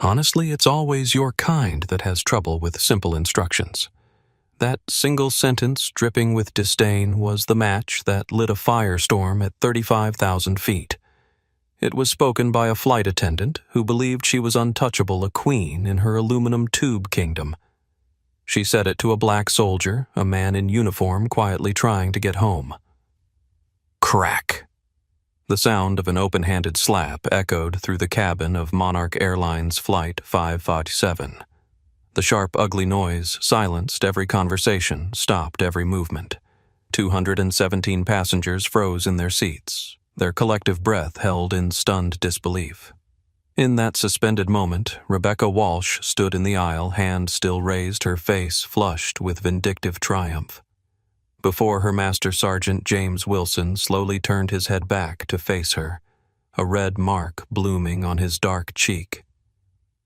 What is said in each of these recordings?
Honestly, it's always your kind that has trouble with simple instructions. That single sentence, dripping with disdain, was the match that lit a firestorm at 35,000 feet. It was spoken by a flight attendant who believed she was untouchable, a queen in her aluminum tube kingdom. She said it to a black soldier, a man in uniform quietly trying to get home. Crack! The sound of an open-handed slap echoed through the cabin of Monarch Airlines Flight 557. The sharp, ugly noise silenced every conversation, stopped every movement. 217 passengers froze in their seats, their collective breath held in stunned disbelief. In that suspended moment, Rebecca Walsh stood in the aisle, hand still raised, her face flushed with vindictive triumph. Before her, Master Sergeant James Wilson slowly turned his head back to face her, a red mark blooming on his dark cheek.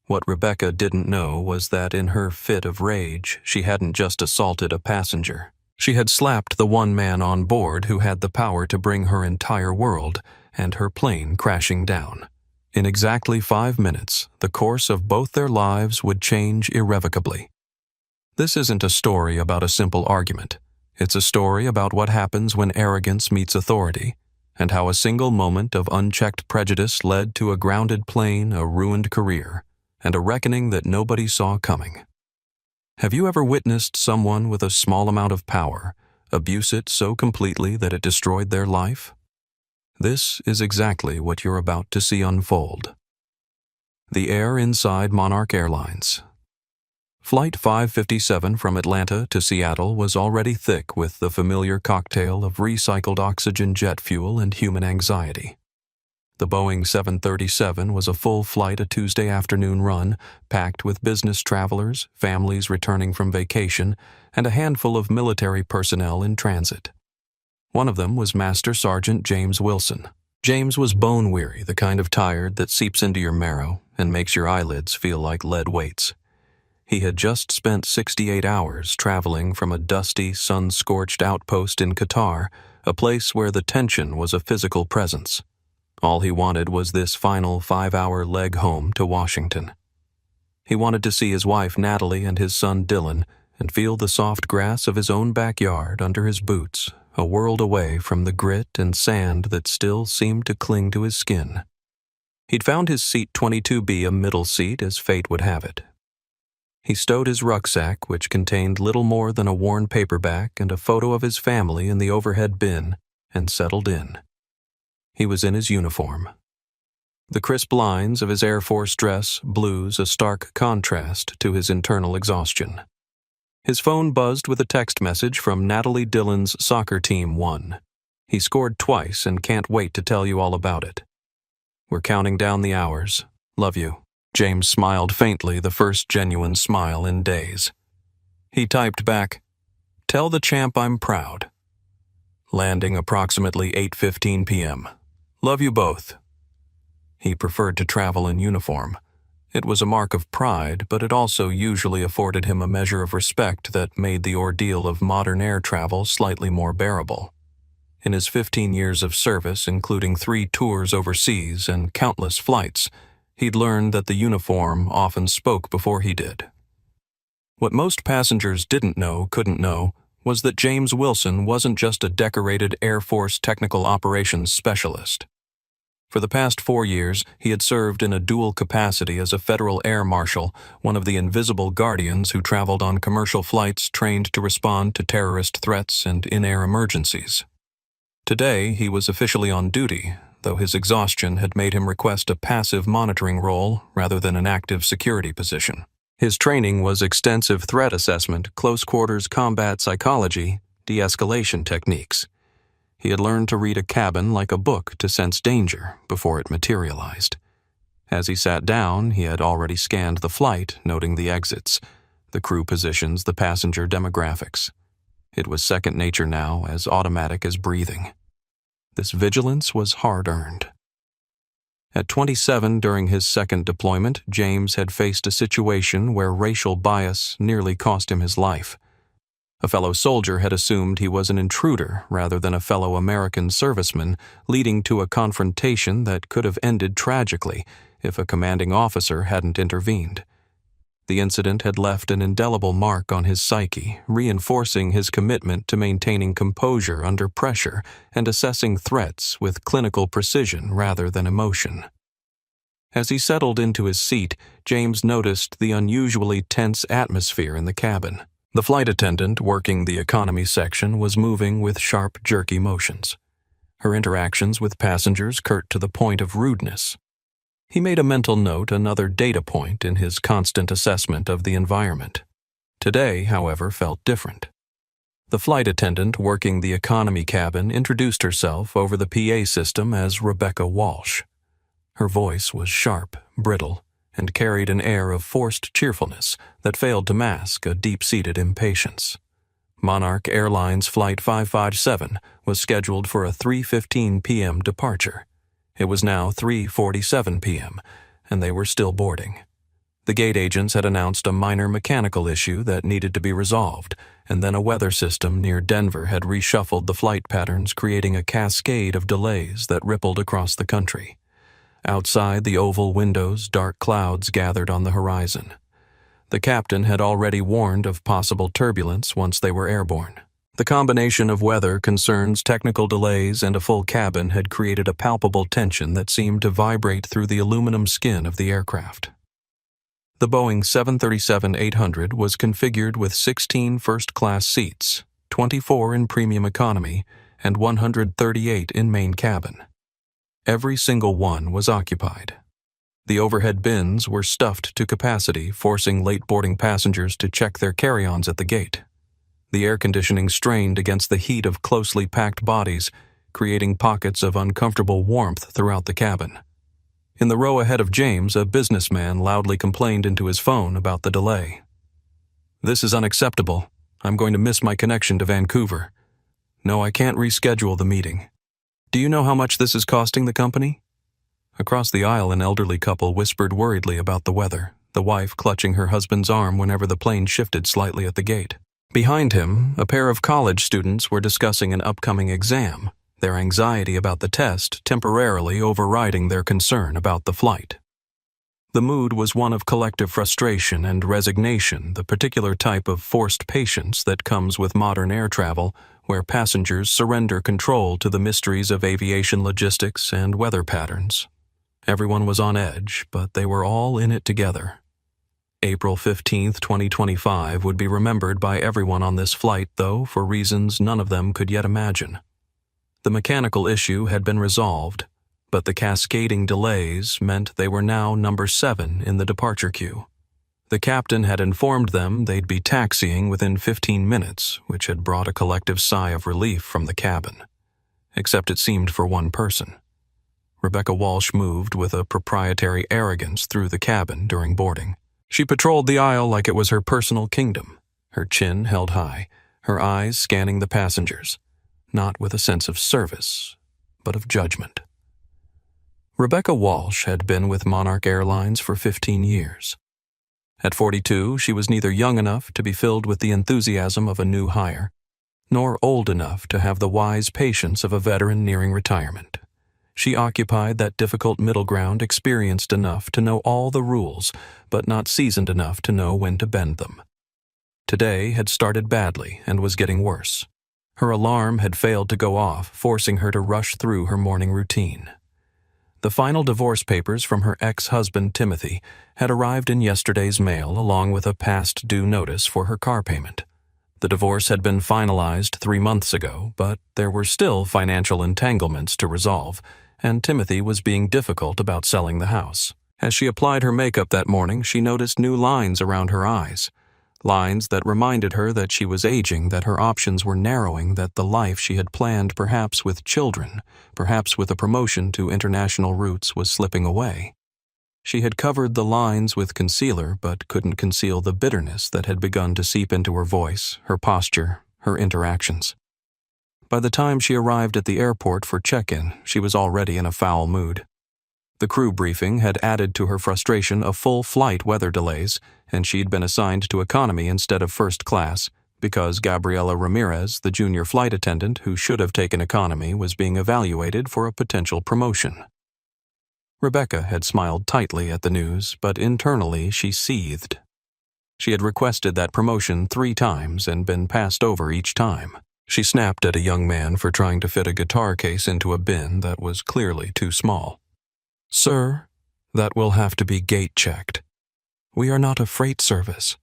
What Rebecca didn't know was that in her fit of rage, she hadn't just assaulted a passenger. She had slapped the one man on board who had the power to bring her entire world and her plane crashing down. In exactly 5 minutes, the course of both their lives would change irrevocably. This isn't a story about a simple argument. It's a story about what happens when arrogance meets authority, and how a single moment of unchecked prejudice led to a grounded plane, a ruined career, and a reckoning that nobody saw coming. Have you ever witnessed someone with a small amount of power abuse it so completely that it destroyed their life? This is exactly what you're about to see unfold. The air inside Monarch Airlines. Flight 557 from Atlanta to Seattle was already thick with the familiar cocktail of recycled oxygen, jet fuel, and human anxiety. The Boeing 737 was a full flight, a Tuesday afternoon run, packed with business travelers, families returning from vacation, and a handful of military personnel in transit. One of them was Master Sergeant James Wilson. James was bone-weary, the kind of tired that seeps into your marrow and makes your eyelids feel like lead weights. He had just spent 68 hours traveling from a dusty, sun-scorched outpost in Qatar, a place where the tension was a physical presence. All he wanted was this final 5-hour leg home to Washington. He wanted to see his wife Natalie and his son Dylan and feel the soft grass of his own backyard under his boots, a world away from the grit and sand that still seemed to cling to his skin. He'd found his seat 22B a middle seat as fate would have it. He stowed his rucksack, which contained little more than a worn paperback and a photo of his family, in the overhead bin, and settled in. He was in his uniform. The crisp lines of his Air Force dress blues a stark contrast to his internal exhaustion. His phone buzzed with a text message from Natalie Dillon's soccer team won. He scored twice and can't wait to tell you all about it. We're counting down the hours. Love you. James smiled faintly, the first genuine smile in days. He typed back, "Tell the champ I'm proud." Landing approximately 8:15 p.m. Love you both. He preferred to travel in uniform. It was a mark of pride, but it also usually afforded him a measure of respect that made the ordeal of modern air travel slightly more bearable. In his 15 years of service, including 3 tours overseas and countless flights, he'd learned that the uniform often spoke before he did. What most passengers couldn't know, was that James Wilson wasn't just a decorated Air Force technical operations specialist. For the past 4 years, he had served in a dual capacity as a federal air marshal, one of the invisible guardians who traveled on commercial flights trained to respond to terrorist threats and in-air emergencies. Today, he was officially on duty, though his exhaustion had made him request a passive monitoring role rather than an active security position. His training was extensive threat assessment, close-quarters combat psychology, de-escalation techniques. He had learned to read a cabin like a book to sense danger before it materialized. As he sat down, he had already scanned the flight, noting the exits, the crew positions, the passenger demographics. It was second nature now, as automatic as breathing. This vigilance was hard-earned. At 27 during his second deployment, James had faced a situation where racial bias nearly cost him his life. A fellow soldier had assumed he was an intruder rather than a fellow American serviceman, leading to a confrontation that could have ended tragically if a commanding officer hadn't intervened. The incident had left an indelible mark on his psyche, reinforcing his commitment to maintaining composure under pressure and assessing threats with clinical precision rather than emotion. As he settled into his seat, James noticed the unusually tense atmosphere in the cabin. The flight attendant working the economy section was moving with sharp, jerky motions. Her interactions with passengers curt to the point of rudeness. He made a mental note, another data point in his constant assessment of the environment. Today, however, felt different. The flight attendant working the economy cabin introduced herself over the PA system as Rebecca Walsh. Her voice was sharp, brittle, and carried an air of forced cheerfulness that failed to mask a deep-seated impatience. Monarch Airlines Flight 557 was scheduled for a 3:15 p.m. departure. It was now 3:47 p.m., and they were still boarding. The gate agents had announced a minor mechanical issue that needed to be resolved, and then a weather system near Denver had reshuffled the flight patterns, creating a cascade of delays that rippled across the country. Outside the oval windows, dark clouds gathered on the horizon. The captain had already warned of possible turbulence once they were airborne. The combination of weather concerns, technical delays, and a full cabin had created a palpable tension that seemed to vibrate through the aluminum skin of the aircraft. The Boeing 737-800 was configured with 16 first-class seats, 24 in premium economy, and 138 in main cabin. Every single one was occupied. The overhead bins were stuffed to capacity, forcing late-boarding passengers to check their carry-ons at the gate. The air conditioning strained against the heat of closely packed bodies, creating pockets of uncomfortable warmth throughout the cabin. In the row ahead of James, a businessman loudly complained into his phone about the delay. "This is unacceptable. I'm going to miss my connection to Vancouver. No, I can't reschedule the meeting. Do you know how much this is costing the company?" Across the aisle, an elderly couple whispered worriedly about the weather, the wife clutching her husband's arm whenever the plane shifted slightly at the gate. Behind him, a pair of college students were discussing an upcoming exam, their anxiety about the test temporarily overriding their concern about the flight. The mood was one of collective frustration and resignation, the particular type of forced patience that comes with modern air travel, where passengers surrender control to the mysteries of aviation logistics and weather patterns. Everyone was on edge, but they were all in it together. April 15, 2025 would be remembered by everyone on this flight, though for reasons none of them could yet imagine. The mechanical issue had been resolved, but the cascading delays meant they were now number 7 in the departure queue. The captain had informed them they'd be taxiing within 15 minutes, which had brought a collective sigh of relief from the cabin. Except it seemed for one person. Rebecca Walsh moved with a proprietary arrogance through the cabin during boarding. She patrolled the aisle like it was her personal kingdom, her chin held high, her eyes scanning the passengers, not with a sense of service, but of judgment. Rebecca Walsh had been with Monarch Airlines for 15 years. At 42, she was neither young enough to be filled with the enthusiasm of a new hire, nor old enough to have the wise patience of a veteran nearing retirement. She occupied that difficult middle ground, experienced enough to know all the rules, but not seasoned enough to know when to bend them. Today had started badly and was getting worse. Her alarm had failed to go off, forcing her to rush through her morning routine. The final divorce papers from her ex-husband Timothy had arrived in yesterday's mail along with a past due notice for her car payment. The divorce had been finalized 3 months ago, but there were still financial entanglements to resolve, and Timothy was being difficult about selling the house. As she applied her makeup that morning, she noticed new lines around her eyes. Lines that reminded her that she was aging, that her options were narrowing, that the life she had planned, perhaps with children, perhaps with a promotion to international routes, was slipping away. She had covered the lines with concealer, but couldn't conceal the bitterness that had begun to seep into her voice, her posture, her interactions. By the time she arrived at the airport for check-in, she was already in a foul mood. The crew briefing had added to her frustration of full flight weather delays, and she'd been assigned to economy instead of first class because Gabriela Ramirez, the junior flight attendant who should have taken economy, was being evaluated for a potential promotion. Rebecca had smiled tightly at the news, but internally she seethed. She had requested that promotion 3 times and been passed over each time. She snapped at a young man for trying to fit a guitar case into a bin that was clearly too small. "Sir, that will have to be gate-checked. We are not a freight service."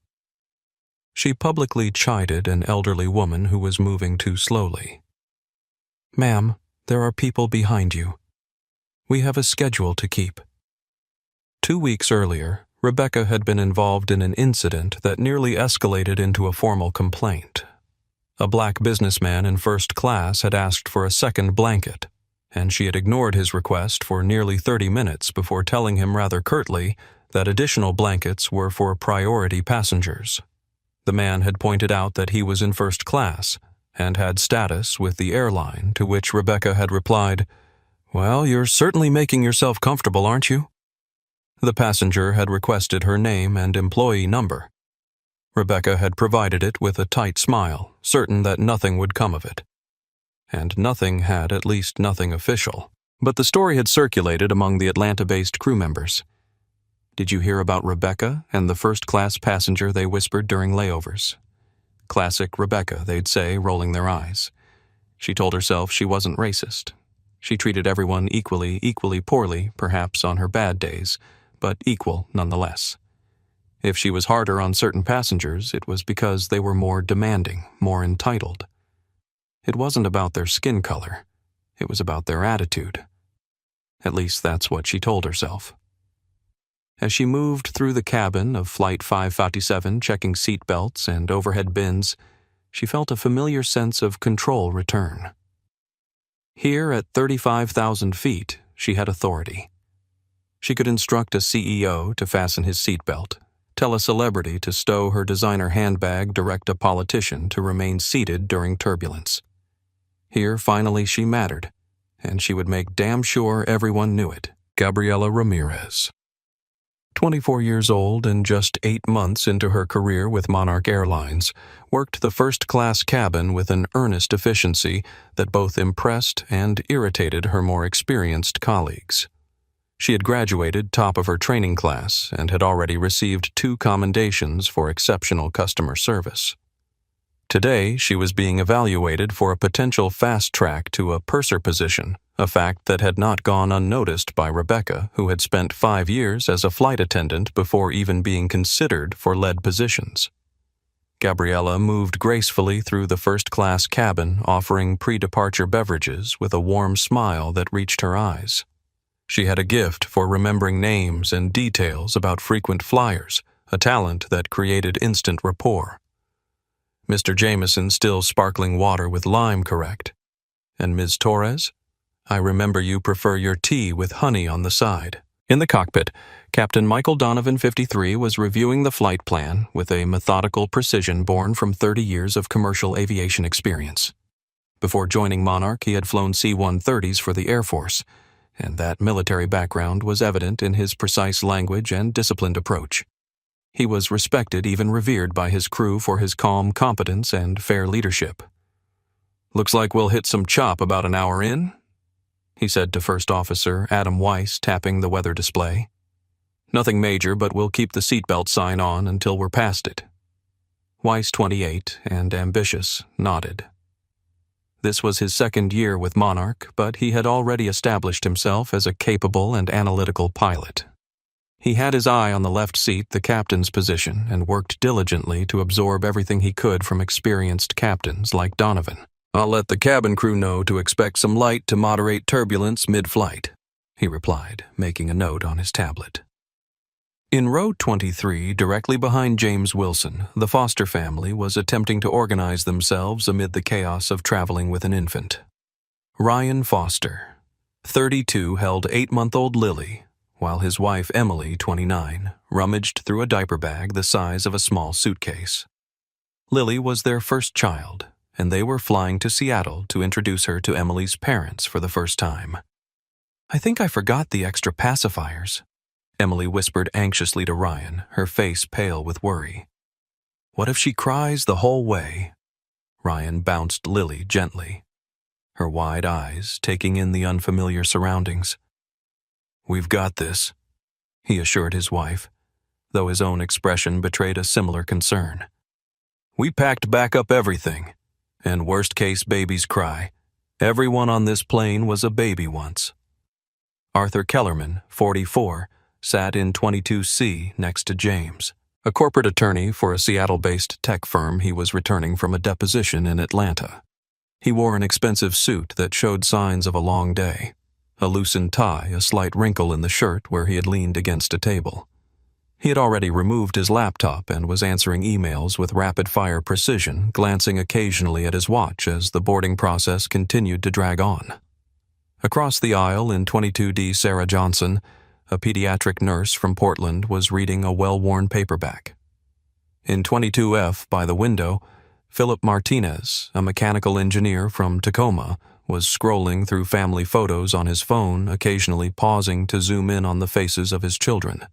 She publicly chided an elderly woman who was moving too slowly. "Ma'am, there are people behind you. We have a schedule to keep." 2 weeks earlier, Rebecca had been involved in an incident that nearly escalated into a formal complaint. A black businessman in first class had asked for a second blanket, and she had ignored his request for nearly 30 minutes before telling him rather curtly that additional blankets were for priority passengers. The man had pointed out that he was in first class and had status with the airline, to which Rebecca had replied, "Well, you're certainly making yourself comfortable, aren't you?" The passenger had requested her name and employee number. Rebecca had provided it with a tight smile, certain that nothing would come of it. And nothing had at least nothing official. But the story had circulated among the Atlanta-based crew members. "Did you hear about Rebecca and the first-class passenger?" they whispered during layovers. "Classic Rebecca," they'd say, rolling their eyes. She told herself she wasn't racist. She treated everyone equally poorly, perhaps on her bad days, but equal nonetheless. If she was harder on certain passengers, it was because they were more demanding, more entitled. It wasn't about their skin color. It was about their attitude. At least that's what she told herself. As she moved through the cabin of Flight 557, checking seat belts and overhead bins, she felt a familiar sense of control return. Here at 35,000 feet, she had authority. She could instruct a CEO to fasten his seatbelt, tell a celebrity to stow her designer handbag, direct a politician to remain seated during turbulence. Here, finally, she mattered, and she would make damn sure everyone knew it. Gabriela Ramirez. 24 years old and just 8 months into her career with Monarch Airlines, worked the first-class cabin with an earnest efficiency that both impressed and irritated her more experienced colleagues. She had graduated top of her training class and had already received 2 commendations for exceptional customer service. Today, she was being evaluated for a potential fast track to a purser position, a fact that had not gone unnoticed by Rebecca, who had spent 5 years as a flight attendant before even being considered for lead positions. Gabriela moved gracefully through the first-class cabin, offering pre-departure beverages with a warm smile that reached her eyes. She had a gift for remembering names and details about frequent flyers, a talent that created instant rapport. "Mr. Jameson, still sparkling water with lime, correct? And Ms. Torres? I remember you prefer your tea with honey on the side." In the cockpit, Captain Michael Donovan, 53, was reviewing the flight plan with a methodical precision born from 30 years of commercial aviation experience. Before joining Monarch, he had flown C-130s for the Air Force, and that military background was evident in his precise language and disciplined approach. He was respected, even revered by his crew for his calm competence and fair leadership. "Looks like we'll hit some chop about an hour in," he said to First Officer Adam Weiss, tapping the weather display. "Nothing major, but we'll keep the seatbelt sign on until we're past it." Weiss, 28, and ambitious, nodded. This was his second year with Monarch, but he had already established himself as a capable and analytical pilot. He had his eye on the left seat, the captain's position, and worked diligently to absorb everything he could from experienced captains like Donovan. "I'll let the cabin crew know to expect some light to moderate turbulence mid-flight," he replied, making a note on his tablet. In row 23, directly behind James Wilson, the Foster family was attempting to organize themselves amid the chaos of traveling with an infant. Ryan Foster, 32, held 8-month-old Lily, while his wife Emily, 29, rummaged through a diaper bag the size of a small suitcase. Lily was their first child, and they were flying to Seattle to introduce her to Emily's parents for the first time. "I think I forgot the extra pacifiers," Emily whispered anxiously to Ryan, her face pale with worry. "What if she cries the whole way?" Ryan bounced Lily gently, her wide eyes taking in the unfamiliar surroundings. "We've got this," he assured his wife, though his own expression betrayed a similar concern. "We packed back up everything, and worst case babies cry. Everyone on this plane was a baby once." Arthur Kellerman, 44, sat in 22C next to James, a corporate attorney for a Seattle-based tech firm. He was returning from a deposition in Atlanta. He wore an expensive suit that showed signs of a long day, a loosened tie, a slight wrinkle in the shirt where he had leaned against a table. He had already removed his laptop and was answering emails with rapid-fire precision, glancing occasionally at his watch as the boarding process continued to drag on. Across the aisle in 22D, Sarah Johnson, a pediatric nurse from Portland, was reading a well-worn paperback. In 22F, by the window, Philip Martinez, a mechanical engineer from Tacoma, was scrolling through family photos on his phone, occasionally pausing to zoom in on the faces of his children.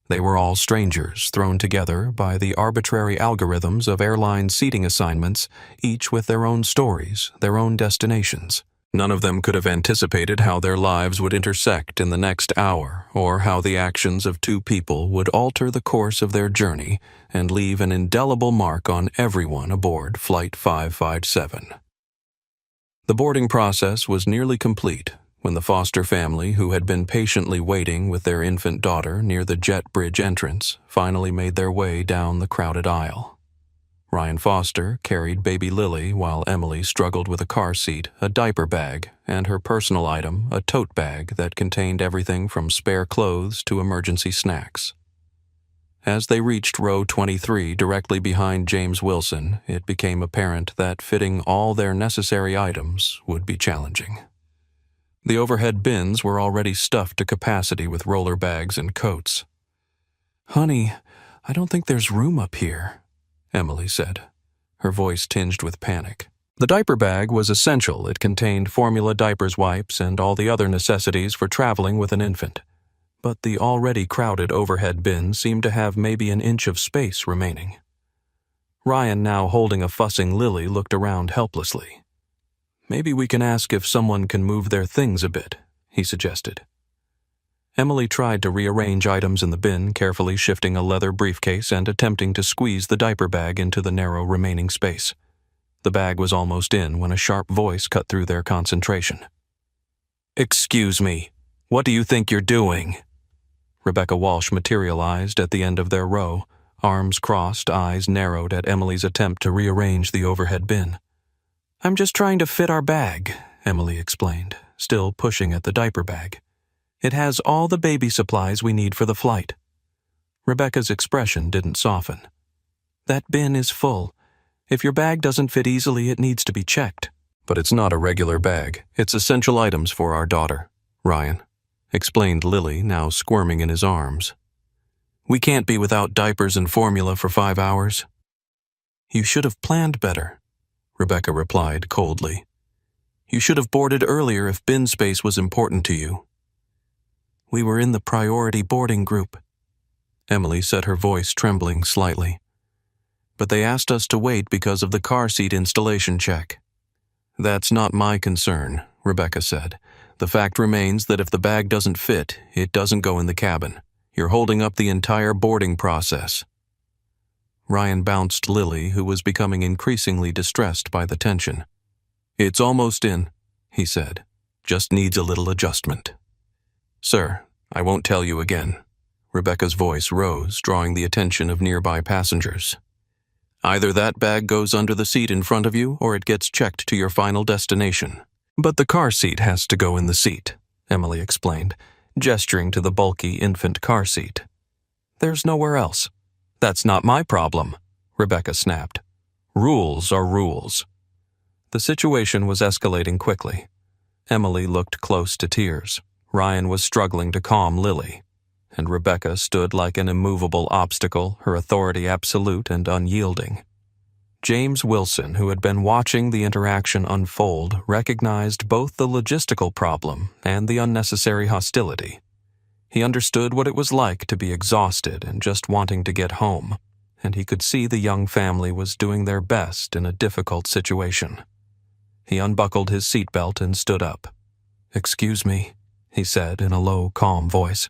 They were all strangers, thrown together by the arbitrary algorithms of airline seating assignments, each with their own stories, their own destinations. None of them could have anticipated how their lives would intersect in the next hour, or how the actions of two people would alter the course of their journey and leave an indelible mark on everyone aboard Flight 557. The boarding process was nearly complete when the Foster family, who had been patiently waiting with their infant daughter near the jet bridge entrance, finally made their way down the crowded aisle. Ryan Foster carried baby Lily while Emily struggled with a car seat, a diaper bag, and her personal item, a tote bag that contained everything from spare clothes to emergency snacks. As they reached row 23 directly behind James Wilson, it became apparent that fitting all their necessary items would be challenging. The overhead bins were already stuffed to capacity with roller bags and coats. "Honey, I don't think there's room up here," Emily said, her voice tinged with panic. The diaper bag was essential. It contained formula diapers, wipes, and all the other necessities for traveling with an infant. But the already crowded overhead bin seemed to have maybe an inch of space remaining. Ryan, now holding a fussing Lily, looked around helplessly. "Maybe we can ask if someone can move their things a bit," he suggested. Emily tried to rearrange items in the bin, carefully shifting a leather briefcase and attempting to squeeze the diaper bag into the narrow remaining space. The bag was almost in when a sharp voice cut through their concentration. "Excuse me, what do you think you're doing?" Rebecca Walsh materialized at the end of their row, arms crossed, eyes narrowed at Emily's attempt to rearrange the overhead bin. "I'm just trying to fit our bag," Emily explained, still pushing at the diaper bag. "It has all the baby supplies we need for the flight." Rebecca's expression didn't soften. "That bin is full. If your bag doesn't fit easily, it needs to be checked." "But it's not a regular bag. It's essential items for our daughter, Ryan," explained Lily, now squirming in his arms. "We can't be without diapers and formula for 5 hours." "You should have planned better," Rebecca replied coldly. "You should have boarded earlier if bin space was important to you." "We were in the priority boarding group." Emily said, her voice trembling slightly. "But they asked us to wait because of the car seat installation check." "That's not my concern," Rebecca said. "The fact remains that if the bag doesn't fit, it doesn't go in the cabin. You're holding up the entire boarding process." Ryan bounced Lily, who was becoming increasingly distressed by the tension. "It's almost in," he said. "Just needs a little adjustment." "Sir, I won't tell you again." Rebecca's voice rose, drawing the attention of nearby passengers. "Either that bag goes under the seat in front of you, or it gets checked to your final destination." "But the car seat has to go in the seat," Emily explained, gesturing to the bulky infant car seat. "There's nowhere else." "That's not my problem," Rebecca snapped. "Rules are rules." The situation was escalating quickly. Emily looked close to tears. Ryan was struggling to calm Lily, and Rebecca stood like an immovable obstacle, her authority absolute and unyielding. James Wilson, who had been watching the interaction unfold, recognized both the logistical problem and the unnecessary hostility. He understood what it was like to be exhausted and just wanting to get home, and he could see the young family was doing their best in a difficult situation. He unbuckled his seatbelt and stood up. "Excuse me," he said in a low, calm voice.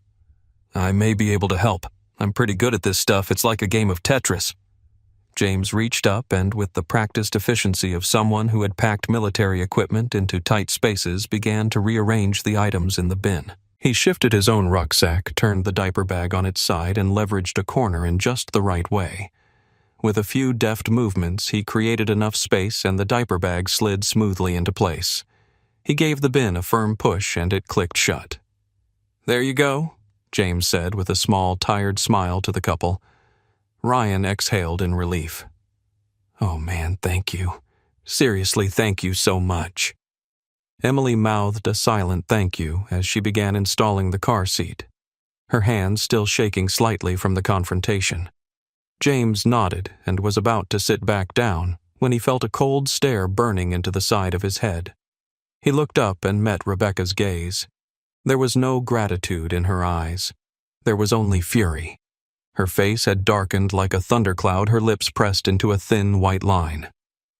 "I may be able to help. I'm pretty good at this stuff. It's like a game of Tetris." James reached up and, with the practiced efficiency of someone who had packed military equipment into tight spaces, began to rearrange the items in the bin. He shifted his own rucksack, turned the diaper bag on its side, and leveraged a corner in just the right way. With a few deft movements, he created enough space and the diaper bag slid smoothly into place. He gave the bin a firm push and it clicked shut. "There you go," James said with a small, tired smile to the couple. Ryan exhaled in relief. "Oh man, thank you. Seriously, thank you so much." Emily mouthed a silent thank you as she began installing the car seat, her hands still shaking slightly from the confrontation. James nodded and was about to sit back down when he felt a cold stare burning into the side of his head. He looked up and met Rebecca's gaze. There was no gratitude in her eyes. There was only fury. Her face had darkened like a thundercloud, her lips pressed into a thin white line.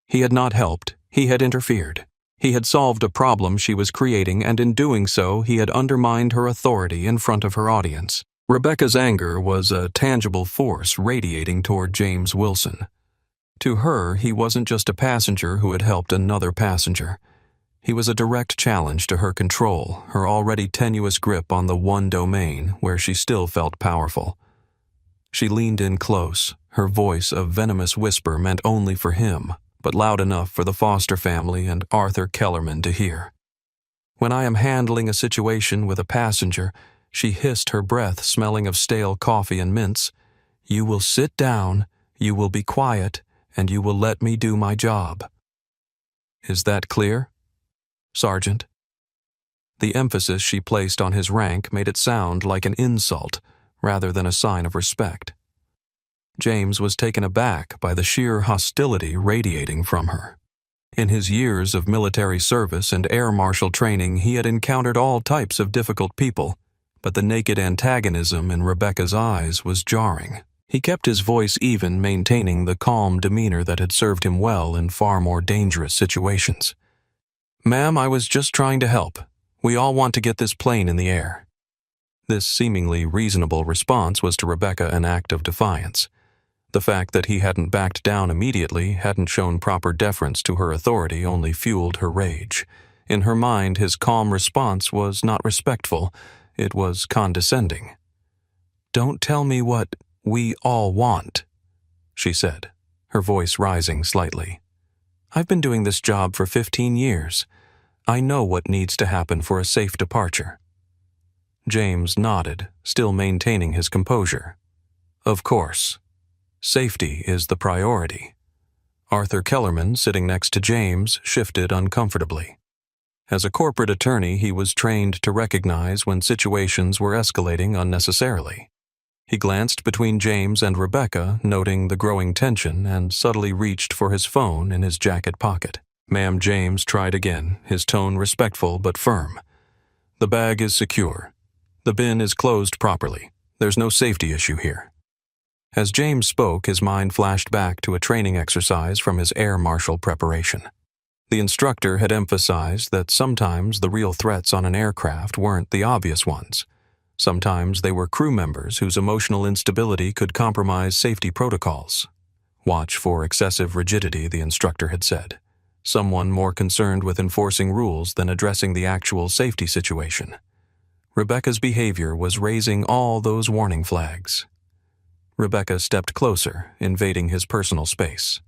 He had not helped, he had interfered. He had solved a problem she was creating, and in doing so, he had undermined her authority in front of her audience. Rebecca's anger was a tangible force radiating toward James Wilson. To her, he wasn't just a passenger who had helped another passenger. He was a direct challenge to her control, her already tenuous grip on the one domain where she still felt powerful. She leaned in close, her voice a venomous whisper meant only for him, but loud enough for the Foster family and Arthur Kellerman to hear. "When I am handling a situation with a passenger," she hissed, her breath smelling of stale coffee and mints, "you will sit down, you will be quiet, and you will let me do my job." "Is that clear, Sergeant?" The emphasis she placed on his rank made it sound like an insult rather than a sign of respect. James was taken aback by the sheer hostility radiating from her. In his years of military service and air marshal training, he had encountered all types of difficult people, but the naked antagonism in Rebecca's eyes was jarring. He kept his voice even, maintaining the calm demeanor that had served him well in far more dangerous situations. "Ma'am, I was just trying to help. We all want to get this plane in the air." This seemingly reasonable response was to Rebecca an act of defiance. The fact that he hadn't backed down immediately, hadn't shown proper deference to her authority, only fueled her rage. In her mind, his calm response was not respectful, it was condescending. "Don't tell me what we all want," she said, her voice rising slightly. "I've been doing this job for 15 years. I know what needs to happen for a safe departure." James nodded, still maintaining his composure. "Of course. Safety is the priority." Arthur Kellerman, sitting next to James, shifted uncomfortably. As a corporate attorney, he was trained to recognize when situations were escalating unnecessarily. He glanced between James and Rebecca, noting the growing tension, and subtly reached for his phone in his jacket pocket. "Ma'am," James tried again, his tone respectful but firm. "The bag is secure. The bin is closed properly. There's no safety issue here." As James spoke, his mind flashed back to a training exercise from his air marshal preparation. The instructor had emphasized that sometimes the real threats on an aircraft weren't the obvious ones. Sometimes they were crew members whose emotional instability could compromise safety protocols. "Watch for excessive rigidity," the instructor had said. Someone more concerned with enforcing rules than addressing the actual safety situation. Rebecca's behavior was raising all those warning flags. Rebecca stepped closer, invading his personal space.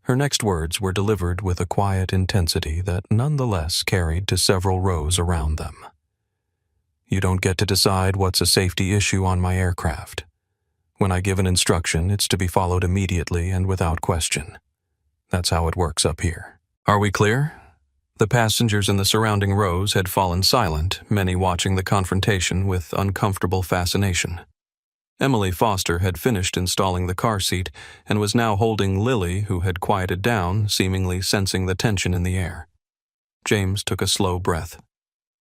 Her next words were delivered with a quiet intensity that nonetheless carried to several rows around them. "You don't get to decide what's a safety issue on my aircraft. When I give an instruction, it's to be followed immediately and without question. That's how it works up here. Are we clear?" The passengers in the surrounding rows had fallen silent, many watching the confrontation with uncomfortable fascination. Emily Foster had finished installing the car seat and was now holding Lily, who had quieted down, seemingly sensing the tension in the air. James took a slow breath.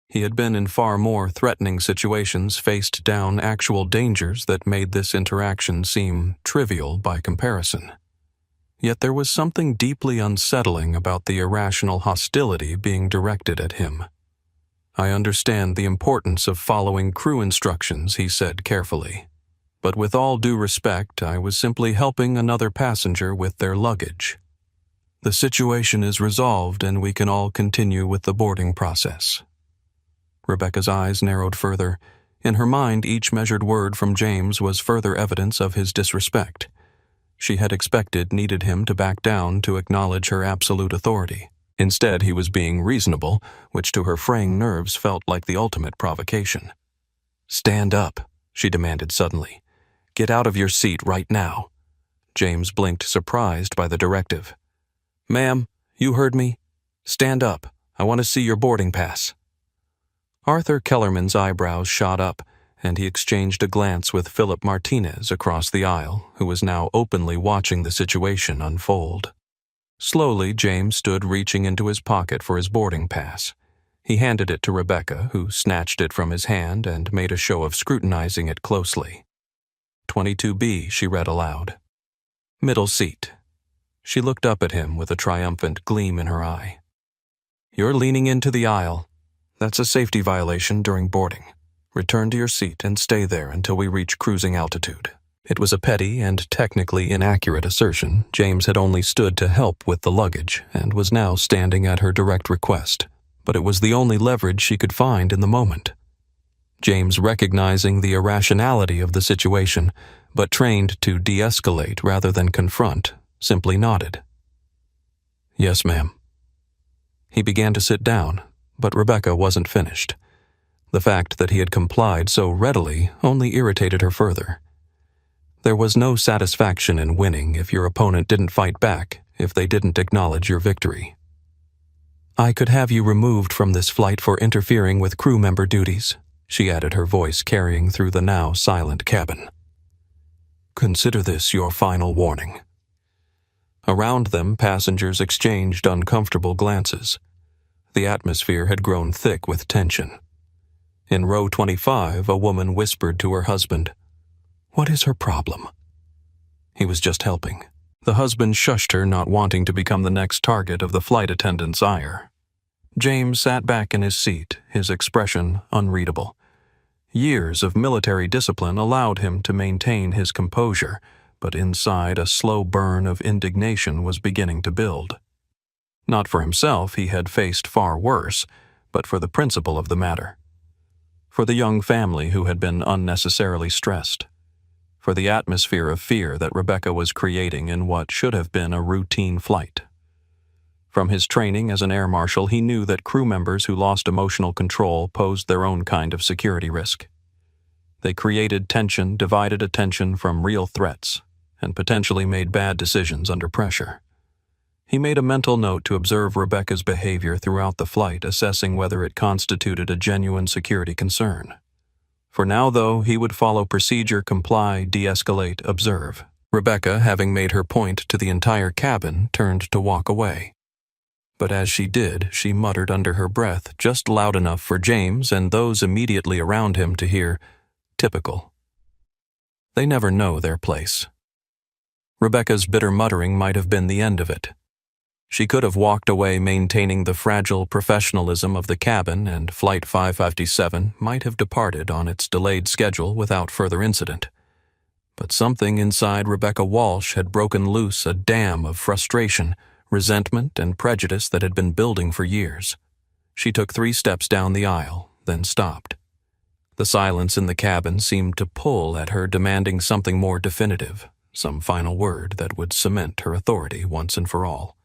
He had been in far more threatening situations, faced down actual dangers that made this interaction seem trivial by comparison. Yet there was something deeply unsettling about the irrational hostility being directed at him. I understand the importance of following crew instructions, he said carefully. But with all due respect, I was simply helping another passenger with their luggage. The situation is resolved and we can all continue with the boarding process. Rebecca's eyes narrowed further. In her mind, each measured word from James was further evidence of his disrespect. She had needed him to back down to acknowledge her absolute authority. Instead, he was being reasonable, which to her fraying nerves felt like the ultimate provocation. "Stand up," she demanded suddenly. "Get out of your seat right now." James blinked, surprised by the directive. "Ma'am, you heard me. Stand up. I want to see your boarding pass." Arthur Kellerman's eyebrows shot up, and he exchanged a glance with Philip Martinez across the aisle, who was now openly watching the situation unfold. Slowly, James stood reaching into his pocket for his boarding pass. He handed it to Rebecca, who snatched it from his hand and made a show of scrutinizing it closely. 22B, she read aloud. "Middle seat." She looked up at him with a triumphant gleam in her eye. "You're leaning into the aisle. That's a safety violation during boarding. Return to your seat and stay there until we reach cruising altitude." It was a petty and technically inaccurate assertion. James had only stood to help with the luggage and was now standing at her direct request, but it was the only leverage she could find in the moment. James, recognizing the irrationality of the situation, but trained to de-escalate rather than confront, simply nodded. "Yes, ma'am." He began to sit down, but Rebecca wasn't finished. The fact that he had complied so readily only irritated her further. There was no satisfaction in winning if your opponent didn't fight back, if they didn't acknowledge your victory. "I could have you removed from this flight for interfering with crew member duties," she added, her voice carrying through the now silent cabin. "Consider this your final warning." Around them, passengers exchanged uncomfortable glances. The atmosphere had grown thick with tension. In row 25, a woman whispered to her husband, "What is her problem?" He was just helping. The husband shushed her, not wanting to become the next target of the flight attendant's ire. James sat back in his seat, his expression unreadable. Years of military discipline allowed him to maintain his composure, but inside a slow burn of indignation was beginning to build. Not for himself, he had faced far worse, but for the principle of the matter. For the young family who had been unnecessarily stressed. For the atmosphere of fear that Rebecca was creating in what should have been a routine flight. From his training as an air marshal, he knew that crew members who lost emotional control posed their own kind of security risk. They created tension, divided attention from real threats, and potentially made bad decisions under pressure. He made a mental note to observe Rebecca's behavior throughout the flight, assessing whether it constituted a genuine security concern. For now, though, he would follow procedure, comply, de-escalate, observe. Rebecca, having made her point to the entire cabin, turned to walk away. But as she did, she muttered under her breath, just loud enough for James and those immediately around him to hear, "Typical." They never know their place. Rebecca's bitter muttering might have been the end of it. She could have walked away maintaining the fragile professionalism of the cabin, and Flight 557 might have departed on its delayed schedule without further incident. But something inside Rebecca Walsh had broken loose a dam of frustration, resentment, and prejudice that had been building for years. She took 3 steps down the aisle, then stopped. The silence in the cabin seemed to pull at her, demanding something more definitive, some final word that would cement her authority once and for all.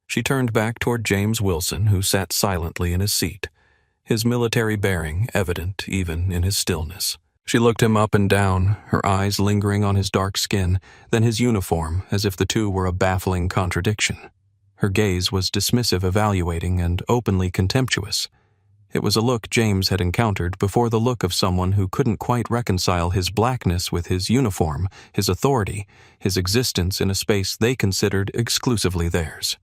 She turned back toward James Wilson, who sat silently in his seat, his military bearing evident even in his stillness. She looked him up and down, her eyes lingering on his dark skin, then his uniform, as if the two were a baffling contradiction. Her gaze was dismissive, evaluating, and openly contemptuous. It was a look James had encountered before, the look of someone who couldn't quite reconcile his blackness with his uniform, his authority, his existence in a space they considered exclusively theirs.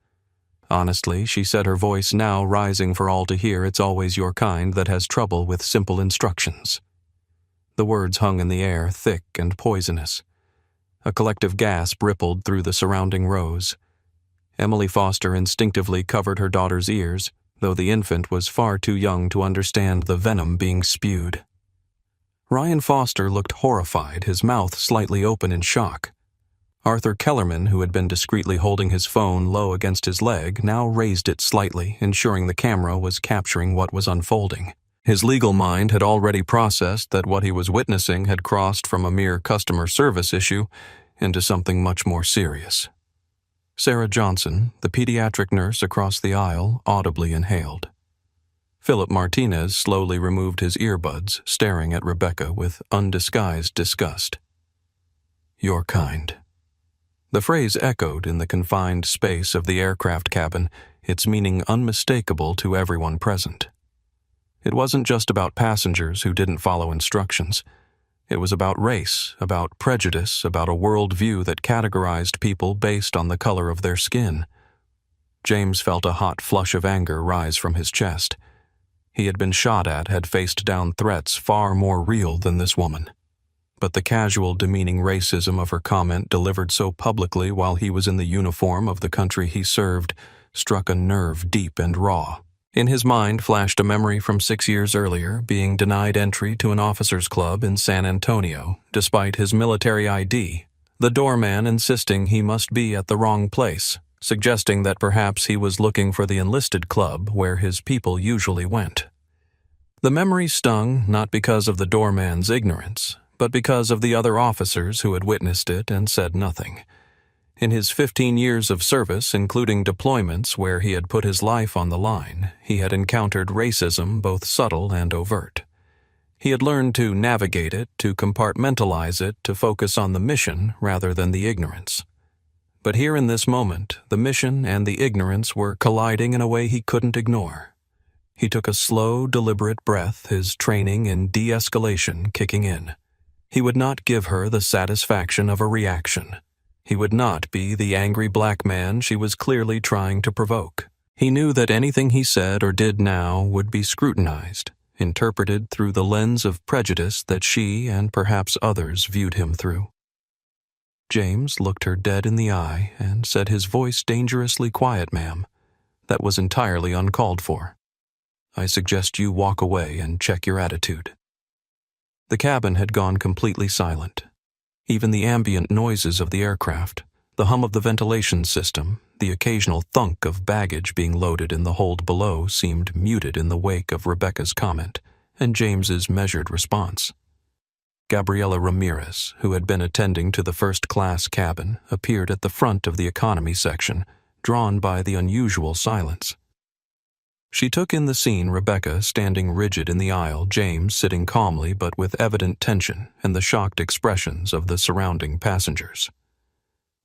"Honestly," she said, her voice now rising for all to hear, "it's always your kind that has trouble with simple instructions." The words hung in the air, thick and poisonous. A collective gasp rippled through the surrounding rows. Emily Foster instinctively covered her daughter's ears, though the infant was far too young to understand the venom being spewed. Ryan Foster looked horrified, his mouth slightly open in shock. Arthur Kellerman, who had been discreetly holding his phone low against his leg, now raised it slightly, ensuring the camera was capturing what was unfolding. His legal mind had already processed that what he was witnessing had crossed from a mere customer service issue into something much more serious. Sarah Johnson, the pediatric nurse across the aisle, audibly inhaled. Philip Martinez slowly removed his earbuds, staring at Rebecca with undisguised disgust. "Your kind." The phrase echoed in the confined space of the aircraft cabin, its meaning unmistakable to everyone present. It wasn't just about passengers who didn't follow instructions. It was about race, about prejudice, about a worldview that categorized people based on the color of their skin. James felt a hot flush of anger rise from his chest. He had been shot at, had faced down threats far more real than this woman. But the casual, demeaning racism of her comment, delivered so publicly while he was in the uniform of the country he served, struck a nerve deep and raw. In his mind flashed a memory from 6 years earlier, being denied entry to an officers' club in San Antonio, despite his military ID, the doorman insisting he must be at the wrong place, suggesting that perhaps he was looking for the enlisted club where his people usually went. The memory stung not because of the doorman's ignorance, but because of the other officers who had witnessed it and said nothing. In his 15 years of service, including deployments where he had put his life on the line, he had encountered racism both subtle and overt. He had learned to navigate it, to compartmentalize it, to focus on the mission rather than the ignorance. But here in this moment, the mission and the ignorance were colliding in a way he couldn't ignore. He took a slow, deliberate breath, his training in de-escalation kicking in. He would not give her the satisfaction of a reaction. He would not be the angry black man she was clearly trying to provoke. He knew that anything he said or did now would be scrutinized, interpreted through the lens of prejudice that she and perhaps others viewed him through. James looked her dead in the eye and said, his voice dangerously quiet, "Ma'am." That was entirely uncalled for. "I suggest you walk away and check your attitude." The cabin had gone completely silent. Even the ambient noises of the aircraft, the hum of the ventilation system, the occasional thunk of baggage being loaded in the hold below seemed muted in the wake of Rebecca's comment and James's measured response. Gabriela Ramirez, who had been attending to the first-class cabin, appeared at the front of the economy section, drawn by the unusual silence. She took in the scene, Rebecca standing rigid in the aisle, James sitting calmly but with evident tension, and the shocked expressions of the surrounding passengers.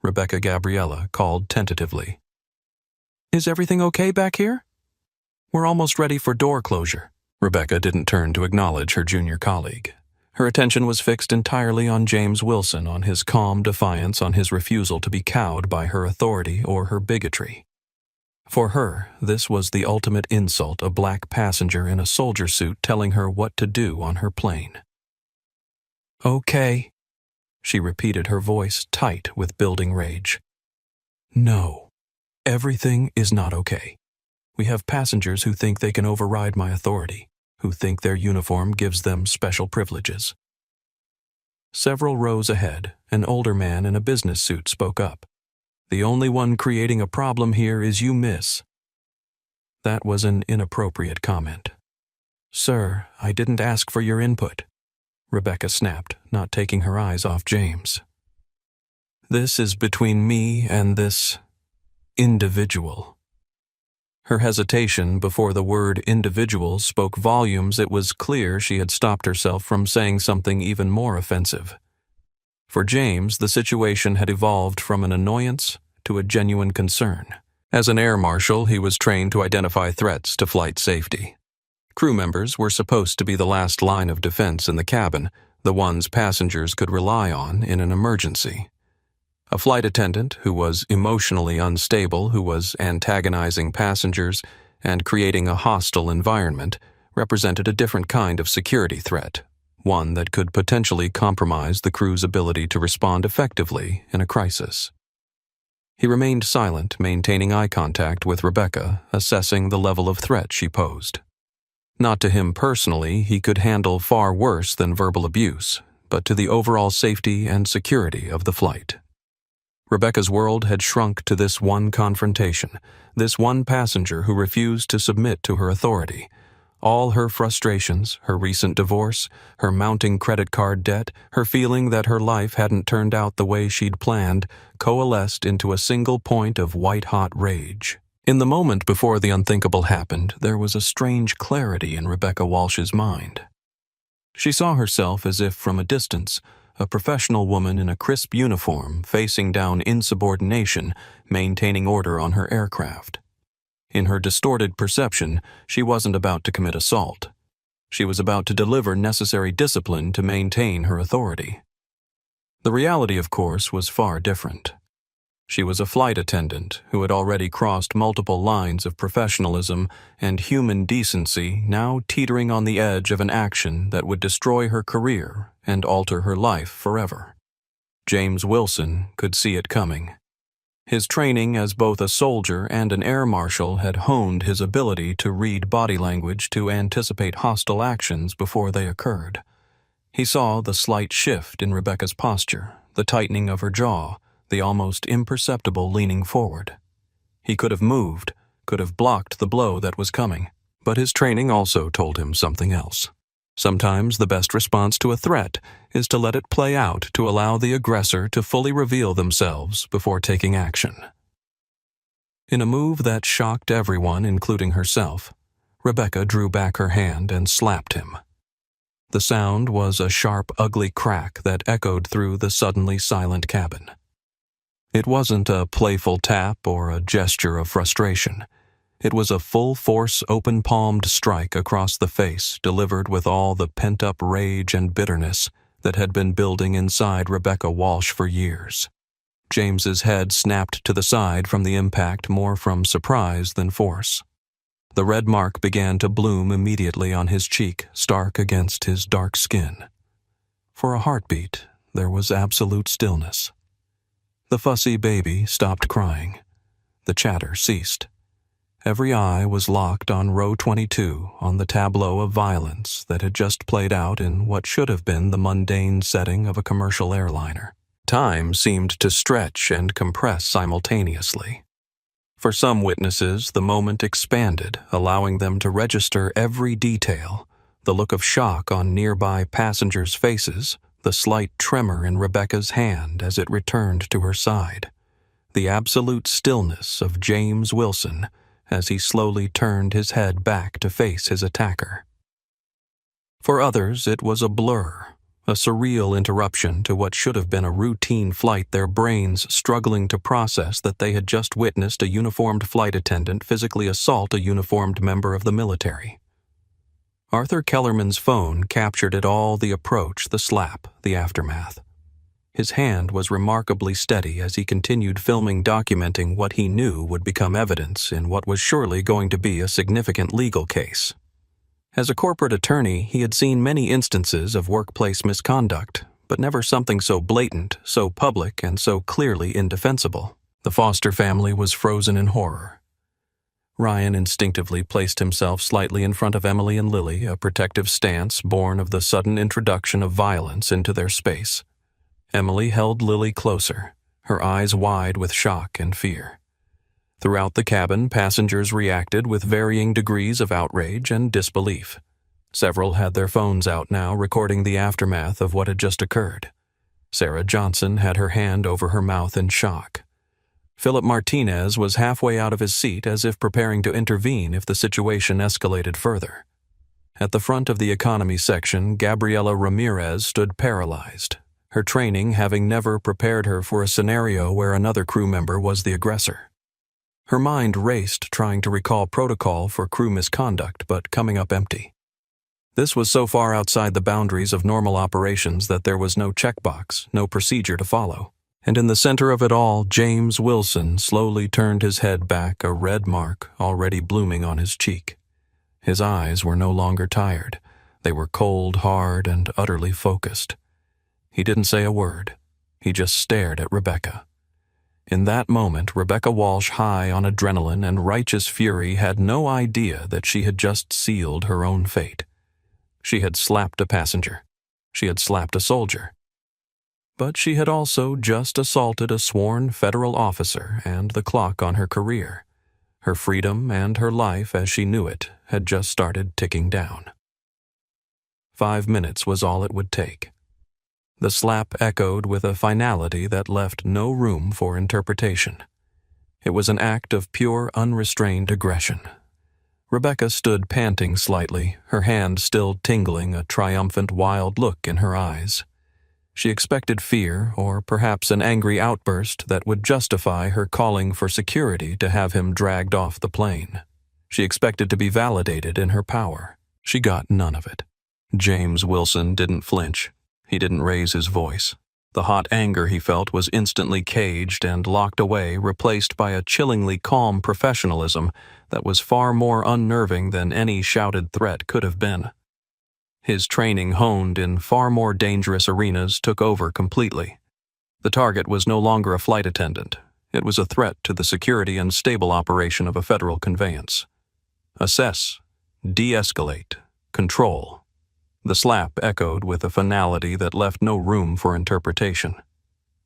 Rebecca Gabriela called tentatively, "Is everything okay back here? We're almost ready for door closure." Rebecca didn't turn to acknowledge her junior colleague. Her attention was fixed entirely on James Wilson, on his calm defiance, on his refusal to be cowed by her authority or her bigotry. For her, this was the ultimate insult, a black passenger in a soldier suit telling her what to do on her plane. "Okay," she repeated, her voice tight with building rage. "No, everything is not okay. We have passengers who think they can override my authority, who think their uniform gives them special privileges." Several rows ahead, an older man in a business suit spoke up. "The only one creating a problem here is you, miss." That was an inappropriate comment. "Sir, I didn't ask for your input," Rebecca snapped, not taking her eyes off James. "This is between me and this individual." Her hesitation before the word individual spoke volumes. It was clear she had stopped herself from saying something even more offensive. For James, the situation had evolved from an annoyance to a genuine concern. As an air marshal, he was trained to identify threats to flight safety. Crew members were supposed to be the last line of defense in the cabin, the ones passengers could rely on in an emergency. A flight attendant who was emotionally unstable, who was antagonizing passengers and creating a hostile environment, represented a different kind of security threat, one that could potentially compromise the crew's ability to respond effectively in a crisis. He remained silent, maintaining eye contact with Rebecca, assessing the level of threat she posed. Not to him personally, he could handle far worse than verbal abuse, but to the overall safety and security of the flight. Rebecca's world had shrunk to this one confrontation, this one passenger who refused to submit to her authority. All her frustrations, her recent divorce, her mounting credit card debt, her feeling that her life hadn't turned out the way she'd planned, coalesced into a single point of white-hot rage. In the moment before the unthinkable happened, there was a strange clarity in Rebecca Walsh's mind. She saw herself as if from a distance, a professional woman in a crisp uniform facing down insubordination, maintaining order on her aircraft. In her distorted perception, she wasn't about to commit assault. She was about to deliver necessary discipline to maintain her authority. The reality, of course, was far different. She was a flight attendant who had already crossed multiple lines of professionalism and human decency, now teetering on the edge of an action that would destroy her career and alter her life forever. James Wilson could see it coming. His training as both a soldier and an air marshal had honed his ability to read body language to anticipate hostile actions before they occurred. He saw the slight shift in Rebecca's posture, the tightening of her jaw, the almost imperceptible leaning forward. He could have moved, could have blocked the blow that was coming, but his training also told him something else. Sometimes the best response to a threat is to let it play out, to allow the aggressor to fully reveal themselves before taking action. In a move that shocked everyone, including herself, Rebecca drew back her hand and slapped him. The sound was a sharp, ugly crack that echoed through the suddenly silent cabin. It wasn't a playful tap or a gesture of frustration. It was a full-force, open-palmed strike across the face, delivered with all the pent-up rage and bitterness that had been building inside Rebecca Walsh for years. James's head snapped to the side from the impact, more from surprise than force. The red mark began to bloom immediately on his cheek, stark against his dark skin. For a heartbeat, there was absolute stillness. The fussy baby stopped crying. The chatter ceased. Every eye was locked on row 22, on the tableau of violence that had just played out in what should have been the mundane setting of a commercial airliner. Time seemed to stretch and compress simultaneously. For some witnesses, the moment expanded, allowing them to register every detail, the look of shock on nearby passengers' faces, the slight tremor in Rebecca's hand as it returned to her side, the absolute stillness of James Wilson as he slowly turned his head back to face his attacker. For others, it was a blur, a surreal interruption to what should have been a routine flight, their brains struggling to process that they had just witnessed a uniformed flight attendant physically assault a uniformed member of the military. Arthur Kellerman's phone captured it all: the approach, the slap, the aftermath. His hand was remarkably steady as he continued filming, documenting what he knew would become evidence in what was surely going to be a significant legal case. As a corporate attorney, he had seen many instances of workplace misconduct, but never something so blatant, so public, and so clearly indefensible. The Foster family was frozen in horror. Ryan instinctively placed himself slightly in front of Emily and Lily, a protective stance born of the sudden introduction of violence into their space. Emily held Lily closer, her eyes wide with shock and fear. Throughout the cabin, passengers reacted with varying degrees of outrage and disbelief. Several had their phones out now, recording the aftermath of what had just occurred. Sarah Johnson had her hand over her mouth in shock. Philip Martinez was halfway out of his seat, as if preparing to intervene if the situation escalated further. At the front of the economy section, Gabriela Ramirez stood paralyzed, her training having never prepared her for a scenario where another crew member was the aggressor. Her mind raced, trying to recall protocol for crew misconduct, but coming up empty. This was so far outside the boundaries of normal operations that there was no checkbox, no procedure to follow. And in the center of it all, James Wilson slowly turned his head back, a red mark already blooming on his cheek. His eyes were no longer tired. They were cold, hard, and utterly focused. He didn't say a word. He just stared at Rebecca. In that moment, Rebecca Walsh, high on adrenaline and righteous fury, had no idea that she had just sealed her own fate. She had slapped a passenger. She had slapped a soldier. But she had also just assaulted a sworn federal officer, and the clock on her career, her freedom and her life as she knew it, had just started ticking down. 5 minutes was all it would take. The slap echoed with a finality that left no room for interpretation. It was an act of pure, unrestrained aggression. Rebecca stood panting slightly, her hand still tingling, a triumphant, wild look in her eyes. She expected fear, or perhaps an angry outburst that would justify her calling for security to have him dragged off the plane. She expected to be validated in her power. She got none of it. James Wilson didn't flinch. He didn't raise his voice. The hot anger he felt was instantly caged and locked away, replaced by a chillingly calm professionalism that was far more unnerving than any shouted threat could have been. His training, honed in far more dangerous arenas, took over completely. The target was no longer a flight attendant. It was a threat to the security and stable operation of a federal conveyance. Assess, de-escalate, control. The slap echoed with a finality that left no room for interpretation.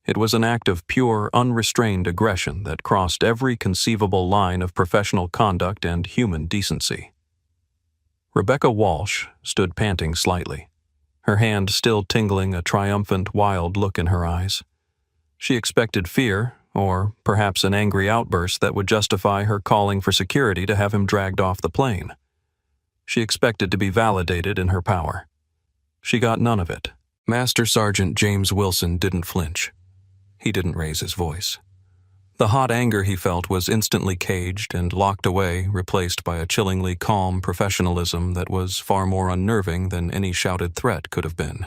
It was an act of pure, unrestrained aggression that crossed every conceivable line of professional conduct and human decency. Rebecca Walsh stood panting slightly, her hand still tingling, a triumphant, wild look in her eyes. She expected fear, or perhaps an angry outburst that would justify her calling for security to have him dragged off the plane. She expected to be validated in her power. She got none of it. Master Sergeant James Wilson didn't flinch. He didn't raise his voice. The hot anger he felt was instantly caged and locked away, replaced by a chillingly calm professionalism that was far more unnerving than any shouted threat could have been.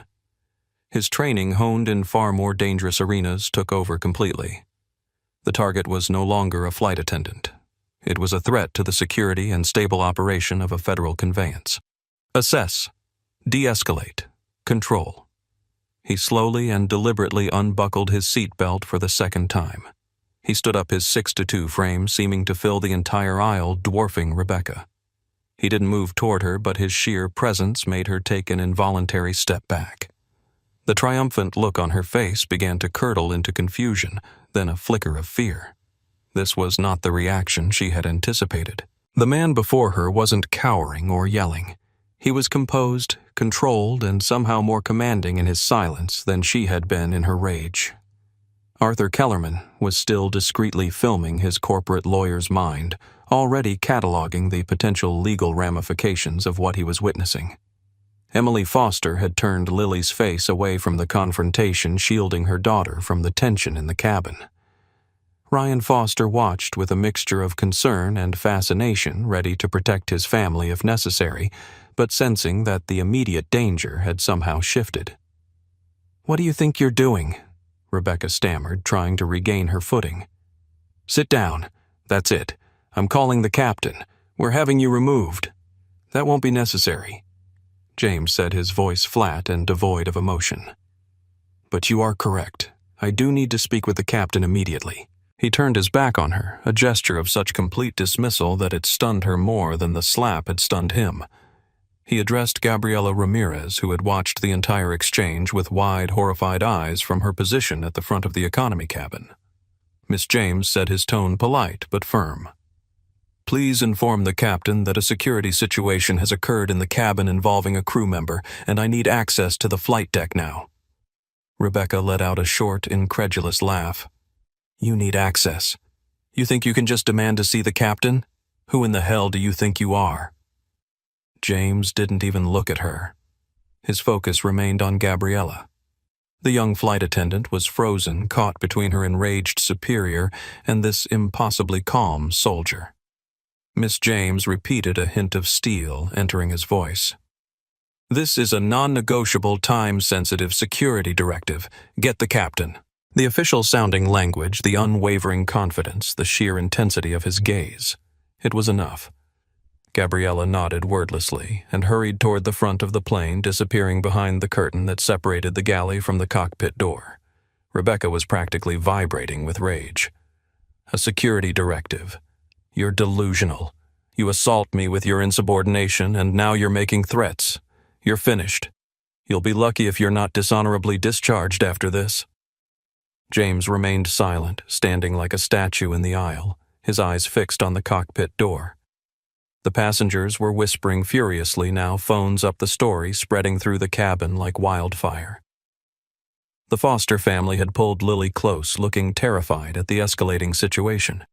His training, honed in far more dangerous arenas, took over completely. The target was no longer a flight attendant. It was a threat to the security and stable operation of a federal conveyance. Assess, de-escalate, control. He slowly and deliberately unbuckled his seatbelt for the second time. He stood up his 6'2" frame, seeming to fill the entire aisle, dwarfing Rebecca. He didn't move toward her, but his sheer presence made her take an involuntary step back. The triumphant look on her face began to curdle into confusion, then a flicker of fear. This was not the reaction she had anticipated. The man before her wasn't cowering or yelling. He was composed, controlled, and somehow more commanding in his silence than she had been in her rage. Arthur Kellerman was still discreetly filming his corporate lawyer's mind, already cataloging the potential legal ramifications of what he was witnessing. Emily Foster had turned Lily's face away from the confrontation, shielding her daughter from the tension in the cabin. Ryan Foster watched with a mixture of concern and fascination, ready to protect his family if necessary, but sensing that the immediate danger had somehow shifted. "What do you think you're doing?" Rebecca stammered, trying to regain her footing. "Sit down. That's it. I'm calling the captain. We're having you removed." "That won't be necessary," James said, his voice flat and devoid of emotion. "But you are correct. I do need to speak with the captain immediately." He turned his back on her, a gesture of such complete dismissal that it stunned her more than the slap had stunned him. He addressed Gabriela Ramirez, who had watched the entire exchange with wide, horrified eyes from her position at the front of the economy cabin. Miss James said, his tone polite but firm. "Please inform the captain that a security situation has occurred in the cabin involving a crew member, and I need access to the flight deck now." Rebecca let out a short, incredulous laugh. "You need access? You think you can just demand to see the captain? Who in the hell do you think you are?" James didn't even look at her. His focus remained on Gabriella. The young flight attendant was frozen, caught between her enraged superior and this impossibly calm soldier. Miss James repeated a hint of steel entering his voice. "This is a non-negotiable, time-sensitive security directive. Get the captain." The official-sounding language, the unwavering confidence, the sheer intensity of his gaze. It was enough. Gabriella nodded wordlessly and hurried toward the front of the plane, disappearing behind the curtain that separated the galley from the cockpit door. Rebecca was practically vibrating with rage. A security directive. You're delusional. You assault me with your insubordination, and now you're making threats. You're finished. You'll be lucky if you're not dishonorably discharged after this." James remained silent, standing like a statue in the aisle, his eyes fixed on the cockpit door. The passengers were whispering furiously now, phones up the story spreading through the cabin like wildfire. The Foster family had pulled Lily close, looking terrified at the escalating situation.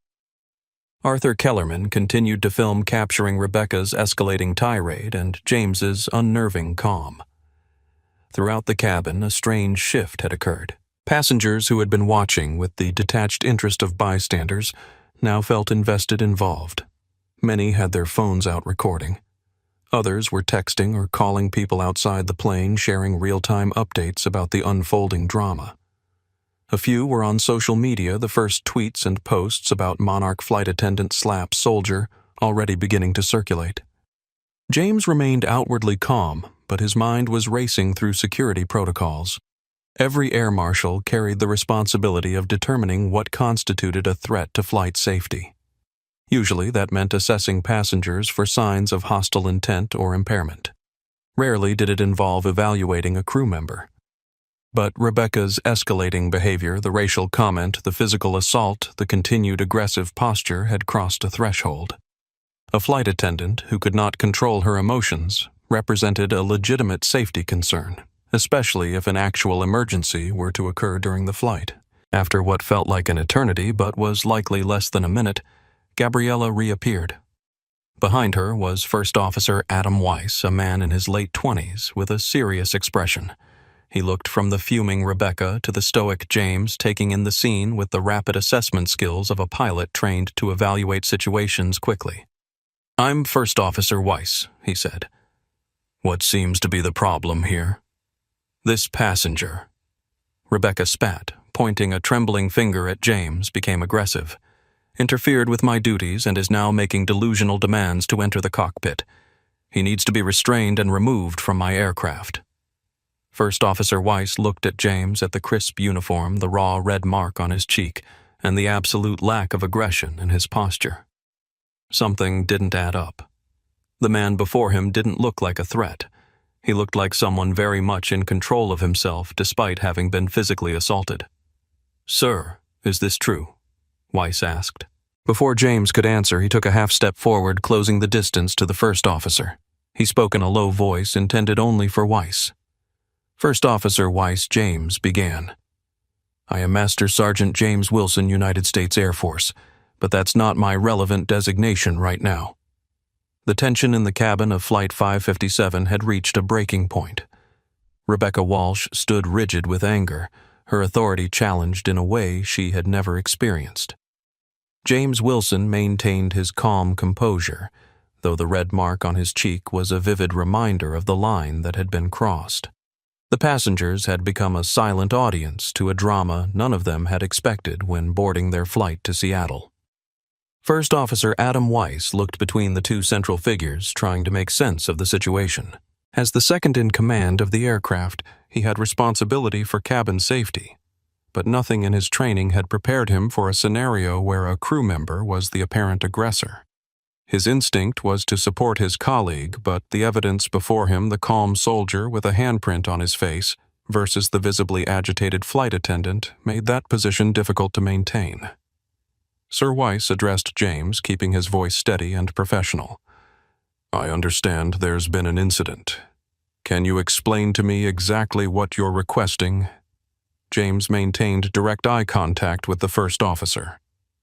Arthur Kellerman continued to film capturing Rebecca's escalating tirade and James's unnerving calm. Throughout the cabin, a strange shift had occurred. Passengers who had been watching with the detached interest of bystanders now felt involved. Many had their phones out recording. Others were texting or calling people outside the plane, sharing real-time updates about the unfolding drama. A few were on social media, the first tweets and posts about Monarch flight attendant slap soldier already beginning to circulate. James remained outwardly calm, but his mind was racing through security protocols. Every air marshal carried the responsibility of determining what constituted a threat to flight safety. Usually that meant assessing passengers for signs of hostile intent or impairment. Rarely did it involve evaluating a crew member. But Rebecca's escalating behavior, the racial comment, the physical assault, the continued aggressive posture had crossed a threshold. A flight attendant who could not control her emotions represented a legitimate safety concern, especially if an actual emergency were to occur during the flight. After what felt like an eternity but was likely less than a minute, Gabriella reappeared. Behind her was First Officer Adam Weiss, a man in his late 20s, with a serious expression. He looked from the fuming Rebecca to the stoic James, taking in the scene with the rapid assessment skills of a pilot trained to evaluate situations quickly. "I'm First Officer Weiss," he said. "What seems to be the problem here?" "This passenger." Rebecca spat, pointing a trembling finger at James, became aggressive. "Interfered with my duties and is now making delusional demands to enter the cockpit. He needs to be restrained and removed from my aircraft." First Officer Weiss looked at James, at the crisp uniform, the raw red mark on his cheek, and the absolute lack of aggression in his posture. Something didn't add up. The man before him didn't look like a threat. He looked like someone very much in control of himself despite having been physically assaulted. "Sir, is this true?" Weiss asked. Before James could answer, he took a half step forward, closing the distance to the first officer. He spoke in a low voice intended only for Weiss. First Officer Weiss James began. "I am Master Sergeant James Wilson, United States Air Force, but that's not my relevant designation right now." The tension in the cabin of Flight 557 had reached a breaking point. Rebecca Walsh stood rigid with anger, her authority challenged in a way she had never experienced. James Wilson maintained his calm composure, though the red mark on his cheek was a vivid reminder of the line that had been crossed. The passengers had become a silent audience to a drama none of them had expected when boarding their flight to Seattle. First Officer Adam Weiss looked between the two central figures, trying to make sense of the situation. As the second in command of the aircraft, he had responsibility for cabin safety, but nothing in his training had prepared him for a scenario where a crew member was the apparent aggressor. His instinct was to support his colleague, but the evidence before him, the calm soldier with a handprint on his face, versus the visibly agitated flight attendant, made that position difficult to maintain. Sir Weiss addressed James, keeping his voice steady and professional. "I understand there's been an incident. Can you explain to me exactly what you're requesting?" James maintained direct eye contact with the first officer.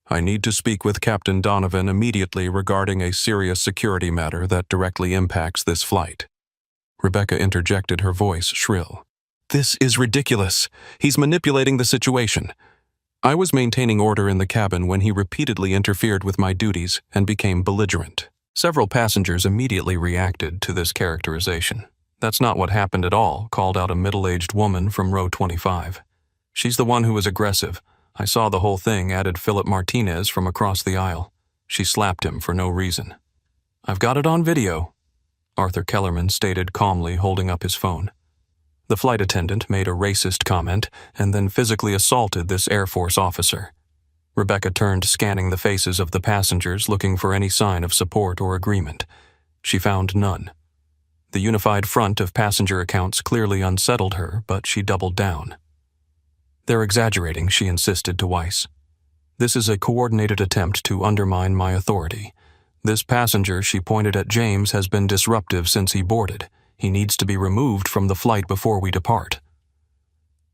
"I need to speak with Captain Donovan immediately regarding a serious security matter that directly impacts this flight." Rebecca interjected, her voice shrill. "This is ridiculous. He's manipulating the situation. I was maintaining order in the cabin when he repeatedly interfered with my duties and became belligerent." Several passengers immediately reacted to this characterization. "That's not what happened at all," called out a middle-aged woman from row 25. "She's the one who was aggressive. I saw the whole thing," added Philip Martinez from across the aisle. "She slapped him for no reason." "I've got it on video," Arthur Kellerman stated calmly, holding up his phone. The flight attendant made a racist comment and then physically assaulted this Air Force officer. Rebecca turned, scanning the faces of the passengers, looking for any sign of support or agreement. She found none. The unified front of passenger accounts clearly unsettled her, but she doubled down. "They're exaggerating," she insisted to Weiss. "This is a coordinated attempt to undermine my authority. This passenger," she pointed at James, "has been disruptive since he boarded. He needs to be removed from the flight before we depart."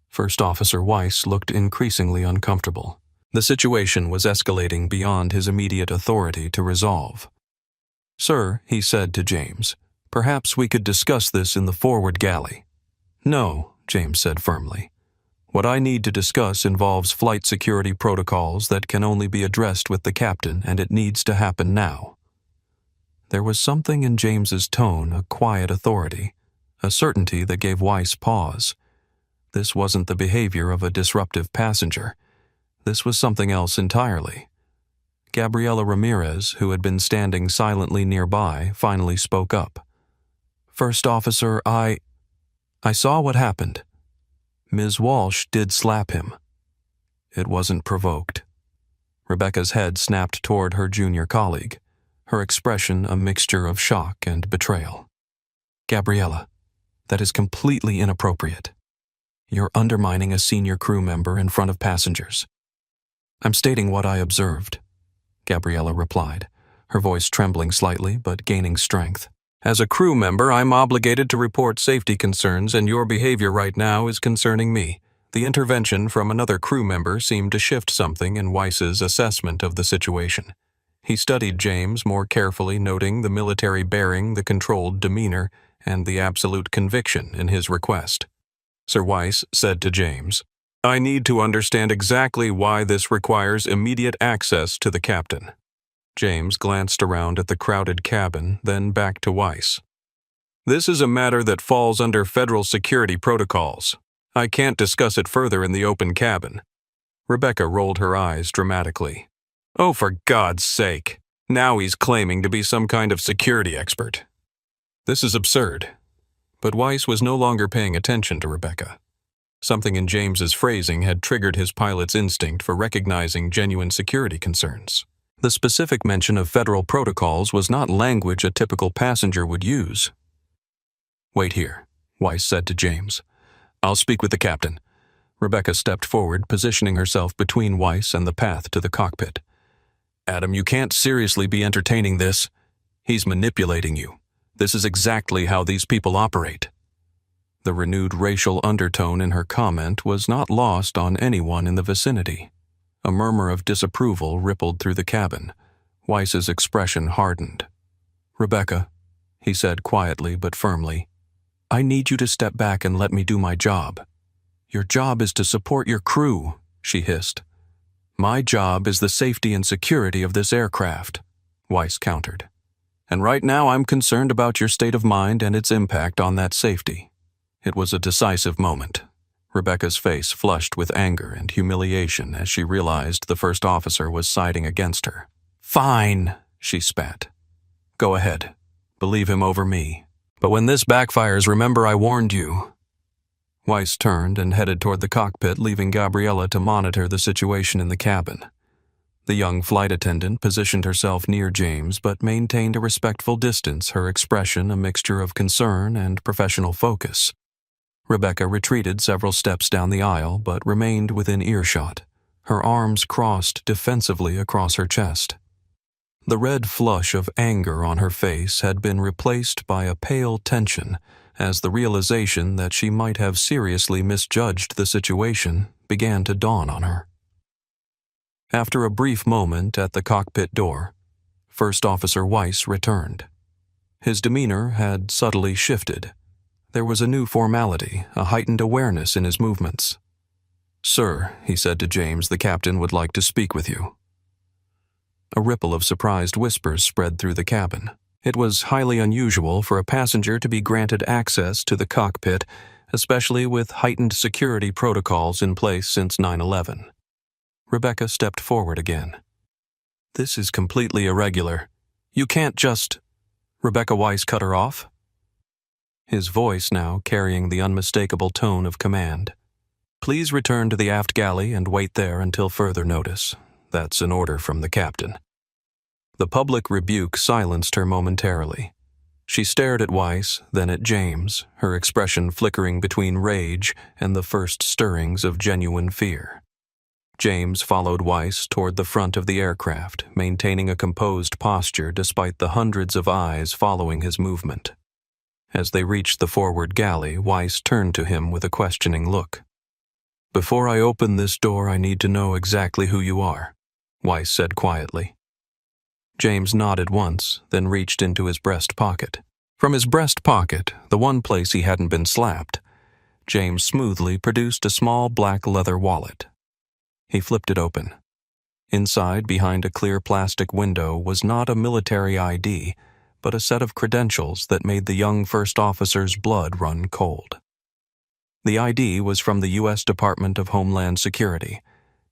First Officer Weiss looked increasingly uncomfortable. The situation was escalating beyond his immediate authority to resolve. "Sir," he said to James, "perhaps we could discuss this in the forward galley." "No," James said firmly. "What I need to discuss involves flight security protocols that can only be addressed with the captain, and it needs to happen now." There was something in James's tone, a quiet authority, a certainty that gave Weiss pause. This wasn't the behavior of a disruptive passenger. This was something else entirely. Gabriela Ramirez, who had been standing silently nearby, finally spoke up. "First Officer, I saw what happened. Ms. Walsh did slap him. It wasn't provoked." Rebecca's head snapped toward her junior colleague, her expression a mixture of shock and betrayal. "Gabriela, that is completely inappropriate. You're undermining a senior crew member in front of passengers." "I'm stating what I observed," Gabriela replied, her voice trembling slightly but gaining strength. "As a crew member, I'm obligated to report safety concerns, and your behavior right now is concerning me." The intervention from another crew member seemed to shift something in Weiss's assessment of the situation. He studied James more carefully, noting the military bearing, the controlled demeanor, and the absolute conviction in his request. Sir Weiss said to James, "I need to understand exactly why this requires immediate access to the captain." James glanced around at the crowded cabin, then back to Weiss. "This is a matter that falls under federal security protocols. I can't discuss it further in the open cabin." Rebecca rolled her eyes dramatically. "Oh, for God's sake! Now he's claiming to be some kind of security expert. This is absurd." But Weiss was no longer paying attention to Rebecca. Something in James's phrasing had triggered his pilot's instinct for recognizing genuine security concerns. The specific mention of federal protocols was not language a typical passenger would use. "Wait here," Weiss said to James. "I'll speak with the captain." Rebecca stepped forward, positioning herself between Weiss and the path to the cockpit. "Adam, you can't seriously be entertaining this. He's manipulating you. This is exactly how these people operate." The renewed racial undertone in her comment was not lost on anyone in the vicinity. A murmur of disapproval rippled through the cabin. Weiss's expression hardened. "Rebecca," he said quietly but firmly, "I need you to step back and let me do my job." "Your job is to support your crew," she hissed. "My job is the safety and security of this aircraft," Weiss countered. "And right now I'm concerned about your state of mind and its impact on that safety." It was a decisive moment. Rebecca's face flushed with anger and humiliation as she realized the first officer was siding against her. "Fine," she spat. "Go ahead. Believe him over me. But when this backfires, remember I warned you." Weiss turned and headed toward the cockpit, leaving Gabriela to monitor the situation in the cabin. The young flight attendant positioned herself near James but maintained a respectful distance, her expression a mixture of concern and professional focus. Rebecca retreated several steps down the aisle but remained within earshot, her arms crossed defensively across her chest. The red flush of anger on her face had been replaced by a pale tension as the realization that she might have seriously misjudged the situation began to dawn on her. After a brief moment at the cockpit door, First Officer Weiss returned. His demeanor had subtly shifted. There was a new formality, a heightened awareness in his movements. "Sir," he said to James, "the captain would like to speak with you." A ripple of surprised whispers spread through the cabin. It was highly unusual for a passenger to be granted access to the cockpit, especially with heightened security protocols in place since 9/11. Rebecca stepped forward again. "This is completely irregular. You can't just—" Rebecca Weiss cut her off, his voice now carrying the unmistakable tone of command. "Please return to the aft galley and wait there until further notice. That's an order from the captain." The public rebuke silenced her momentarily. She stared at Weiss, then at James, her expression flickering between rage and the first stirrings of genuine fear. James followed Weiss toward the front of the aircraft, maintaining a composed posture despite the hundreds of eyes following his movement. As they reached the forward galley, Weiss turned to him with a questioning look. "Before I open this door, I need to know exactly who you are," Weiss said quietly. James nodded once, then reached into his breast pocket. From his breast pocket, the one place he hadn't been slapped, James smoothly produced a small black leather wallet. He flipped it open. Inside, behind a clear plastic window, was not a military ID, but a set of credentials that made the young first officer's blood run cold. The ID was from the U.S. Department of Homeland Security.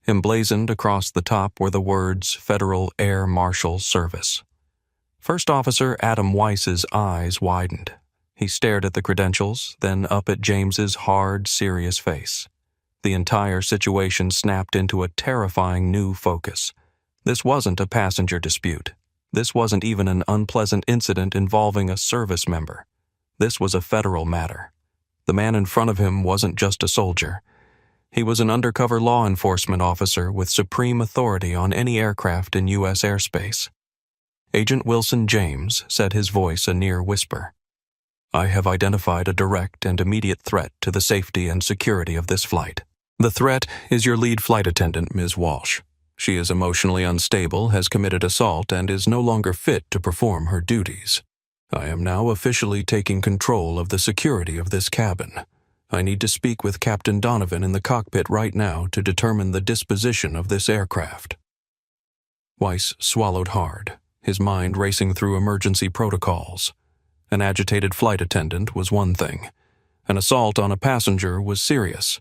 Emblazoned across the top were the words Federal Air Marshal Service. First Officer Adam Weiss's eyes widened. He stared at the credentials, then up at James's hard, serious face. The entire situation snapped into a terrifying new focus. This wasn't a passenger dispute. This wasn't even an unpleasant incident involving a service member. This was a federal matter. The man in front of him wasn't just a soldier. He was an undercover law enforcement officer with supreme authority on any aircraft in U.S. airspace. Agent Wilson James said, his voice a near whisper, "I have identified a direct and immediate threat to the safety and security of this flight. The threat is your lead flight attendant, Ms. Walsh. She is emotionally unstable, has committed assault, and is no longer fit to perform her duties. I am now officially taking control of the security of this cabin. I need to speak with Captain Donovan in the cockpit right now to determine the disposition of this aircraft." Weiss swallowed hard, his mind racing through emergency protocols. An agitated flight attendant was one thing. An assault on a passenger was serious,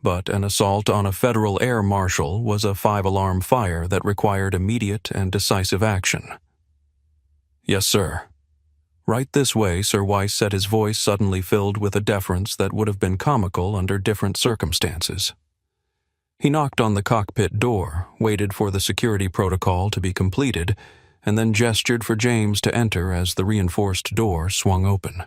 but an assault on a federal air marshal was a 5-alarm fire that required immediate and decisive action. "Yes, sir." "Right this way," Sir Weiss said, his voice suddenly filled with a deference that would have been comical under different circumstances. He knocked on the cockpit door, waited for the security protocol to be completed, and then gestured for James to enter as the reinforced door swung open.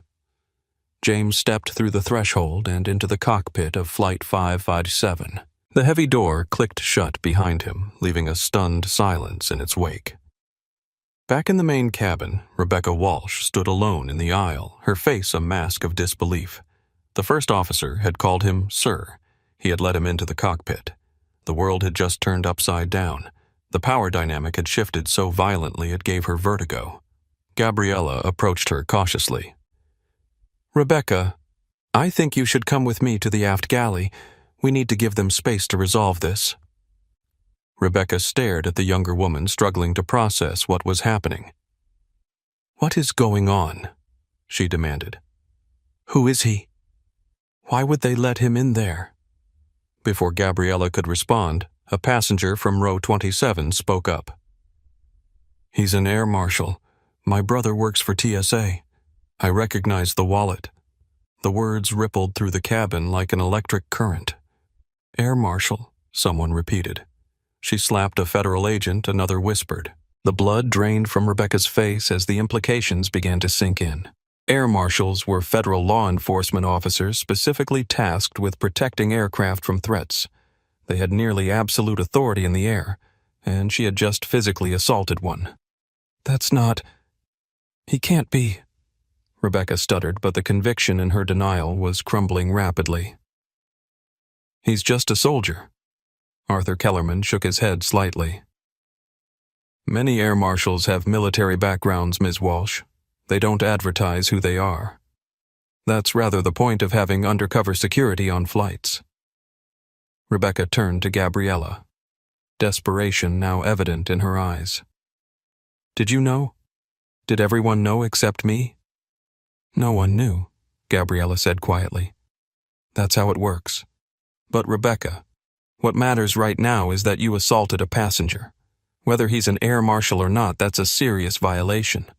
James stepped through the threshold and into the cockpit of Flight 557. The heavy door clicked shut behind him, leaving a stunned silence in its wake. Back in the main cabin, Rebecca Walsh stood alone in the aisle, her face a mask of disbelief. The first officer had called him Sir. He had let him into the cockpit. The world had just turned upside down. The power dynamic had shifted so violently it gave her vertigo. Gabriella approached her cautiously. "Rebecca, I think you should come with me to the aft galley. We need to give them space to resolve this." Rebecca stared at the younger woman, struggling to process what was happening. "What is going on?" she demanded. "Who is he? Why would they let him in there?" Before Gabriella could respond, a passenger from row 27 spoke up. "He's an air marshal. My brother works for TSA. I recognize the wallet." The words rippled through the cabin like an electric current. "Air marshal," someone repeated. She slapped a federal agent, another whispered. The blood drained from Rebecca's face as the implications began to sink in. Air marshals were federal law enforcement officers specifically tasked with protecting aircraft from threats. They had nearly absolute authority in the air, and she had just physically assaulted one. "That's not... He can't be..." Rebecca stuttered, but the conviction in her denial was crumbling rapidly. "He's just a soldier." Arthur Kellerman shook his head slightly. "Many air marshals have military backgrounds, Ms. Walsh. They don't advertise who they are. That's rather the point of having undercover security on flights." Rebecca turned to Gabriella, desperation now evident in her eyes. "Did you know? Did everyone know except me?" "No one knew," Gabriella said quietly. "That's how it works. But Rebecca, what matters right now is that you assaulted a passenger. Whether he's an air marshal or not, that's a serious violation."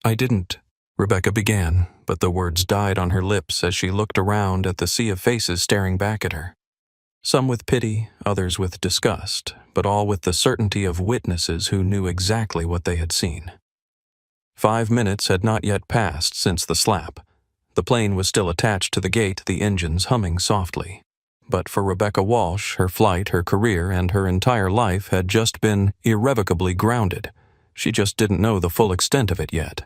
"I didn't," Rebecca began, but the words died on her lips as she looked around at the sea of faces staring back at her. Some with pity, others with disgust, but all with the certainty of witnesses who knew exactly what they had seen. 5 minutes had not yet passed since the slap. The plane was still attached to the gate, the engines humming softly. But for Rebecca Walsh, her flight, her career, and her entire life had just been irrevocably grounded. She just didn't know the full extent of it yet.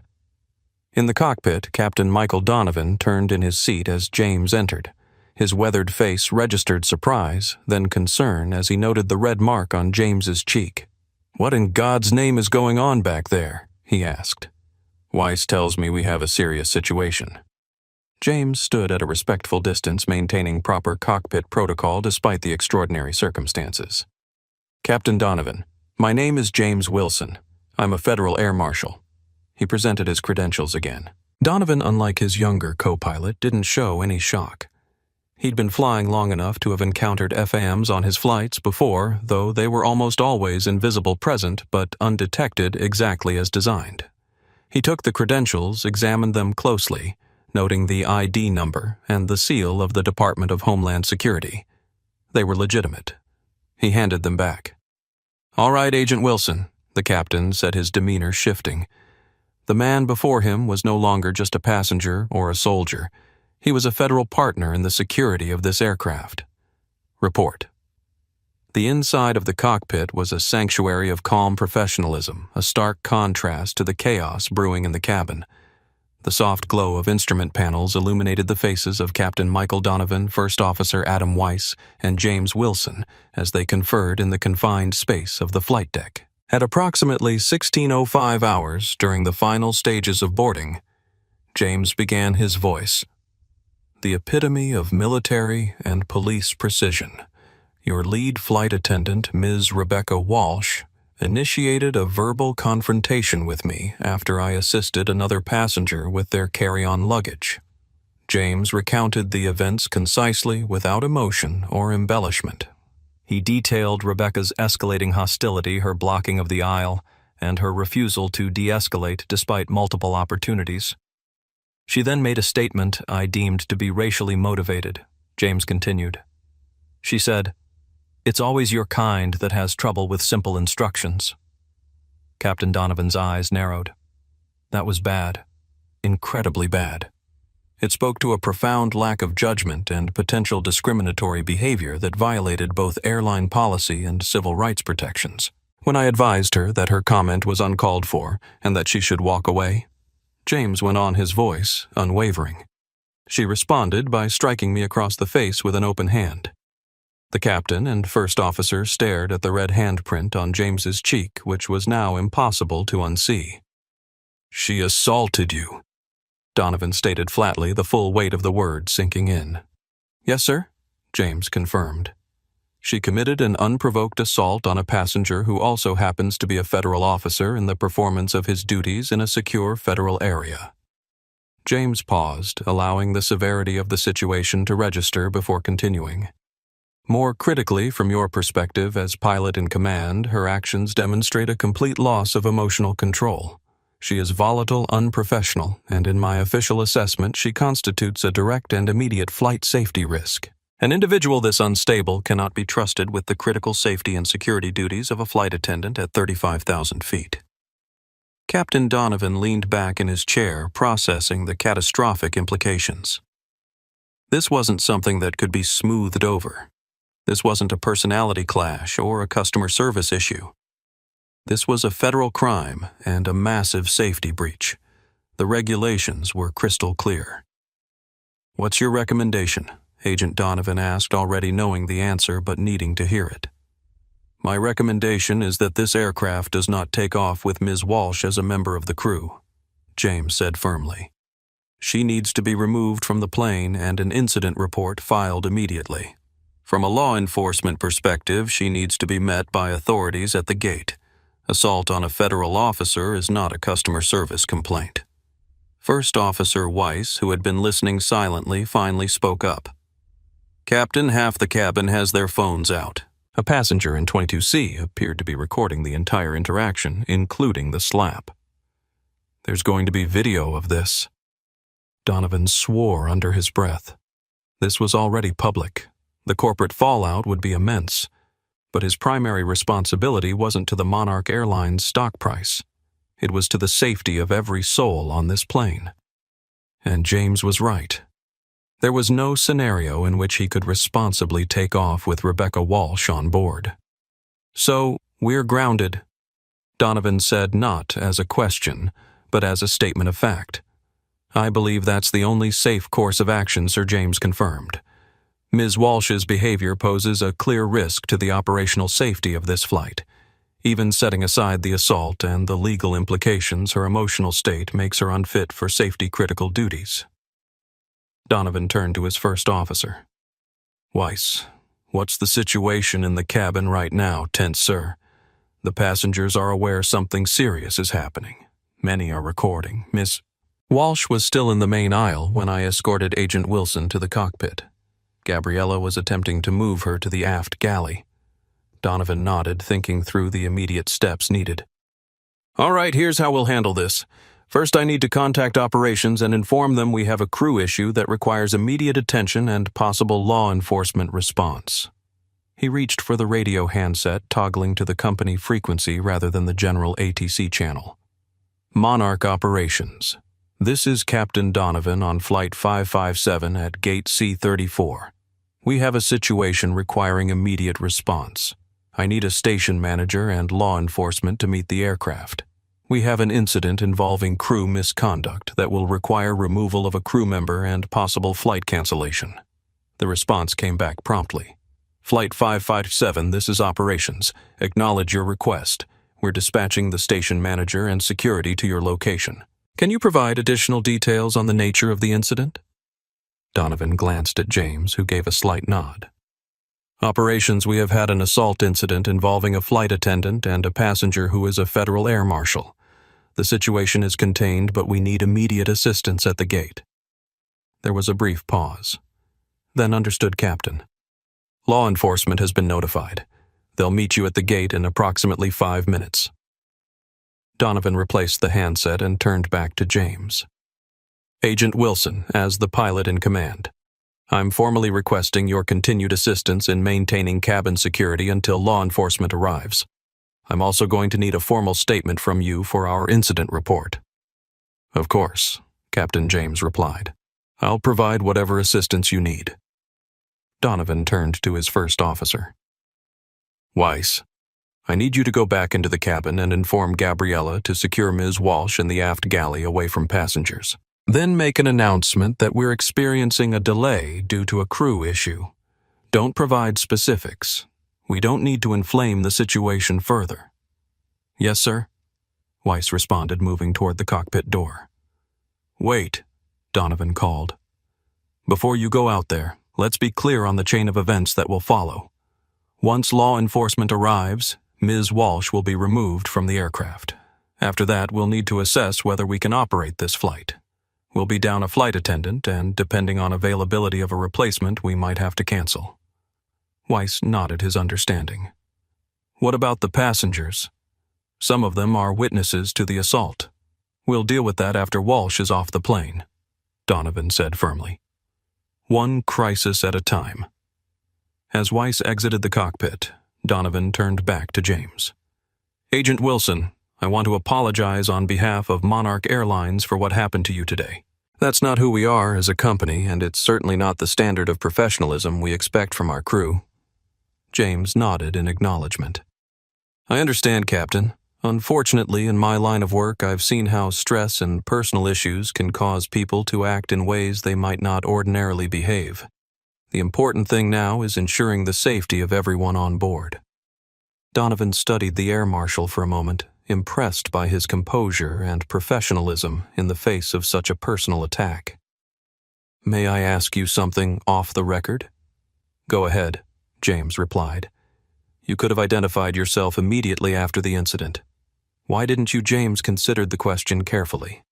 In the cockpit, Captain Michael Donovan turned in his seat as James entered. His weathered face registered surprise, then concern as he noted the red mark on James's cheek. "What in God's name is going on back there?" he asked. "Weiss tells me we have a serious situation." James stood at a respectful distance, maintaining proper cockpit protocol despite the extraordinary circumstances. "Captain Donovan, my name is James Wilson. I'm a federal air marshal." He presented his credentials again. Donovan, unlike his younger co-pilot, didn't show any shock. He'd been flying long enough to have encountered FAMs on his flights before, though they were almost always invisible present but undetected exactly as designed. He took the credentials, examined them closely, noting the ID number and the seal of the Department of Homeland Security. They were legitimate. He handed them back. "All right, Agent Wilson," the captain said, his demeanor shifting. The man before him was no longer just a passenger or a soldier. He was a federal partner in the security of this aircraft. "Report." The inside of the cockpit was a sanctuary of calm professionalism, a stark contrast to the chaos brewing in the cabin. The soft glow of instrument panels illuminated the faces of Captain Michael Donovan, First Officer Adam Weiss, and James Wilson as they conferred in the confined space of the flight deck. At approximately 16:05 hours during the final stages of boarding, James began his voice. "The epitome of military and police precision. Your lead flight attendant, Ms. Rebecca Walsh, initiated a verbal confrontation with me after I assisted another passenger with their carry-on luggage." James recounted the events concisely, without emotion or embellishment. He detailed Rebecca's escalating hostility, her blocking of the aisle, and her refusal to de-escalate despite multiple opportunities. She then made a statement I deemed to be racially motivated. James continued. She said, "It's always your kind that has trouble with simple instructions." Captain Donovan's eyes narrowed. That was bad. Incredibly bad. It spoke to a profound lack of judgment and potential discriminatory behavior that violated both airline policy and civil rights protections. When I advised her that her comment was uncalled for and that she should walk away, James went on, his voice unwavering. She responded by striking me across the face with an open hand. The captain and first officer stared at the red handprint on James's cheek, which was now impossible to unsee. "She assaulted you," Donovan stated flatly, the full weight of the word sinking in. "Yes, sir," James confirmed. "She committed an unprovoked assault on a passenger who also happens to be a federal officer in the performance of his duties in a secure federal area." James paused, allowing the severity of the situation to register before continuing. "More critically, from your perspective as pilot in command, her actions demonstrate a complete loss of emotional control. She is volatile, unprofessional, and in my official assessment, she constitutes a direct and immediate flight safety risk. An individual this unstable cannot be trusted with the critical safety and security duties of a flight attendant at 35,000 feet. Captain Donovan leaned back in his chair, processing the catastrophic implications. This wasn't something that could be smoothed over. This wasn't a personality clash or a customer service issue. This was a federal crime and a massive safety breach. The regulations were crystal clear. "What's your recommendation?" Agent Donovan asked, already knowing the answer but needing to hear it. "My recommendation is that this aircraft does not take off with Ms. Walsh as a member of the crew," James said firmly. "She needs to be removed from the plane and an incident report filed immediately. From a law enforcement perspective, she needs to be met by authorities at the gate. Assault on a federal officer is not a customer service complaint." First Officer Weiss, who had been listening silently, finally spoke up. "Captain, half the cabin has their phones out." A passenger in 22C appeared to be recording the entire interaction, including the slap. "There's going to be video of this." Donovan swore under his breath. This was already public. The corporate fallout would be immense, but his primary responsibility wasn't to the Monarch Airlines stock price. It was to the safety of every soul on this plane. And James was right. There was no scenario in which he could responsibly take off with Rebecca Walsh on board. "So, we're grounded," Donovan said, not as a question, but as a statement of fact. "I believe that's the only safe course of action," Sir James confirmed. "Ms. Walsh's behavior poses a clear risk to the operational safety of this flight. Even setting aside the assault and the legal implications, her emotional state makes her unfit for safety-critical duties." Donovan turned to his first officer. "Weiss, what's the situation in the cabin right now, tenth sir? The passengers are aware something serious is happening. Many are recording. Miss..." Walsh was still in the main aisle when I escorted Agent Wilson to the cockpit. Gabriella was attempting to move her to the aft galley. Donovan nodded, thinking through the immediate steps needed. "All right, here's how we'll handle this. First, I need to contact operations and inform them we have a crew issue that requires immediate attention and possible law enforcement response." He reached for the radio handset, toggling to the company frequency rather than the general ATC channel. "Monarch Operations. This is Captain Donovan on Flight 557 at Gate C34. We have a situation requiring immediate response. I need a station manager and law enforcement to meet the aircraft. We have an incident involving crew misconduct that will require removal of a crew member and possible flight cancellation." The response came back promptly. "Flight 557, this is operations. Acknowledge your request. We're dispatching the station manager and security to your location. Can you provide additional details on the nature of the incident?" Donovan glanced at James, who gave a slight nod. "Operations, we have had an assault incident involving a flight attendant and a passenger who is a federal air marshal. The situation is contained, but we need immediate assistance at the gate." There was a brief pause. Then understood Captain. "Law enforcement has been notified. They'll meet you at the gate in approximately 5 minutes." Donovan replaced the handset and turned back to James. "Agent Wilson, as the pilot in command, I'm formally requesting your continued assistance in maintaining cabin security until law enforcement arrives. I'm also going to need a formal statement from you for our incident report." "Of course," Captain James replied. "I'll provide whatever assistance you need." Donovan turned to his first officer. "Weiss, I need you to go back into the cabin and inform Gabriella to secure Ms. Walsh in the aft galley away from passengers. Then make an announcement that we're experiencing a delay due to a crew issue. Don't provide specifics. We don't need to inflame the situation further." "Yes, sir," Weiss responded, moving toward the cockpit door. "Wait," Donovan called. "Before you go out there, let's be clear on the chain of events that will follow. Once law enforcement arrives, Ms. Walsh will be removed from the aircraft. After that, we'll need to assess whether we can operate this flight. We'll be down a flight attendant, and depending on availability of a replacement, we might have to cancel." Weiss nodded his understanding. "What about the passengers? Some of them are witnesses to the assault. We'll deal with that after Walsh is off the plane," Donovan said firmly. "One crisis at a time." As Weiss exited the cockpit, Donovan turned back to James. "Agent Wilson, I want to apologize on behalf of Monarch Airlines for what happened to you today. That's not who we are as a company, and it's certainly not the standard of professionalism we expect from our crew." James nodded in acknowledgement. "I understand, Captain. Unfortunately, in my line of work, I've seen how stress and personal issues can cause people to act in ways they might not ordinarily behave. The important thing now is ensuring the safety of everyone on board." Donovan studied the air marshal for a moment, impressed by his composure and professionalism in the face of such a personal attack. "May I ask you something off the record?" "Go ahead," James replied. "You could have identified yourself immediately after the incident. Why didn't you?" James considered the question carefully.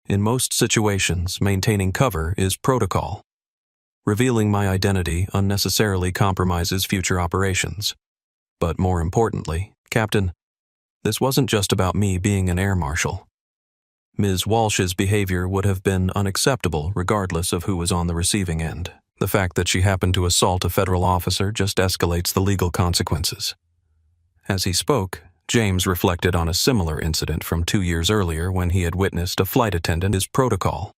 "In most situations, maintaining cover is protocol. Revealing my identity unnecessarily compromises future operations. But more importantly, Captain, this wasn't just about me being an air marshal. Ms. Walsh's behavior would have been unacceptable regardless of who was on the receiving end. The fact that she happened to assault a federal officer just escalates the legal consequences. As he spoke, James reflected on a similar incident from 2 years earlier when he had witnessed a flight attendant his protocol.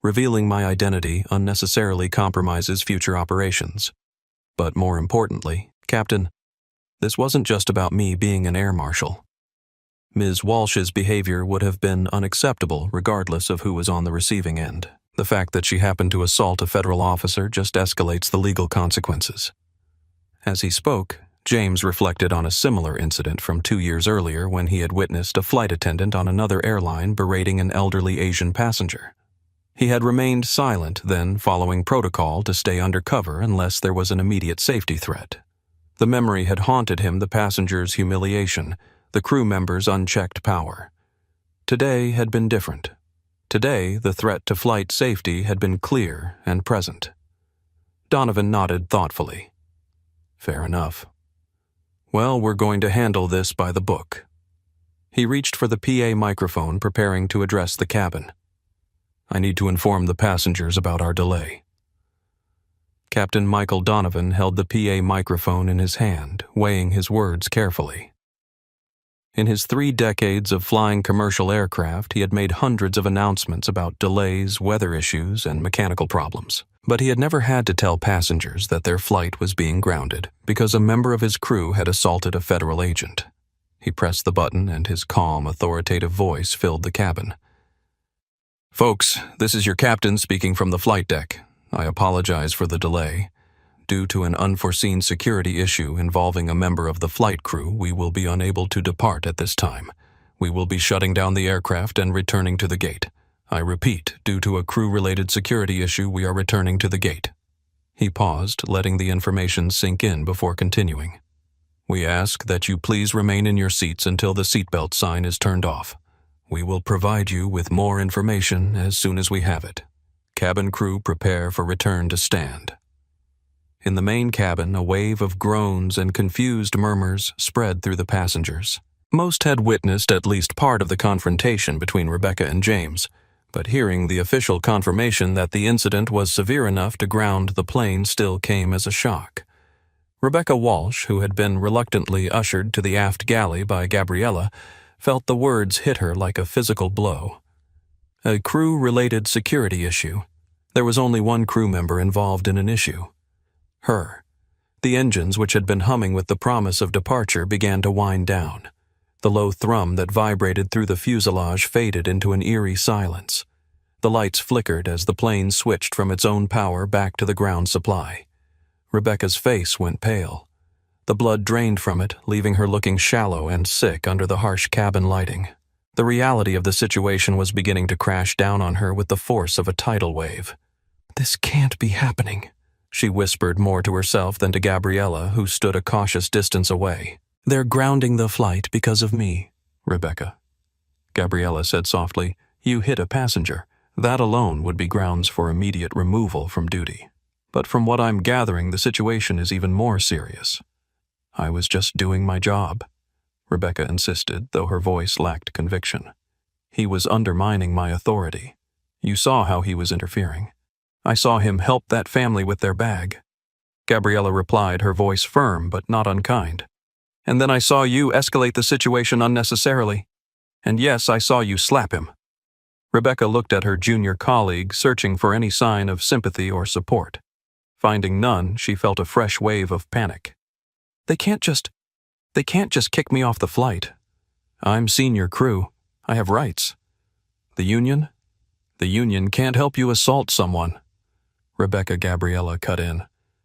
Revealing my identity unnecessarily compromises future operations. But more importantly, Captain, this wasn't just about me being an air marshal. Ms. Walsh's behavior would have been unacceptable regardless of who was on the receiving end. The fact that she happened to assault a federal officer just escalates the legal consequences. As he spoke, James reflected on a similar incident from 2 years earlier when he had witnessed a flight attendant on another airline berating an elderly Asian passenger. He had remained silent, then following protocol to stay undercover unless there was an immediate safety threat. The memory had haunted him, the passenger's humiliation, the crew member's unchecked power. Today had been different. Today, the threat to flight safety had been clear and present. Donovan nodded thoughtfully. Fair enough. Well, we're going to handle this by the book. He reached for the PA microphone, preparing to address the cabin. I need to inform the passengers about our delay. Captain Michael Donovan held the PA microphone in his hand, weighing his words carefully. In his 3 decades of flying commercial aircraft, he had made hundreds of announcements about delays, weather issues, and mechanical problems. But he had never had to tell passengers that their flight was being grounded because a member of his crew had assaulted a federal agent. He pressed the button and his calm, authoritative voice filled the cabin. Folks, this is your captain speaking from the flight deck. I apologize for the delay. Due to an unforeseen security issue involving a member of the flight crew, we will be unable to depart at this time. We will be shutting down the aircraft and returning to the gate. I repeat, due to a crew-related security issue, we are returning to the gate. He paused, letting the information sink in before continuing. We ask that you please remain in your seats until the seatbelt sign is turned off. We will provide you with more information as soon as we have it. Cabin crew prepare for return to stand. In the main cabin, a wave of groans and confused murmurs spread through the passengers. Most had witnessed at least part of the confrontation between Rebecca and James, but hearing the official confirmation that the incident was severe enough to ground the plane still came as a shock. Rebecca Walsh, who had been reluctantly ushered to the aft galley by Gabriella, felt the words hit her like a physical blow. A crew-related security issue. There was only one crew member involved in an issue. Her. The engines, which had been humming with the promise of departure, began to wind down. The low thrum that vibrated through the fuselage faded into an eerie silence. The lights flickered as the plane switched from its own power back to the ground supply. Rebecca's face went pale. The blood drained from it, leaving her looking shallow and sick under the harsh cabin lighting. The reality of the situation was beginning to crash down on her with the force of a tidal wave. This can't be happening, she whispered more to herself than to Gabriella, who stood a cautious distance away. They're grounding the flight because of me, Rebecca. Gabriella said softly, You hit a passenger. That alone would be grounds for immediate removal from duty. But from what I'm gathering, the situation is even more serious. I was just doing my job, Rebecca insisted, though her voice lacked conviction. He was undermining my authority. You saw how he was interfering. I saw him help that family with their bag. Gabriella replied, her voice firm but not unkind. And then I saw you escalate the situation unnecessarily. And yes, I saw you slap him. Rebecca looked at her junior colleague, searching for any sign of sympathy or support. Finding none, she felt a fresh wave of panic. They can't just kick me off the flight. I'm senior crew. I have rights. The union? The union can't help you assault someone. Rebecca Gabriella cut in.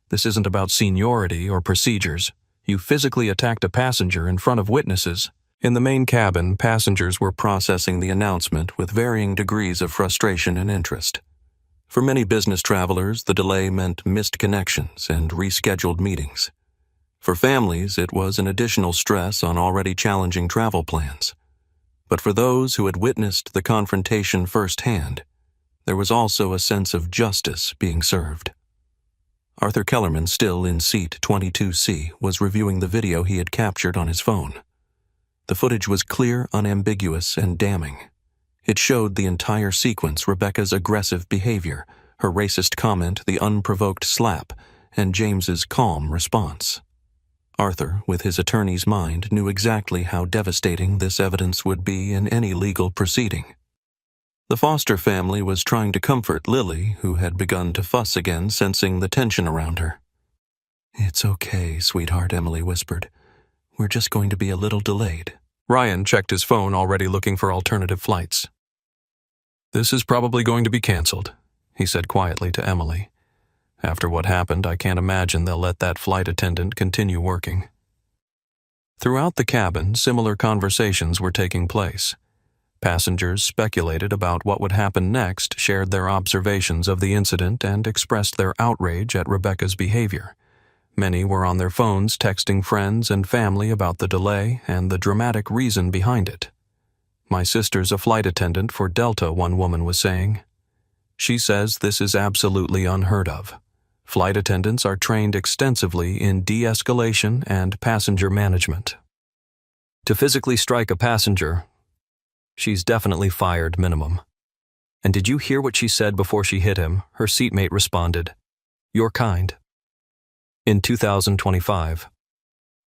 This isn't about seniority or procedures. You physically attacked a passenger in front of witnesses. In the main cabin, passengers were processing the announcement with varying degrees of frustration and interest. For many business travelers, the delay meant missed connections and rescheduled meetings. For families, it was an additional stress on already challenging travel plans. But for those who had witnessed the confrontation firsthand, there was also a sense of justice being served. Arthur Kellerman, still in seat 22C, was reviewing the video he had captured on his phone. The footage was clear, unambiguous, and damning. It showed the entire sequence: Rebecca's aggressive behavior, her racist comment the unprovoked slap, and James's calm response. Arthur, with his attorney's mind, knew exactly how devastating this evidence would be in any legal proceeding. The Foster family was trying to comfort Lily, who had begun to fuss again, sensing the tension around her. "It's okay, sweetheart," Emily whispered. "We're just going to be a little delayed." Ryan checked his phone, already looking for alternative flights. "This is probably going to be canceled," he said quietly to Emily. "After what happened, I can't imagine they'll let that flight attendant continue working." Throughout the cabin, similar conversations were taking place. Passengers speculated about what would happen next, shared their observations of the incident, and expressed their outrage at Rebecca's behavior. Many were on their phones texting friends and family about the delay and the dramatic reason behind it. "My sister's a flight attendant for Delta," one woman was saying. "She says this is absolutely unheard of. Flight attendants are trained extensively in de-escalation and passenger management. To physically strike a passenger, she's definitely fired minimum." "And did you hear what she said before she hit him?" Her seatmate responded. "You're kind." In 2025.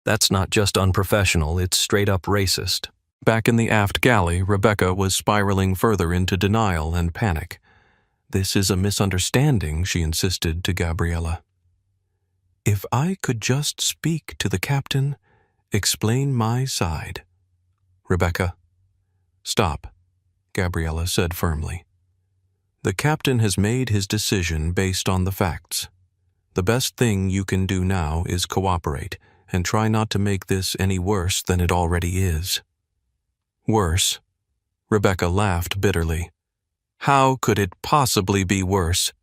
That's not just unprofessional, it's straight up racist. Back in the aft galley, Rebecca was spiraling further into denial and panic. "This is a misunderstanding," she insisted to Gabriella. "If I could just speak to the captain, explain my side." "Rebecca." "Stop," Gabriella said firmly. "The captain has made his decision based on the facts. The best thing you can do now is cooperate and try not to make this any worse than it already is." "Worse?" Rebecca laughed bitterly. "How could it possibly be worse?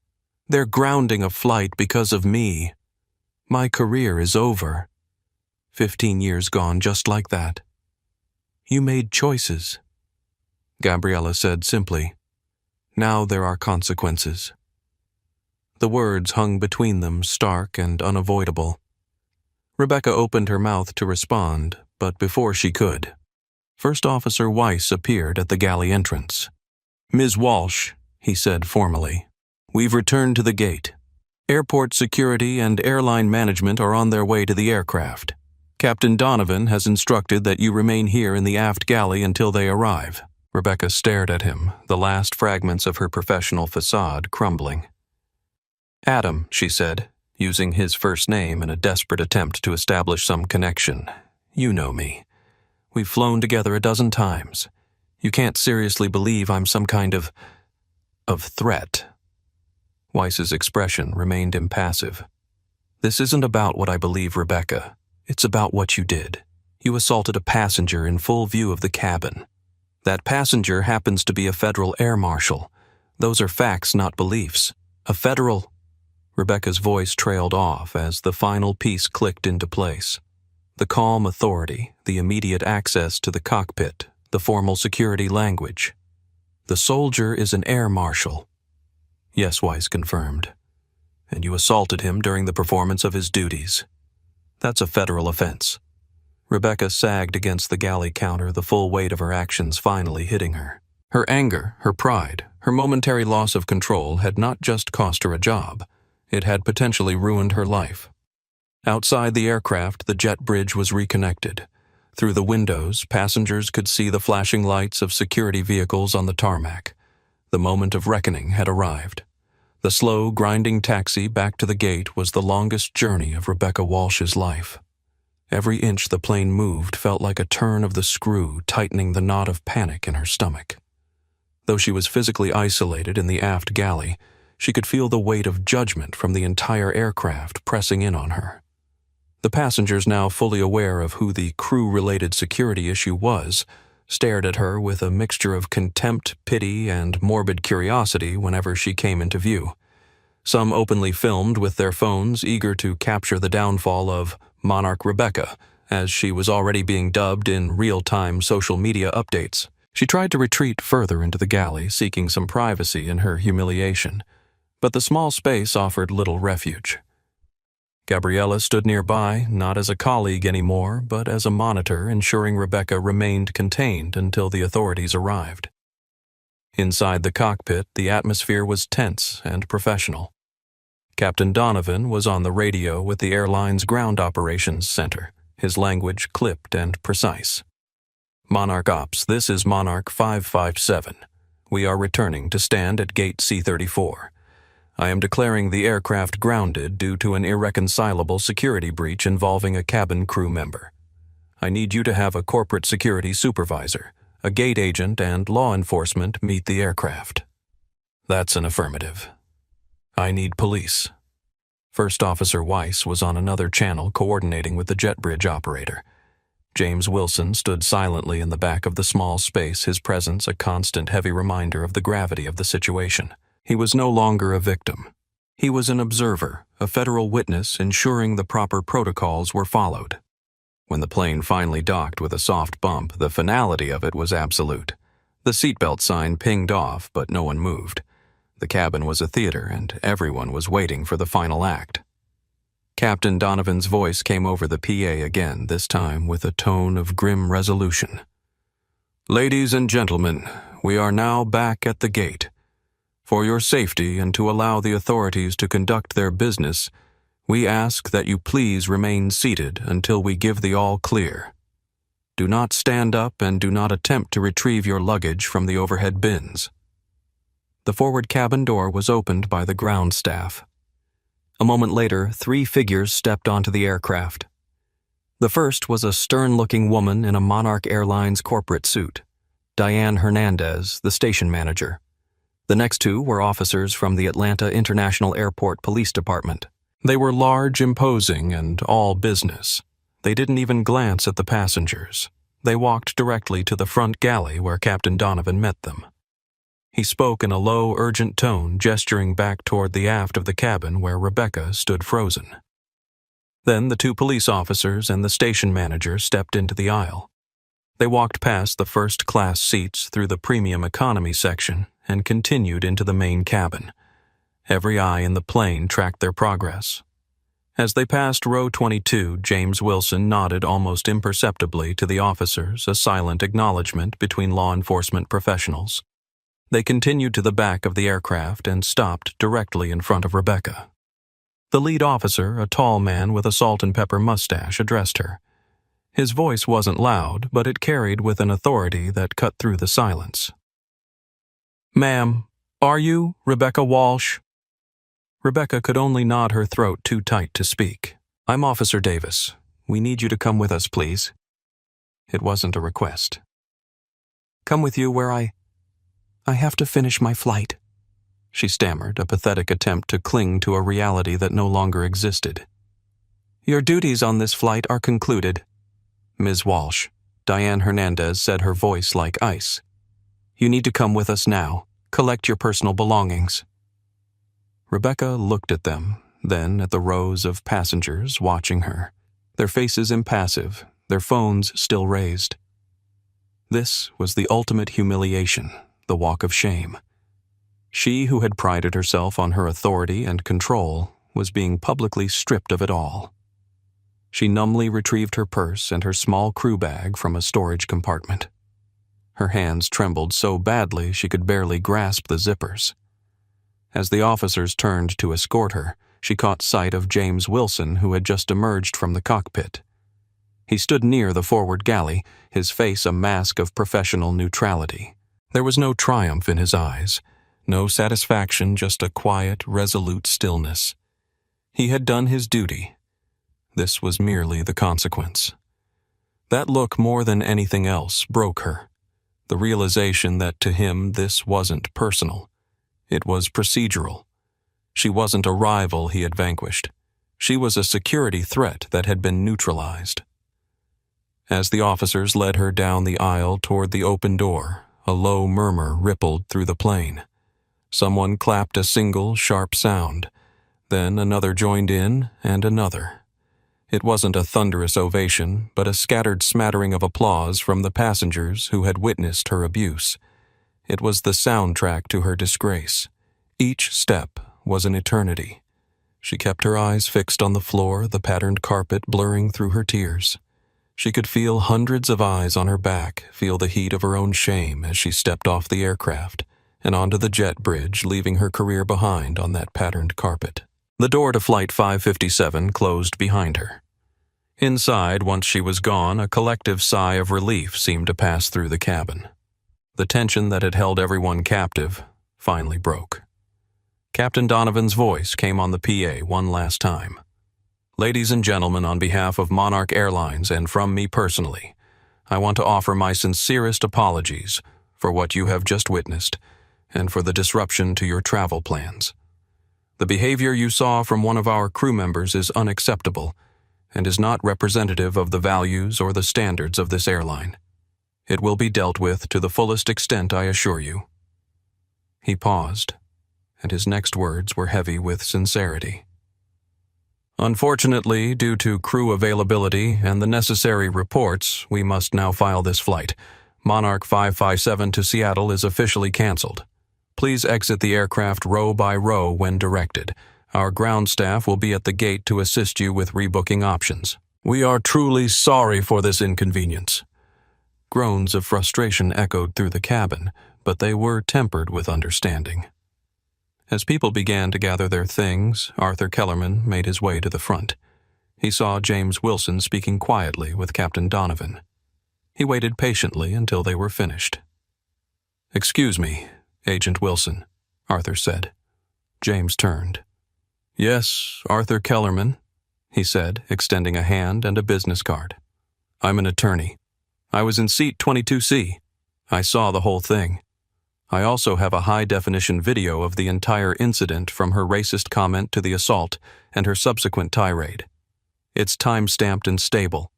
They're grounding a flight because of me. My career is over. 15 years gone just like that. You made choices." Gabriella said simply, "Now there are consequences." The words hung between them, stark and unavoidable. Rebecca opened her mouth to respond, but before she could, First Officer Weiss appeared at the galley entrance. "Ms. Walsh," he said formally, "we've returned to the gate. Airport security and airline management are on their way to the aircraft. Captain Donovan has instructed that you remain here in the aft galley until they arrive." Rebecca stared at him, the last fragments of her professional facade crumbling. "Adam," she said, using his first name in a desperate attempt to establish some connection. "You know me. We've flown together a dozen times. You can't seriously believe I'm some kind of threat." Weiss's expression remained impassive. "This isn't about what I believe, Rebecca. It's about what you did. You assaulted a passenger in full view of the cabin. That passenger happens to be a federal air marshal. Those are facts, not beliefs. A federal—" Rebecca's voice trailed off as the final piece clicked into place. The calm authority, the immediate access to the cockpit, the formal security language. "The soldier is an air marshal." "Yes," Weiss confirmed. "And you assaulted him during the performance of his duties. That's a federal offense." Rebecca sagged against the galley counter, the full weight of her actions finally hitting her. Her anger, her pride, her momentary loss of control had not just cost her a job. It had potentially ruined her life. Outside the aircraft, the jet bridge was reconnected. Through the windows, passengers could see the flashing lights of security vehicles on the tarmac. The moment of reckoning had arrived. The slow, grinding taxi back to the gate was the longest journey of Rebecca Walsh's life. Every inch the plane moved felt like a turn of the screw tightening the knot of panic in her stomach. Though she was physically isolated in the aft galley, she could feel the weight of judgment from the entire aircraft pressing in on her. The passengers, now fully aware of who the crew-related security issue was, stared at her with a mixture of contempt, pity, and morbid curiosity whenever she came into view. Some openly filmed with their phones, eager to capture the downfall of Monarch Rebecca, as she was already being dubbed in real-time social media updates. She tried to retreat further into the galley, seeking some privacy in her humiliation, but the small space offered little refuge. Gabriella stood nearby, not as a colleague anymore, but as a monitor, ensuring Rebecca remained contained until the authorities arrived. Inside the cockpit, the atmosphere was tense and professional. Captain Donovan was on the radio with the airline's ground operations center, his language clipped and precise. "Monarch Ops, this is Monarch 557. We are returning to stand at gate C-34. I am declaring the aircraft grounded due to an irreconcilable security breach involving a cabin crew member. I need you to have a corporate security supervisor, a gate agent, and law enforcement meet the aircraft." "That's an affirmative." "I need police." First Officer Weiss was on another channel coordinating with the jet bridge operator. James Wilson stood silently in the back of the small space, his presence a constant heavy reminder of the gravity of the situation. He was no longer a victim. He was an observer, a federal witness ensuring the proper protocols were followed. When the plane finally docked with a soft bump, the finality of it was absolute. The seatbelt sign pinged off, but no one moved. The cabin was a theater, and everyone was waiting for the final act. Captain Donovan's voice came over the PA again, this time with a tone of grim resolution. "Ladies and gentlemen, we are now back at the gate. For your safety and to allow the authorities to conduct their business, we ask that you please remain seated until we give the all clear. Do not stand up and do not attempt to retrieve your luggage from the overhead bins." The forward cabin door was opened by the ground staff. A moment later, 3 figures stepped onto the aircraft. The first was a stern-looking woman in a Monarch Airlines corporate suit, Diane Hernandez, the station manager. The next 2 were officers from the Atlanta International Airport Police Department. They were large, imposing, and all business. They didn't even glance at the passengers. They walked directly to the front galley where Captain Donovan met them. He spoke in a low, urgent tone, gesturing back toward the aft of the cabin where Rebecca stood frozen. Then the 2 police officers and the station manager stepped into the aisle. They walked past the first-class seats through the premium economy section and continued into the main cabin. Every eye in the plane tracked their progress. As they passed row 22, James Wilson nodded almost imperceptibly to the officers, a silent acknowledgement between law enforcement professionals. They continued to the back of the aircraft and stopped directly in front of Rebecca. The lead officer, a tall man with a salt and pepper mustache, addressed her. His voice wasn't loud, but it carried with an authority that cut through the silence. "Ma'am, are you Rebecca Walsh?" Rebecca could only nod her throat too tight to speak. "I'm Officer Davis. We need you to come with us, please." It wasn't a request. "Come with you where I have to finish my flight," she stammered, a pathetic attempt to cling to a reality that no longer existed. "Your duties on this flight are concluded, Ms. Walsh," Diane Hernandez said, her voice like ice. "You need to come with us now. Collect your personal belongings." Rebecca looked at them, then at the rows of passengers watching her, their faces impassive, their phones still raised. This was the ultimate humiliation, the walk of shame. She who had prided herself on her authority and control was being publicly stripped of it all. She numbly retrieved her purse and her small crew bag from a storage compartment. Her hands trembled so badly she could barely grasp the zippers. As the officers turned to escort her, she caught sight of James Wilson, who had just emerged from the cockpit. He stood near the forward galley, his face a mask of professional neutrality. There was no triumph in his eyes, no satisfaction, just a quiet, resolute stillness. He had done his duty. This was merely the consequence. That look, more than anything else, broke her. The realization that to him this wasn't personal. It was procedural. She wasn't a rival he had vanquished. She was a security threat that had been neutralized. As the officers led her down the aisle toward the open door, a low murmur rippled through the plane. Someone clapped a single, sharp sound. Then another joined in, and another. It wasn't a thunderous ovation, but a scattered smattering of applause from the passengers who had witnessed her abuse. It was the soundtrack to her disgrace. Each step was an eternity. She kept her eyes fixed on the floor, the patterned carpet blurring through her tears. She could feel hundreds of eyes on her back, feel the heat of her own shame as she stepped off the aircraft, and onto the jet bridge, leaving her career behind on that patterned carpet. The door to Flight 557 closed behind her. Inside, once she was gone, a collective sigh of relief seemed to pass through the cabin. The tension that had held everyone captive finally broke. Captain Donovan's voice came on the PA one last time. "Ladies and gentlemen, on behalf of Monarch Airlines and from me personally, I want to offer my sincerest apologies for what you have just witnessed and for the disruption to your travel plans. The behavior you saw from one of our crew members is unacceptable and is not representative of the values or the standards of this airline. It will be dealt with to the fullest extent, I assure you." He paused, and his next words were heavy with sincerity. "Unfortunately, due to crew availability and the necessary reports, we must now file this flight. Monarch 557 to Seattle is officially canceled. Please exit the aircraft row by row when directed. Our ground staff will be at the gate to assist you with rebooking options. We are truly sorry for this inconvenience." Groans of frustration echoed through the cabin, but they were tempered with understanding. As people began to gather their things, Arthur Kellerman made his way to the front. He saw James Wilson speaking quietly with Captain Donovan. He waited patiently until they were finished. "Excuse me, Agent Wilson," Arthur said. James turned. "Yes, Arthur Kellerman," he said, extending a hand and a business card. "I'm an attorney. I was in seat 22C. I saw the whole thing. I also have a high-definition video of the entire incident, from her racist comment to the assault and her subsequent tirade. It's time-stamped and stable.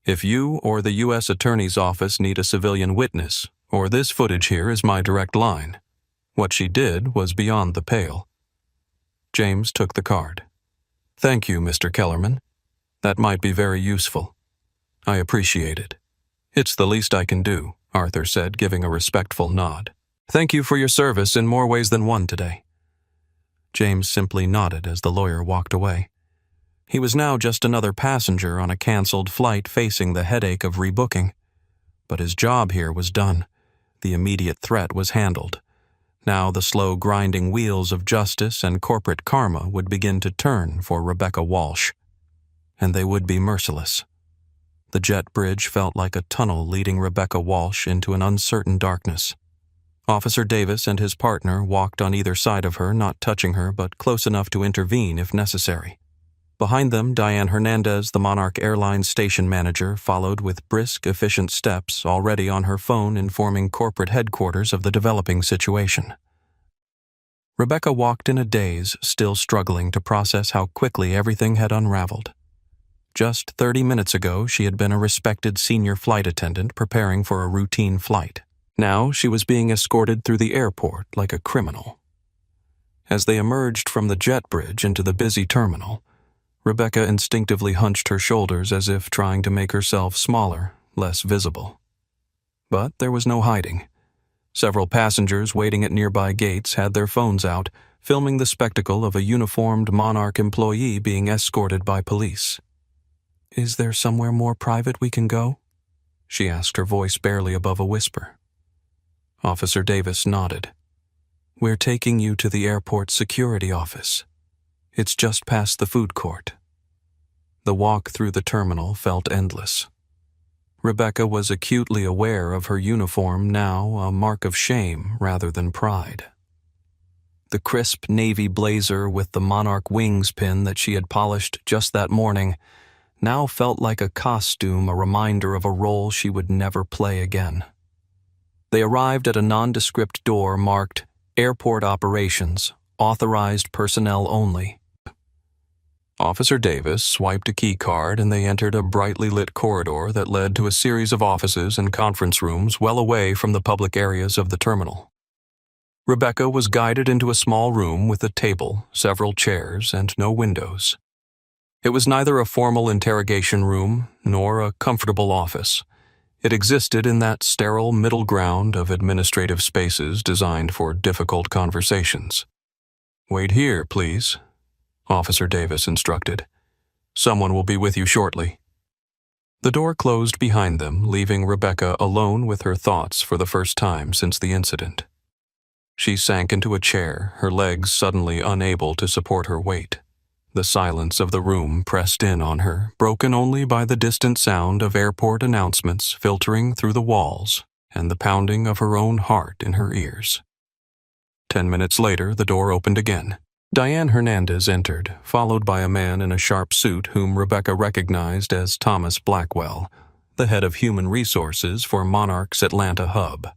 If you or the U.S. Attorney's Office need a civilian witness, or this footage here is my direct line. What she did was beyond the pale." James took the card. "Thank you, Mr. Kellerman. That might be very useful. I appreciate it." "It's the least I can do," Arthur said, giving a respectful nod. "Thank you for your service in more ways than one today." James simply nodded as the lawyer walked away. He was now just another passenger on a canceled flight facing the headache of rebooking. But his job here was done. The immediate threat was handled. Now the slow grinding wheels of justice and corporate karma would begin to turn for Rebecca Walsh. And they would be merciless. The jet bridge felt like a tunnel leading Rebecca Walsh into an uncertain darkness. Officer Davis and his partner walked on either side of her, not touching her, but close enough to intervene if necessary. Behind them, Diane Hernandez, the Monarch Airlines station manager, followed with brisk, efficient steps, already on her phone informing corporate headquarters of the developing situation. Rebecca walked in a daze, still struggling to process how quickly everything had unraveled. Just 30 minutes ago, she had been a respected senior flight attendant preparing for a routine flight. Now she was being escorted through the airport like a criminal. As they emerged from the jet bridge into the busy terminal, Rebecca instinctively hunched her shoulders as if trying to make herself smaller, less visible. But there was no hiding. Several passengers waiting at nearby gates had their phones out, filming the spectacle of a uniformed Monarch employee being escorted by police. "Is there somewhere more private we can go?" she asked, her voice barely above a whisper. Officer Davis nodded. "We're taking you to the airport security office. It's just past the food court." The walk through the terminal felt endless. Rebecca was acutely aware of her uniform, now a mark of shame rather than pride. The crisp navy blazer with the Monarch wings pin that she had polished just that morning now felt like a costume, a reminder of a role she would never play again. They arrived at a nondescript door marked Airport Operations, Authorized Personnel Only. Officer Davis swiped a key card and they entered a brightly lit corridor that led to a series of offices and conference rooms well away from the public areas of the terminal. Rebecca was guided into a small room with a table, several chairs, and no windows. It was neither a formal interrogation room nor a comfortable office. It existed in that sterile middle ground of administrative spaces designed for difficult conversations. "Wait here, please," Officer Davis instructed. "Someone will be with you shortly." The door closed behind them, leaving Rebecca alone with her thoughts for the first time since the incident. She sank into a chair, her legs suddenly unable to support her weight. The silence of the room pressed in on her, broken only by the distant sound of airport announcements filtering through the walls and the pounding of her own heart in her ears. 10 minutes later, the door opened again. Diane Hernandez entered, followed by a man in a sharp suit whom Rebecca recognized as Thomas Blackwell, the head of human resources for Monarch's Atlanta hub.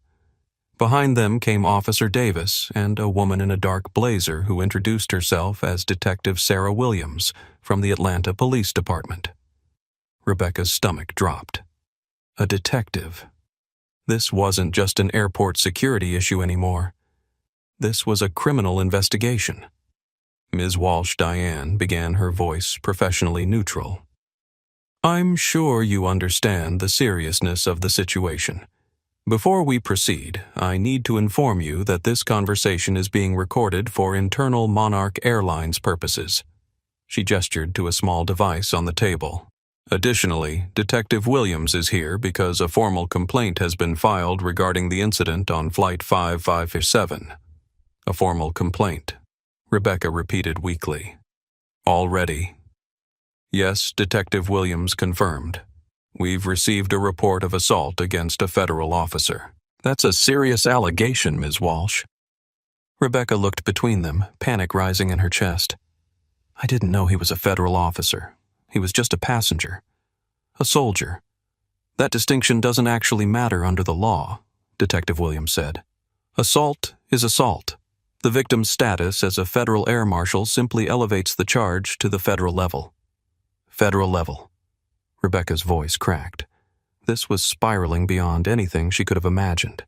Behind them came Officer Davis and a woman in a dark blazer who introduced herself as Detective Sarah Williams from the Atlanta Police Department. Rebecca's stomach dropped. A detective. This wasn't just an airport security issue anymore. This was a criminal investigation. Ms. Walsh Diane began, her voice professionally neutral. I'm sure you understand the seriousness of the situation. Before we proceed, I need to inform you that this conversation is being recorded for internal Monarch Airlines purposes. She gestured to a small device on the table. Additionally, Detective Williams is here because a formal complaint has been filed regarding the incident on Flight 557. A formal complaint, Rebecca repeated weakly. Already? Yes, Detective Williams confirmed. We've received a report of assault against a federal officer. That's a serious allegation, Ms. Walsh. Rebecca looked between them, panic rising in her chest. I didn't know he was a federal officer. He was just a passenger. A soldier. That distinction doesn't actually matter under the law, Detective Williams said. Assault is assault. The victim's status as a federal air marshal simply elevates the charge to the federal level. Federal level. Rebecca's voice cracked. This was spiraling beyond anything she could have imagined.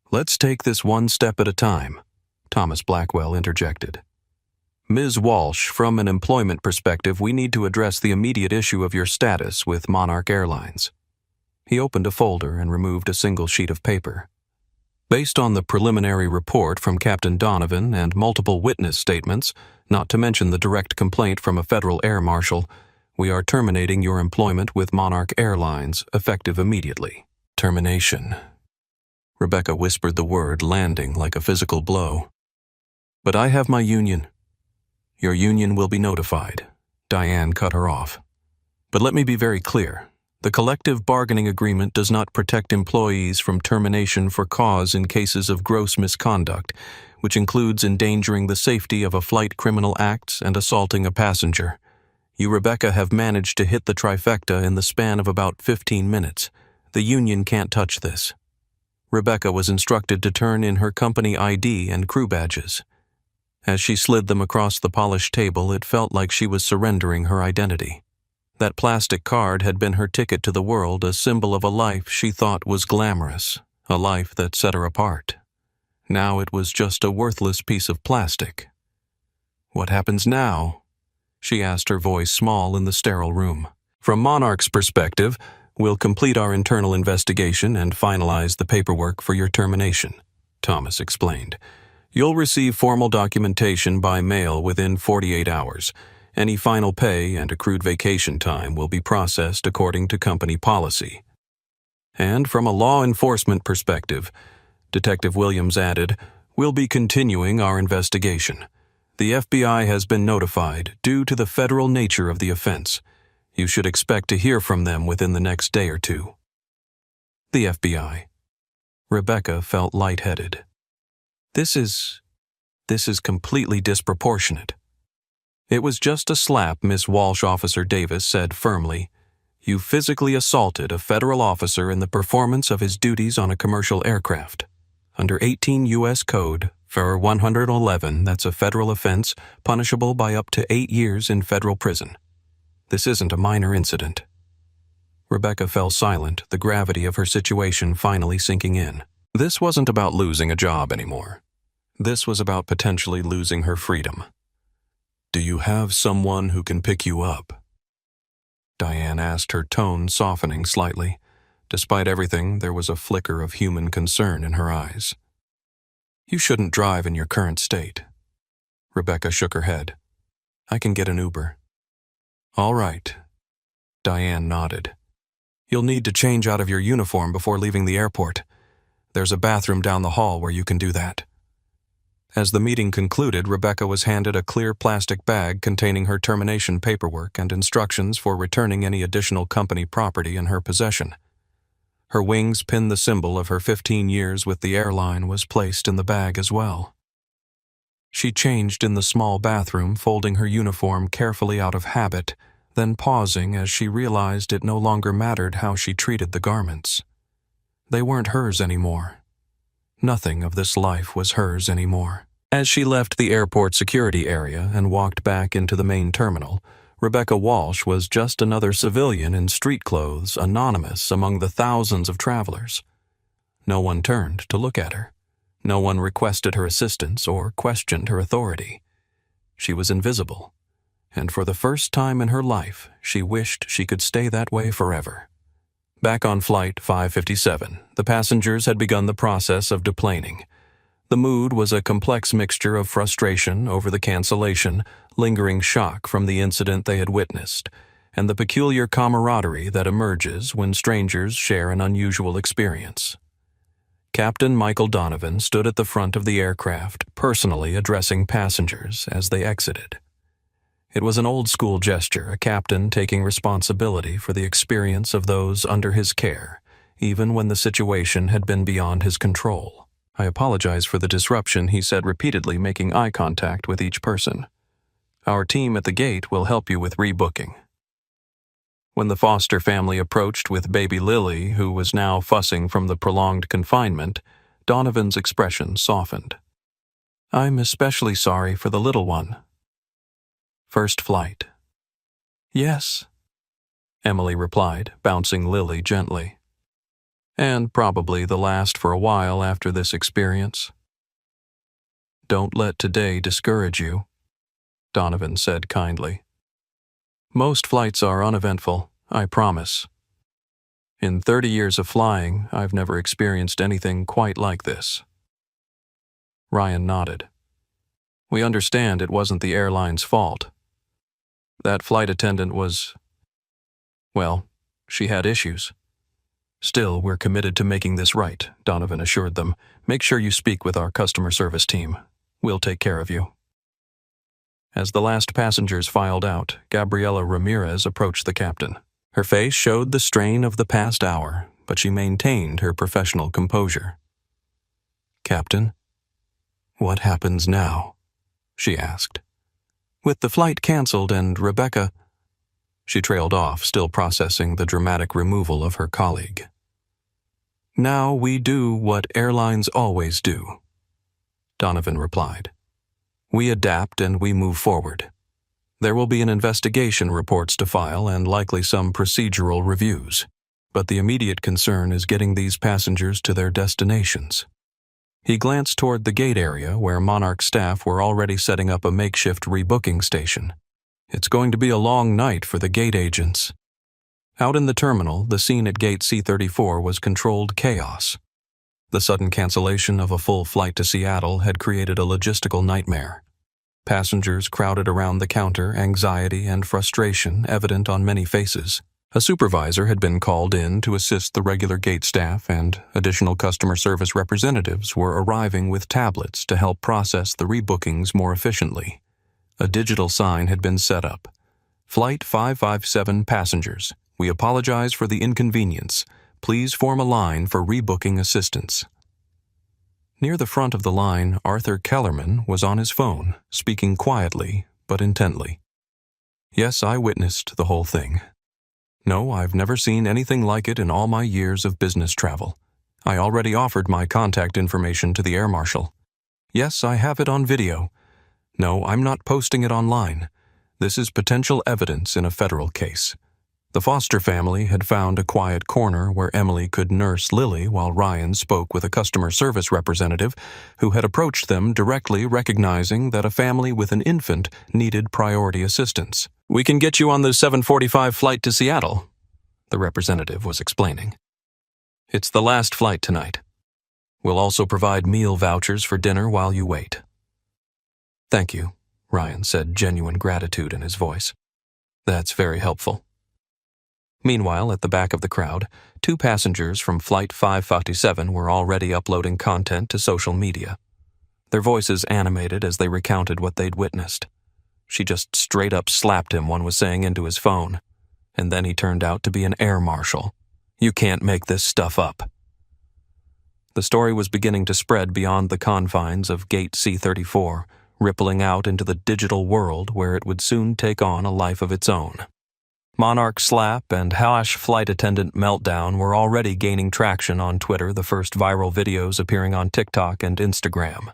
Let's take this one step at a time, Thomas Blackwell interjected. Ms. Walsh, from an employment perspective, we need to address the immediate issue of your status with Monarch Airlines. He opened a folder and removed a single sheet of paper. Based on the preliminary report from Captain Donovan and multiple witness statements, not to mention the direct complaint from a federal air marshal, we are terminating your employment with Monarch Airlines, effective immediately. Termination. Rebecca whispered the word, landing like a physical blow. But I have my union. Your union will be notified. Diane cut her off. But let me be very clear. The collective bargaining agreement does not protect employees from termination for cause in cases of gross misconduct, which includes endangering the safety of a flight criminal acts and assaulting a passenger. You, Rebecca, have managed to hit the trifecta in the span of about 15 minutes. The union can't touch this. Rebecca was instructed to turn in her company ID and crew badges. As she slid them across the polished table, it felt like she was surrendering her identity. That plastic card had been her ticket to the world, a symbol of a life she thought was glamorous, a life that set her apart. Now it was just a worthless piece of plastic. What happens now? She asked, her voice small in the sterile room. From Monarch's perspective, we'll complete our internal investigation and finalize the paperwork for your termination, Thomas explained. You'll receive formal documentation by mail within 48 hours. Any final pay and accrued vacation time will be processed according to company policy. And from a law enforcement perspective, Detective Williams added, we'll be continuing our investigation. The FBI has been notified due to the federal nature of the offense. You should expect to hear from them within the next day or two. The FBI. Rebecca felt lightheaded. This is completely disproportionate. It was just a slap, Miss Walsh. Officer Davis said firmly. You physically assaulted a federal officer in the performance of his duties on a commercial aircraft. Under 18 U.S. Code, for 111, that's a federal offense, punishable by up to 8 years in federal prison. This isn't a minor incident. Rebecca fell silent, the gravity of her situation finally sinking in. This wasn't about losing a job anymore. This was about potentially losing her freedom. Do you have someone who can pick you up? Diane asked, her tone softening slightly. Despite everything, there was a flicker of human concern in her eyes. You shouldn't drive in your current state. Rebecca shook her head. I can get an Uber. All right. Diane nodded. You'll need to change out of your uniform before leaving the airport. There's a bathroom down the hall where you can do that. As the meeting concluded, Rebecca was handed a clear plastic bag containing her termination paperwork and instructions for returning any additional company property in her possession. Her wings pinned the symbol of her 15 years with the airline was placed in the bag as well. She changed in the small bathroom, folding her uniform carefully out of habit, then pausing as she realized it no longer mattered how she treated the garments. They weren't hers anymore. Nothing of this life was hers anymore. As she left the airport security area and walked back into the main terminal, Rebecca Walsh was just another civilian in street clothes, anonymous among the thousands of travelers. No one turned to look at her. No one requested her assistance or questioned her authority. She was invisible, and for the first time in her life, she wished she could stay that way forever. Back on Flight 557, the passengers had begun the process of deplaning. The mood was a complex mixture of frustration over the cancellation, lingering shock from the incident they had witnessed, and the peculiar camaraderie that emerges when strangers share an unusual experience. Captain Michael Donovan stood at the front of the aircraft, personally addressing passengers as they exited. It was an old-school gesture, a captain taking responsibility for the experience of those under his care, even when the situation had been beyond his control. "I apologize for the disruption," he said repeatedly, making eye contact with each person. "Our team at the gate will help you with rebooking." When the Foster family approached with baby Lily, who was now fussing from the prolonged confinement, Donovan's expression softened. "I'm especially sorry for the little one." "First flight." "Yes," Emily replied, bouncing Lily gently. "And probably the last for a while after this experience." "Don't let today discourage you," Donovan said kindly. "Most flights are uneventful, I promise. In 30 years of flying, I've never experienced anything quite like this." Ryan nodded. "We understand it wasn't the airline's fault. That flight attendant well, she had issues. Still, we're committed to making this right," Donovan assured them. "Make sure you speak with our customer service team. We'll take care of you." As the last passengers filed out, Gabriela Ramirez approached the captain. Her face showed the strain of the past hour, but she maintained her professional composure. "Captain, what happens now?" she asked. "With the flight canceled and Rebecca—" She trailed off, still processing the dramatic removal of her colleague. "Now we do what airlines always do," Donovan replied. "We adapt and we move forward. There will be an investigation reports to file and likely some procedural reviews, but the immediate concern is getting these passengers to their destinations." He glanced toward the gate area where Monarch staff were already setting up a makeshift rebooking station. "It's going to be a long night for the gate agents." Out in the terminal, the scene at gate C-34 was controlled chaos. The sudden cancellation of a full flight to Seattle had created a logistical nightmare. Passengers crowded around the counter, anxiety and frustration evident on many faces. A supervisor had been called in to assist the regular gate staff, and additional customer service representatives were arriving with tablets to help process the rebookings more efficiently. A digital sign had been set up. "Flight 557 passengers, we apologize for the inconvenience. Please form a line for rebooking assistance." Near the front of the line, Arthur Kellerman was on his phone, speaking quietly but intently. "Yes, I witnessed the whole thing. No, I've never seen anything like it in all my years of business travel. I already offered my contact information to the Air Marshal. Yes, I have it on video. No, I'm not posting it online. This is potential evidence in a federal case." The Foster family had found a quiet corner where Emily could nurse Lily while Ryan spoke with a customer service representative who had approached them directly, recognizing that a family with an infant needed priority assistance. "We can get you on the 7:45 flight to Seattle," the representative was explaining. "It's the last flight tonight. We'll also provide meal vouchers for dinner while you wait." "Thank you," Ryan said, genuine gratitude in his voice. "That's very helpful." Meanwhile, at the back of the crowd, 2 passengers from Flight 557 were already uploading content to social media. their voices animated as they recounted what they'd witnessed. She just straight up slapped him, one was saying into his phone. And then he turned out to be an air marshal. You can't make this stuff up. The story was beginning to spread beyond the confines of Gate C-34, rippling out into the digital world where it would soon take on a life of its own. Monarch slap and Hash flight attendant meltdown were already gaining traction on Twitter, the first viral videos appearing on TikTok and Instagram.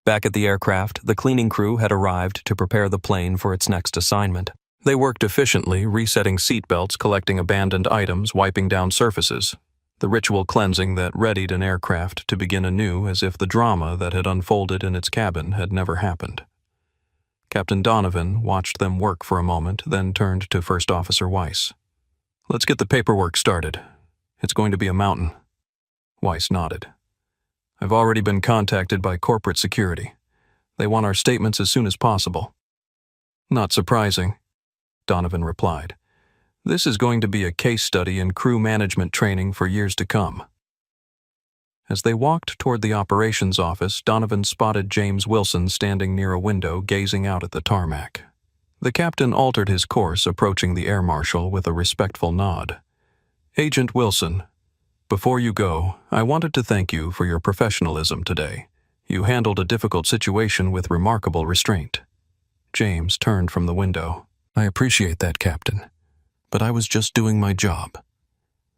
Back at the aircraft, the cleaning crew had arrived to prepare the plane for its next assignment. They worked efficiently, resetting seatbelts, collecting abandoned items, wiping down surfaces, the ritual cleansing that readied an aircraft to begin anew as if the drama that had unfolded in its cabin had never happened. Captain Donovan watched them work for a moment, then turned to First Officer Weiss. "Let's get the paperwork started. It's going to be a mountain." Weiss nodded. "I've already been contacted by corporate security. They want our statements as soon as possible." "Not surprising," Donovan replied. "This is going to be a case study in crew management training for years to come." As they walked toward the operations office, Donovan spotted James Wilson standing near a window gazing out at the tarmac. The captain altered his course, approaching the air marshal with a respectful nod. "Agent Wilson, before you go, I wanted to thank you for your professionalism today. You handled a difficult situation with remarkable restraint." James turned from the window. "I appreciate that, Captain. But I was just doing my job."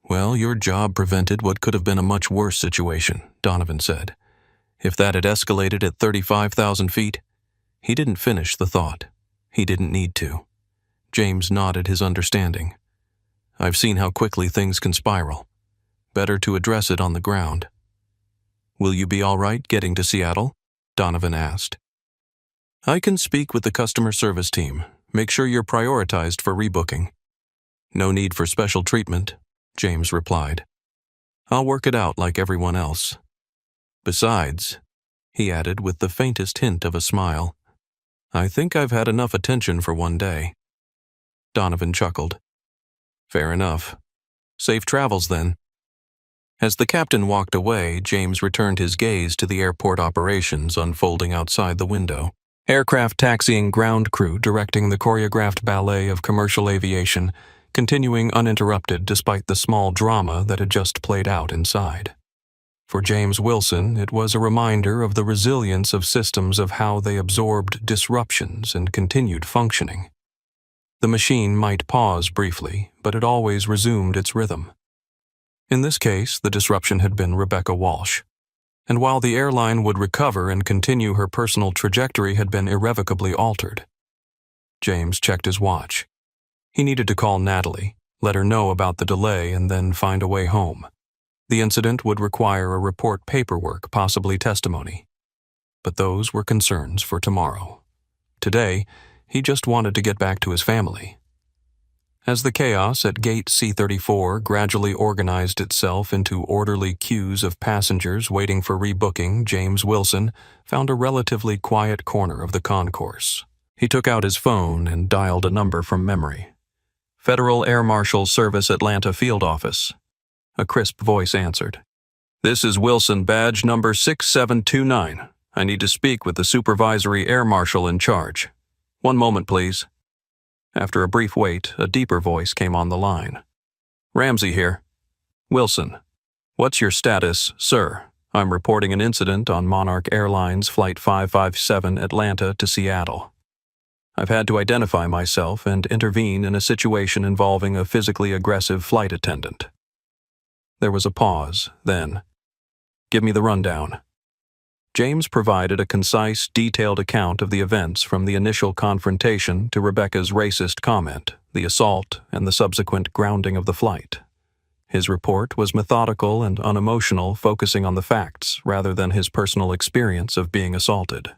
"Well, your job prevented what could have been a much worse situation," Donovan said. "If that had escalated at 35,000 feet, he didn't finish the thought. He didn't need to." James nodded his understanding. "I've seen how quickly things can spiral. Better to address it on the ground." "Will you be all right getting to Seattle?" Donovan asked. "I can speak with the customer service team. Make sure you're prioritized for rebooking." "No need for special treatment," James replied. "I'll work it out like everyone else. Besides," he added with the faintest hint of a smile, "I think I've had enough attention for one day." Donovan chuckled. "Fair enough. Safe travels then." As the captain walked away, James returned his gaze to the airport operations unfolding outside the window. Aircraft taxiing, ground crew directing the choreographed ballet of commercial aviation, continuing uninterrupted despite the small drama that had just played out inside. For James Wilson, it was a reminder of the resilience of systems, of how they absorbed disruptions and continued functioning. The machine might pause briefly, but it always resumed its rhythm. In this case, the disruption had been Rebecca Walsh. And while the airline would recover and continue, her personal trajectory had been irrevocably altered. James checked his watch. He needed to call Natalie, let her know about the delay, and then find a way home. The incident would require a report, paperwork, possibly testimony. But those were concerns for tomorrow. Today, he just wanted to get back to his family. As the chaos at Gate C-34 gradually organized itself into orderly queues of passengers waiting for rebooking, James Wilson found a relatively quiet corner of the concourse. He took out his phone and dialed a number from memory. "Federal Air Marshal Service, Atlanta Field Office." A crisp voice answered. "This is Wilson, badge number 6729. I need to speak with the supervisory air marshal in charge. One moment, please." After a brief wait, a deeper voice came on the line. "Ramsey here." "Wilson. What's your status, sir? I'm reporting an incident on Monarch Airlines Flight 557 Atlanta to Seattle. I've had to identify myself and intervene in a situation involving a physically aggressive flight attendant." There was a pause, then, "Give me the rundown." James provided a concise, detailed account of the events from the initial confrontation to Rebecca's racist comment, the assault, and the subsequent grounding of the flight. His report was methodical and unemotional, focusing on the facts rather than his personal experience of being assaulted.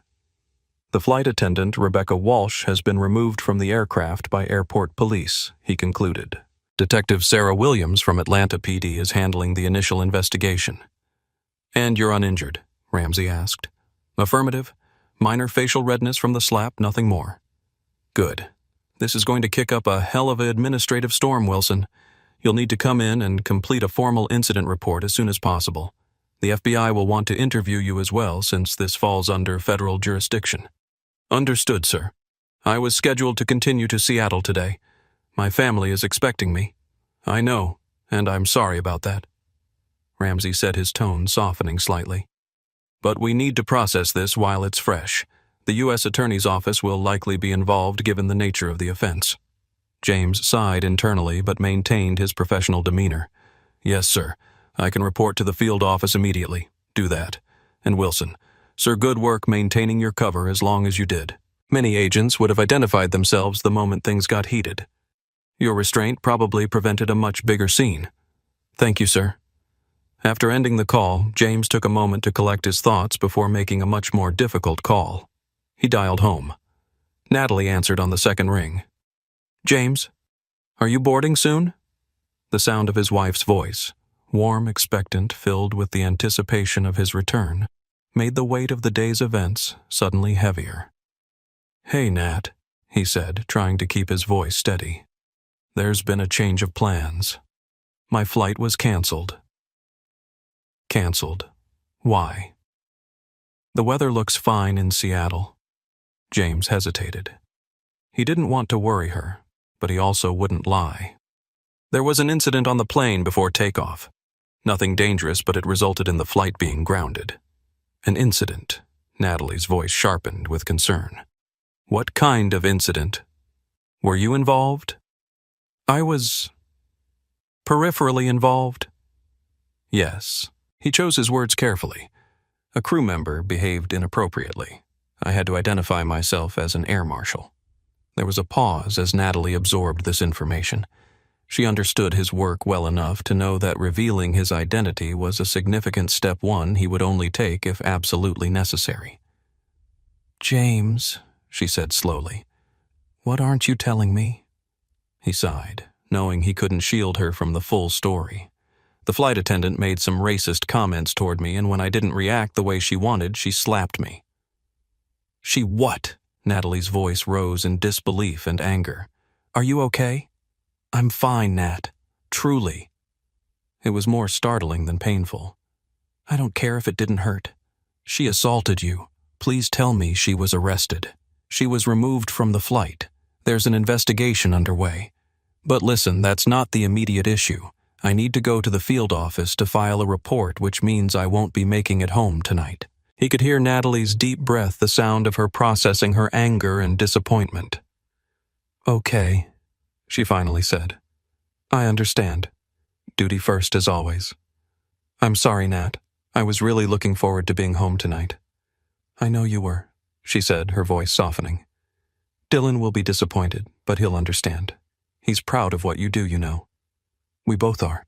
"The flight attendant, Rebecca Walsh, has been removed from the aircraft by airport police," he concluded. "Detective Sarah Williams from Atlanta PD is handling the initial investigation." "And you're uninjured?" Ramsey asked. "Affirmative. Minor facial redness from the slap, nothing more." "Good. This is going to kick up a hell of an administrative storm, Wilson. You'll need to come in and complete a formal incident report as soon as possible. The FBI will want to interview you as well since this falls under federal jurisdiction. Understood, sir. I was scheduled to continue to Seattle today. My family is expecting me. I know, and I'm sorry about that. Ramsey said, his tone softening slightly. But we need to process this while it's fresh. The U.S. Attorney's Office will likely be involved given the nature of the offense. James sighed internally but maintained his professional demeanor. Yes, sir. I can report to the field office immediately. Do that. And Wilson, sir, good work maintaining your cover as long as you did. Many agents would have identified themselves the moment things got heated. Your restraint probably prevented a much bigger scene. Thank you, sir. After ending the call, James took a moment to collect his thoughts before making a much more difficult call. He dialed home. Natalie answered on the second ring. James, are you boarding soon? The sound of his wife's voice, warm, expectant, filled with the anticipation of his return, made the weight of the day's events suddenly heavier. Hey, Nat, he said, trying to keep his voice steady. There's been a change of plans. My flight was canceled. Canceled. Why? The weather looks fine in Seattle. James hesitated. He didn't want to worry her, but he also wouldn't lie. There was an incident on the plane before takeoff. Nothing dangerous, but it resulted in the flight being grounded. An incident. Natalie's voice sharpened with concern. What kind of incident? Were you involved? I was peripherally involved. Yes. He chose his words carefully. A crew member behaved inappropriately. I had to identify myself as an air marshal. There was a pause as Natalie absorbed this information. She understood his work well enough to know that revealing his identity was a significant step one he would only take if absolutely necessary. James, she said slowly, what aren't you telling me? He sighed, knowing he couldn't shield her from the full story. The flight attendant made some racist comments toward me, and when I didn't react the way she wanted, she slapped me. She what? Natalie's voice rose in disbelief and anger. Are you okay? I'm fine, Nat. Truly. It was more startling than painful. I don't care if it didn't hurt. She assaulted you. Please tell me she was arrested. She was removed from the flight. There's an investigation underway. But listen, that's not the immediate issue. I need to go to the field office to file a report, which means I won't be making it home tonight. He could hear Natalie's deep breath, the sound of her processing her anger and disappointment. Okay, she finally said. I understand. Duty first as always. I'm sorry, Nat. I was really looking forward to being home tonight. I know you were, she said, her voice softening. Dylan will be disappointed, but he'll understand. He's proud of what you do, you know. We both are.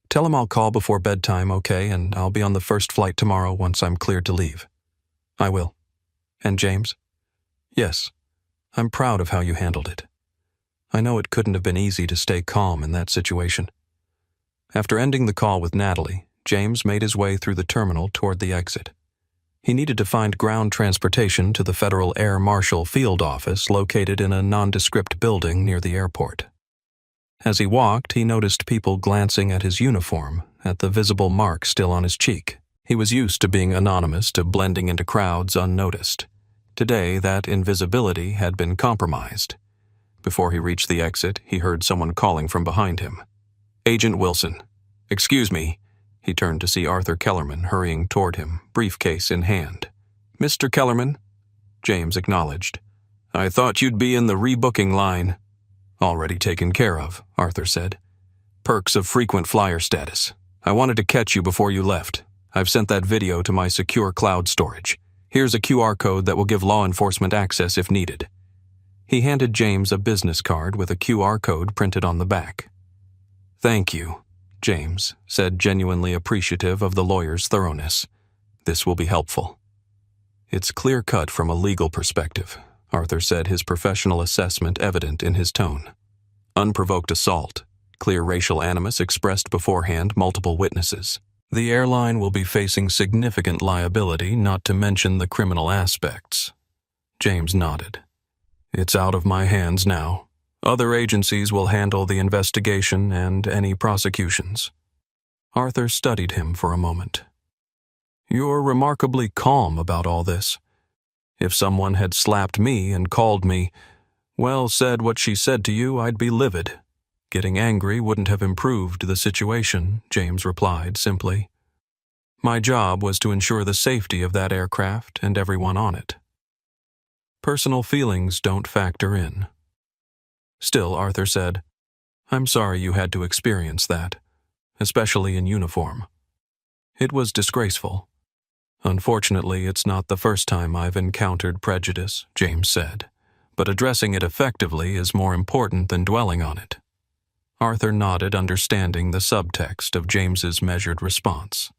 Tell him I'll call before bedtime, okay, and I'll be on the first flight tomorrow once I'm cleared to leave. I will. And James? Yes. I'm proud of how you handled it. I know it couldn't have been easy to stay calm in that situation. After ending the call with Natalie, James made his way through the terminal toward the exit. He needed to find ground transportation to the Federal Air Marshal field office located in a nondescript building near the airport. As he walked, he noticed people glancing at his uniform, at the visible mark still on his cheek. He was used to being anonymous, to blending into crowds unnoticed. Today, that invisibility had been compromised. Before he reached the exit, he heard someone calling from behind him. Agent Wilson. Excuse me. He turned to see Arthur Kellerman hurrying toward him, briefcase in hand. Mr. Kellerman? James acknowledged. I thought you'd be in the rebooking line. Already taken care of, Arthur said. Perks of frequent flyer status. I wanted to catch you before you left. I've sent that video to my secure cloud storage. Here's a QR code that will give law enforcement access if needed. He handed James a business card with a QR code printed on the back. Thank you, James said, genuinely appreciative of the lawyer's thoroughness. This will be helpful. It's clear-cut from a legal perspective, Arthur said, his professional assessment evident in his tone. Unprovoked assault, clear racial animus expressed beforehand, multiple witnesses. The airline will be facing significant liability, not to mention the criminal aspects. James nodded. It's out of my hands now. Other agencies will handle the investigation and any prosecutions. Arthur studied him for a moment. You're remarkably calm about all this. If someone had slapped me and called me, well, said what she said to you, I'd be livid. Getting angry wouldn't have improved the situation, James replied simply. My job was to ensure the safety of that aircraft and everyone on it. Personal feelings don't factor in. Still, Arthur said, I'm sorry you had to experience that, especially in uniform. It was disgraceful. Unfortunately, it's not the first time I've encountered prejudice, James said, but addressing it effectively is more important than dwelling on it. Arthur nodded, understanding the subtext of James's measured response.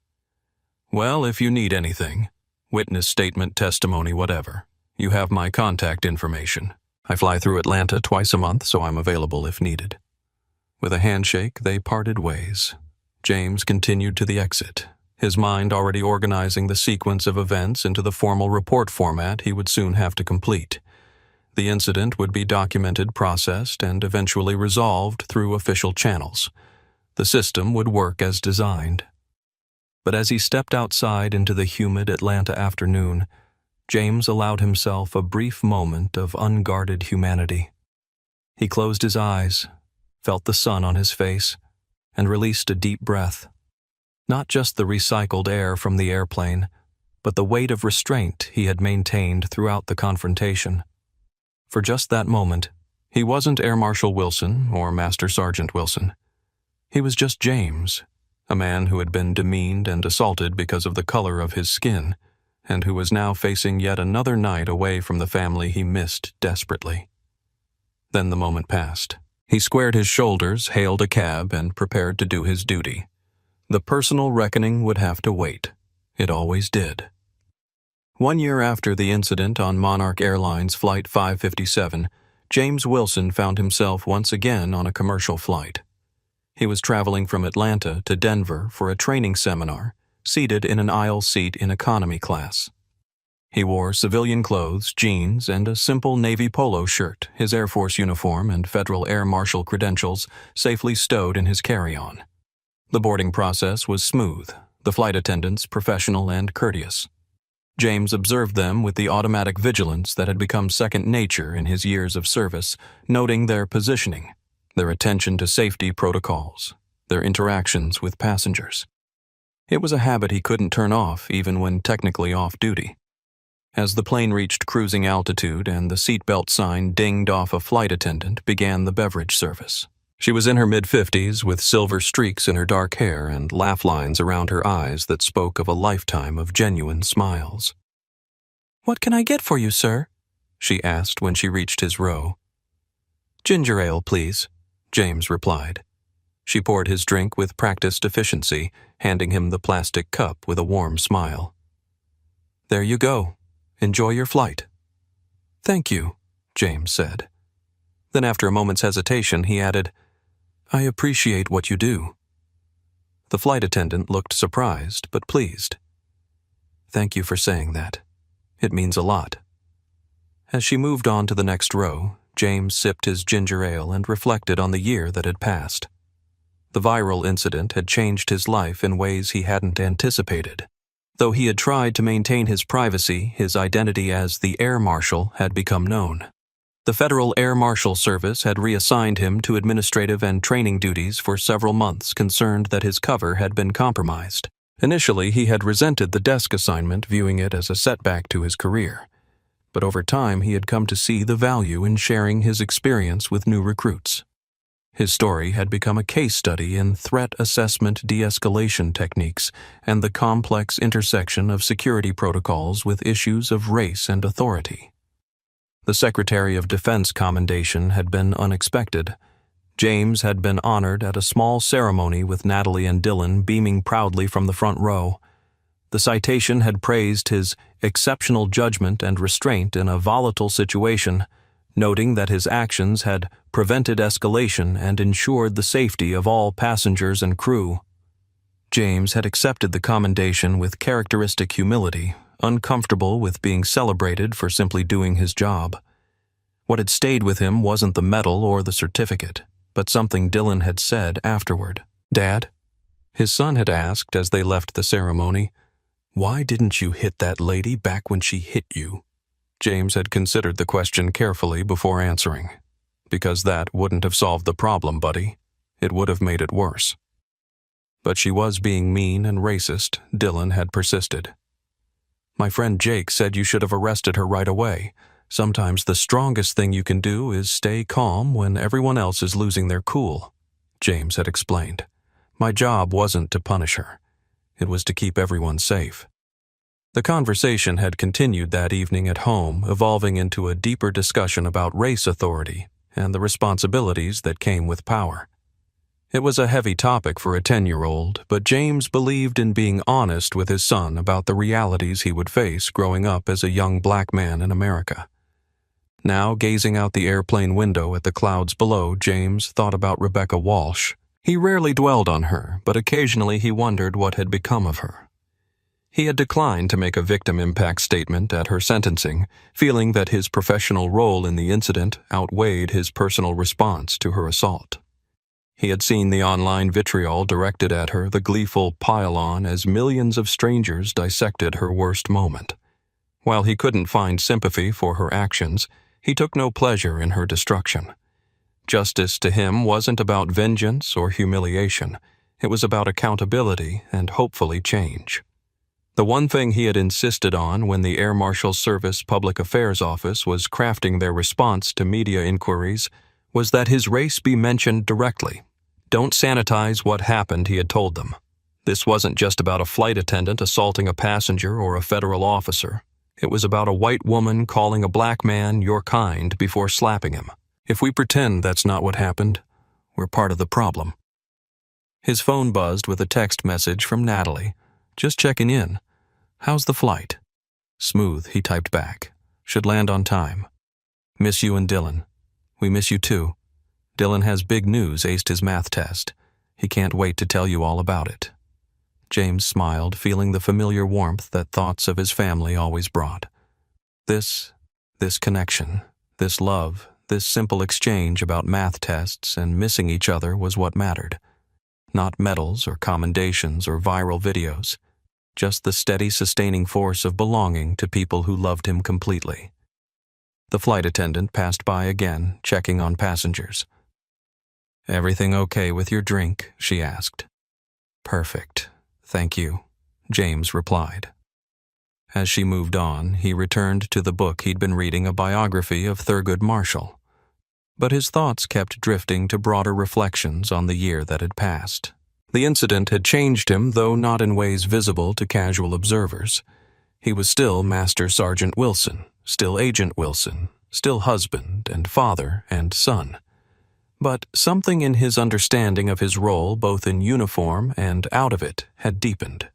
Well, if you need anything, witness statement, testimony, whatever, you have my contact information. I fly through Atlanta twice a month, so I'm available if needed. With a handshake, they parted ways. James continued to the exit, his mind already organizing the sequence of events into the formal report format he would soon have to complete. The incident would be documented, processed, and eventually resolved through official channels. The system would work as designed. But as he stepped outside into the humid Atlanta afternoon, James allowed himself a brief moment of unguarded humanity. He closed his eyes, felt the sun on his face, and released a deep breath. Not just the recycled air from the airplane, but the weight of restraint he had maintained throughout the confrontation. For just that moment, he wasn't Air Marshal Wilson or Master Sergeant Wilson. He was just James, a man who had been demeaned and assaulted because of the color of his skin, and who was now facing yet another night away from the family he missed desperately. Then the moment passed. He squared his shoulders, hailed a cab, and prepared to do his duty. The personal reckoning would have to wait. It always did. 1 year after the incident on Monarch Airlines Flight 557, James Wilson found himself once again on a commercial flight. He was traveling from Atlanta to Denver for a training seminar, seated in an aisle seat in economy class. He wore civilian clothes, jeans, and a simple navy polo shirt, his Air Force uniform and Federal Air Marshal credentials safely stowed in his carry-on. The boarding process was smooth, the flight attendants professional and courteous. James observed them with the automatic vigilance that had become second nature in his years of service, noting their positioning, their attention to safety protocols, their interactions with passengers. It was a habit he couldn't turn off even when technically off duty. As the plane reached cruising altitude and the seatbelt sign dinged off a flight attendant, began the beverage service. She was in her mid-50s with silver streaks in her dark hair and laugh lines around her eyes that spoke of a lifetime of genuine smiles. "What can I get for you, sir?" she asked when she reached his row. "Ginger ale, please," James replied. She poured his drink with practiced efficiency, handing him the plastic cup with a warm smile. "There you go. Enjoy your flight." "Thank you," James said. Then after a moment's hesitation, he added, "I appreciate what you do." The flight attendant looked surprised but pleased. "Thank you for saying that. It means a lot." As she moved on to the next row, James sipped his ginger ale and reflected on the year that had passed. The viral incident had changed his life in ways he hadn't anticipated. Though he had tried to maintain his privacy, his identity as the Air Marshal had become known. The Federal Air Marshal Service had reassigned him to administrative and training duties for several months, concerned that his cover had been compromised. Initially, he had resented the desk assignment, viewing it as a setback to his career. But over time, he had come to see the value in sharing his experience with new recruits. His story had become a case study in threat assessment de-escalation techniques and the complex intersection of security protocols with issues of race and authority. The Secretary of Defense commendation had been unexpected. James had been honored at a small ceremony with Natalie and Dylan beaming proudly from the front row. The citation had praised his exceptional judgment and restraint in a volatile situation, noting that his actions had prevented escalation and ensured the safety of all passengers and crew. James had accepted the commendation with characteristic humility, uncomfortable with being celebrated for simply doing his job. What had stayed with him wasn't the medal or the certificate, but something Dylan had said afterward. "Dad?" his son had asked as they left the ceremony. Why didn't you hit that lady back when she hit you? James had considered the question carefully before answering. Because that wouldn't have solved the problem, buddy. It would have made it worse. But she was being mean and racist, Dylan had persisted. My friend Jake said you should have arrested her right away. Sometimes the strongest thing you can do is stay calm when everyone else is losing their cool, James had explained. My job wasn't to punish her. It was to keep everyone safe. The conversation had continued that evening at home, evolving into a deeper discussion about race authority and the responsibilities that came with power. It was a heavy topic for a 10-year-old, but James believed in being honest with his son about the realities he would face growing up as a young black man in America. Now, gazing out the airplane window at the clouds below, James thought about Rebecca Walsh. He rarely dwelled on her, but occasionally he wondered what had become of her. He had declined to make a victim impact statement at her sentencing, feeling that his professional role in the incident outweighed his personal response to her assault. He had seen the online vitriol directed at her, the gleeful pile-on as millions of strangers dissected her worst moment. While he couldn't find sympathy for her actions, he took no pleasure in her destruction. Justice to him wasn't about vengeance or humiliation. It was about accountability and hopefully change. The one thing he had insisted on when the Air Marshal Service Public Affairs Office was crafting their response to media inquiries was that his race be mentioned directly. Don't sanitize what happened, he had told them. This wasn't just about a flight attendant assaulting a passenger or a federal officer. It was about a white woman calling a black man your kind before slapping him. If we pretend that's not what happened, we're part of the problem. His phone buzzed with a text message from Natalie. Just checking in. How's the flight? Smooth, he typed back. Should land on time. Miss you and Dylan. We miss you too. Dylan has big news, aced his math test. He can't wait to tell you all about it. James smiled, feeling the familiar warmth that thoughts of his family always brought. This connection, this love, this simple exchange about math tests and missing each other was what mattered. Not medals or commendations or viral videos. Just the steady, sustaining force of belonging to people who loved him completely. The flight attendant passed by again, checking on passengers. Everything okay with your drink? She asked. Perfect. Thank you, James replied. As she moved on, he returned to the book he'd been reading, a biography of Thurgood Marshall. But his thoughts kept drifting to broader reflections on the year that had passed. The incident had changed him, though not in ways visible to casual observers. He was still Master Sergeant Wilson, still Agent Wilson, still husband and father and son. But something in his understanding of his role, both in uniform and out of it, had deepened.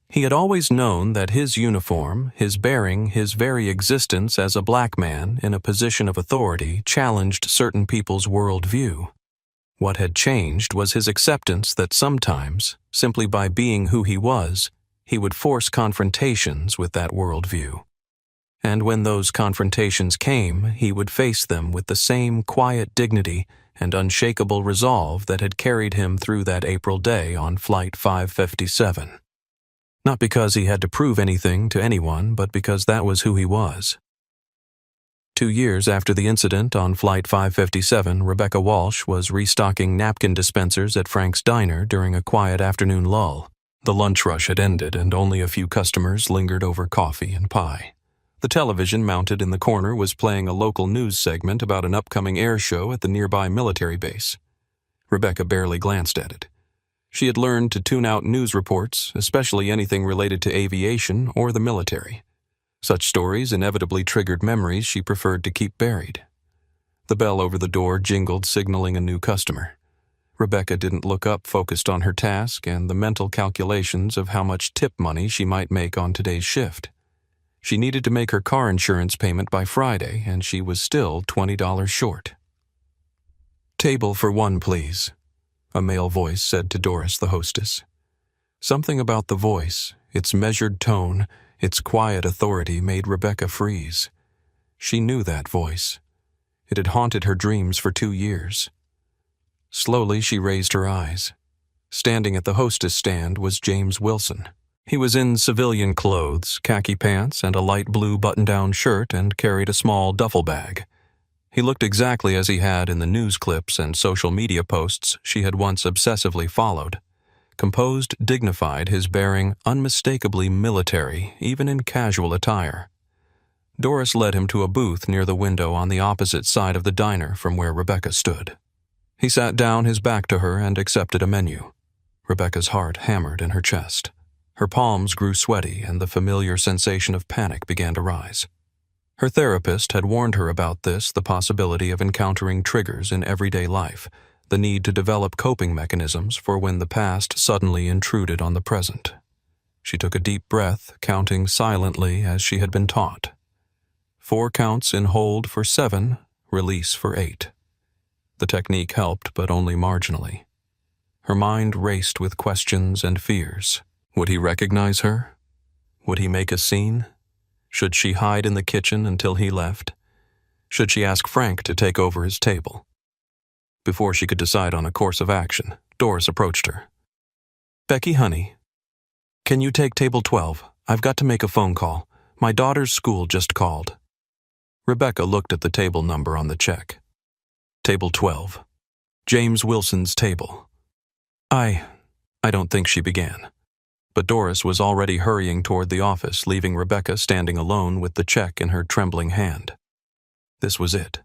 He had always known that his uniform, his bearing, his very existence as a black man in a position of authority challenged certain people's worldview. What had changed was his acceptance that sometimes, simply by being who he was, he would force confrontations with that worldview. And when those confrontations came, he would face them with the same quiet dignity and unshakable resolve that had carried him through that April day on Flight 557. Not because he had to prove anything to anyone, but because that was who he was. 2 years after the incident on Flight 557, Rebecca Walsh was restocking napkin dispensers at Frank's Diner during a quiet afternoon lull. The lunch rush had ended, and only a few customers lingered over coffee and pie. The television mounted in the corner was playing a local news segment about an upcoming air show at the nearby military base. Rebecca barely glanced at it. She had learned to tune out news reports, especially anything related to aviation or the military. Such stories inevitably triggered memories she preferred to keep buried. The bell over the door jingled, signaling a new customer. Rebecca didn't look up, focused on her task and the mental calculations of how much tip money she might make on today's shift. She needed to make her car insurance payment by Friday, and she was still $20 short. "Table for one, please," a male voice said to Doris, the hostess. Something about the voice, its measured tone, its quiet authority made Rebecca freeze. She knew that voice. It had haunted her dreams for 2 years. Slowly she raised her eyes. Standing at the hostess stand was James Wilson. He was in civilian clothes, khaki pants, and a light blue button-down shirt, and carried a small duffel bag. He looked exactly as he had in the news clips and social media posts she had once obsessively followed. Composed, dignified, his bearing unmistakably military, even in casual attire. Doris led him to a booth near the window on the opposite side of the diner from where Rebecca stood. He sat down, his back to her, and accepted a menu. Rebecca's heart hammered in her chest. Her palms grew sweaty, and the familiar sensation of panic began to rise. Her therapist had warned her about this, the possibility of encountering triggers in everyday life, the need to develop coping mechanisms for when the past suddenly intruded on the present. She took a deep breath, counting silently as she had been taught. 4 counts in hold for 7, release for 8. The technique helped, but only marginally. Her mind raced with questions and fears. Would he recognize her? Would he make a scene? Should she hide in the kitchen until he left? Should she ask Frank to take over his table? Before she could decide on a course of action, Doris approached her. "Becky, honey, can you take table 12? I've got to make a phone call. My daughter's school just called." Rebecca looked at the table number on the check. Table 12. James Wilson's table. I don't think she began. But Doris was already hurrying toward the office, leaving Rebecca standing alone with the check in her trembling hand. This was it.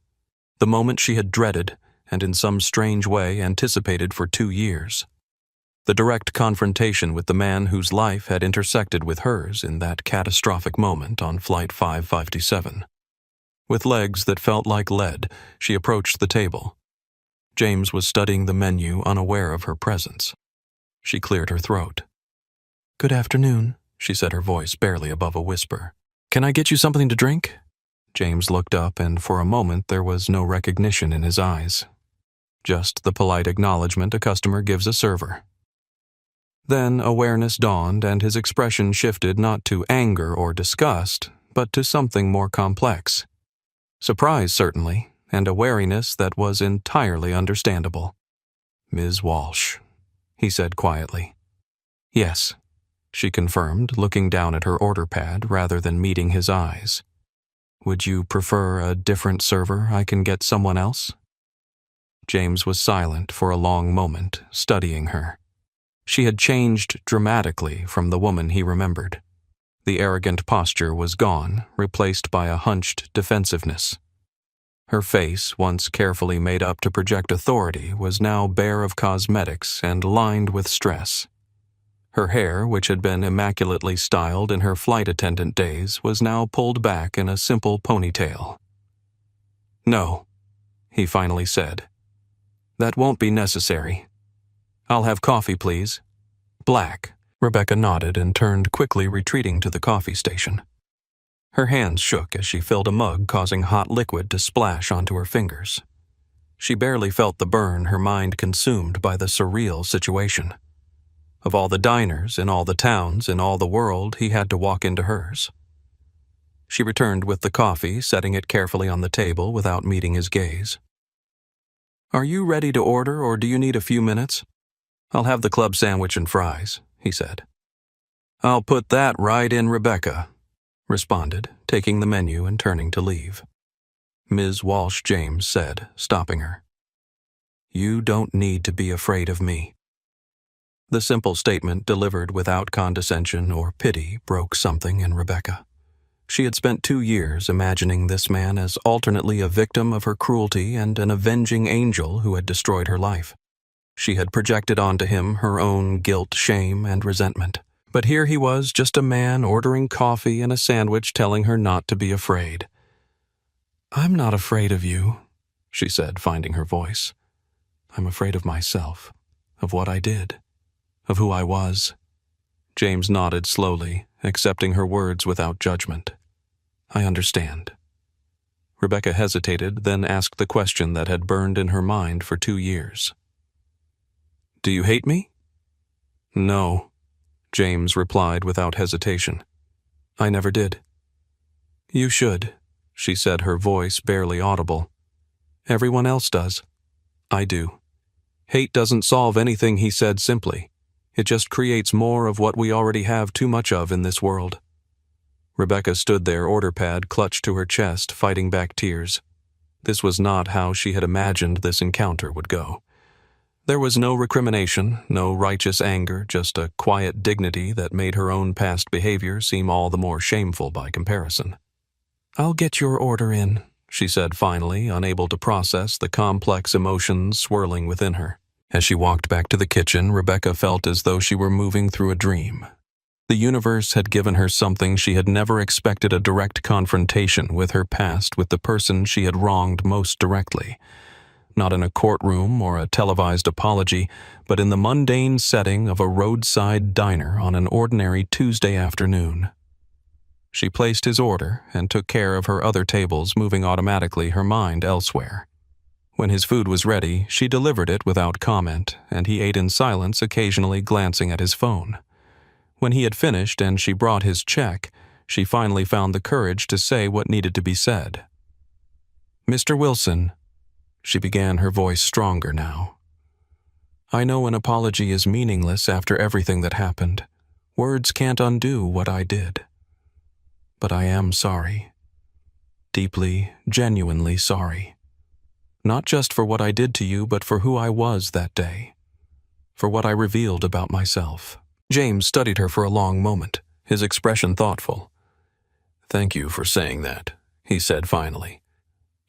The moment she had dreaded, and in some strange way anticipated for 2 years. The direct confrontation with the man whose life had intersected with hers in that catastrophic moment on Flight 557. With legs that felt like lead, she approached the table. James was studying the menu, unaware of her presence. She cleared her throat. "Good afternoon," she said, her voice barely above a whisper. "Can I get you something to drink?" James looked up, and for a moment there was no recognition in his eyes. Just the polite acknowledgement a customer gives a server. Then awareness dawned, and his expression shifted not to anger or disgust, but to something more complex. Surprise, certainly, and a wariness that was entirely understandable. "Ms. Walsh," he said quietly. "Yes," she confirmed, looking down at her order pad rather than meeting his eyes. "Would you prefer a different server? I can get someone else?" James was silent for a long moment, studying her. She had changed dramatically from the woman he remembered. The arrogant posture was gone, replaced by a hunched defensiveness. Her face, once carefully made up to project authority, was now bare of cosmetics and lined with stress. Her hair, which had been immaculately styled in her flight attendant days, was now pulled back in a simple ponytail. "No," he finally said. "That won't be necessary. I'll have coffee, please. Black." Rebecca nodded and turned quickly, retreating to the coffee station. Her hands shook as she filled a mug, causing hot liquid to splash onto her fingers. She barely felt the burn, her mind consumed by the surreal situation. Of all the diners in all the towns in all the world, he had to walk into hers. She returned with the coffee, setting it carefully on the table without meeting his gaze. "Are you ready to order, or do you need a few minutes?" "I'll have the club sandwich and fries," he said. "I'll put that right in, Rebecca," responded, taking the menu and turning to leave. "Ms. Walsh," James said, stopping her. "You don't need to be afraid of me." The simple statement, delivered without condescension or pity, broke something in Rebecca. She had spent 2 years imagining this man as alternately a victim of her cruelty and an avenging angel who had destroyed her life. She had projected onto him her own guilt, shame, and resentment. But here he was, just a man ordering coffee and a sandwich, telling her not to be afraid. "I'm not afraid of you," she said, finding her voice. "I'm afraid of myself, of what I did, of who I was." James nodded slowly, accepting her words without judgment. "I understand." Rebecca hesitated, then asked the question that had burned in her mind for 2 years. "Do you hate me?" "No," James replied without hesitation. "I never did." "You should," she said, her voice barely audible. "Everyone else does. I do. Hate doesn't solve anything," he said simply. It just creates more of what we already have too much of in this world." Rebecca stood there, order pad clutched to her chest, fighting back tears. This was not how she had imagined this encounter would go. There was no recrimination, no righteous anger, just a quiet dignity that made her own past behavior seem all the more shameful by comparison. "I'll get your order in," she said finally, unable to process the complex emotions swirling within her. As she walked back to the kitchen, Rebecca felt as though she were moving through a dream. The universe had given her something she had never expected: a direct confrontation with her past, with the person she had wronged most directly. Not in a courtroom or a televised apology, but in the mundane setting of a roadside diner on an ordinary Tuesday afternoon. She placed his order and took care of her other tables, moving automatically, her mind elsewhere. When his food was ready, she delivered it without comment, and he ate in silence, occasionally glancing at his phone. When he had finished and she brought his check, she finally found the courage to say what needed to be said. "Mr. Wilson," she began, her voice stronger now. "I know an apology is meaningless after everything that happened. Words can't undo what I did. But I am sorry. Deeply, genuinely sorry. Not just for what I did to you, but for who I was that day. For what I revealed about myself." James studied her for a long moment, his expression thoughtful. "Thank you for saying that," he said finally.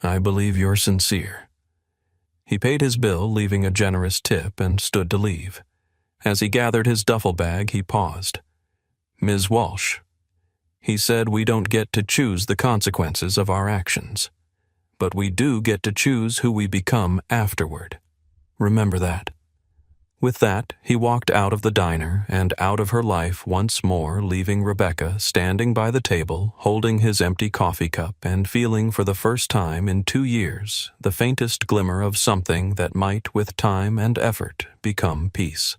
"I believe you're sincere." He paid his bill, leaving a generous tip, and stood to leave. As he gathered his duffel bag, he paused. "Ms. Walsh," he said, "we don't get to choose the consequences of our actions, but we do get to choose who we become afterward. Remember that." With that, he walked out of the diner and out of her life once more, leaving Rebecca standing by the table, holding his empty coffee cup and feeling for the first time in 2 years the faintest glimmer of something that might, with time and effort, become peace.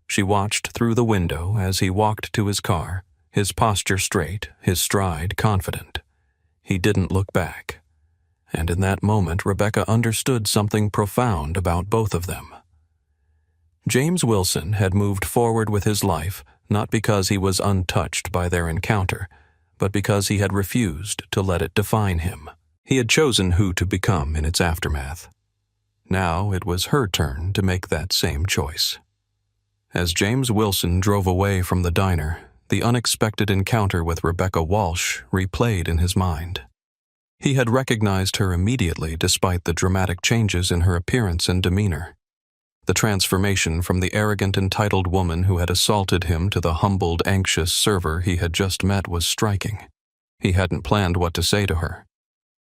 She watched through the window as he walked to his car, his posture straight, his stride confident. He didn't look back. And in that moment, Rebecca understood something profound about both of them. James Wilson had moved forward with his life not because he was untouched by their encounter, but because he had refused to let it define him. He had chosen who to become in its aftermath. Now it was her turn to make that same choice. As James Wilson drove away from the diner, the unexpected encounter with Rebecca Walsh replayed in his mind. He had recognized her immediately despite the dramatic changes in her appearance and demeanor. The transformation from the arrogant, entitled woman who had assaulted him to the humbled, anxious server he had just met was striking. He hadn't planned what to say to her.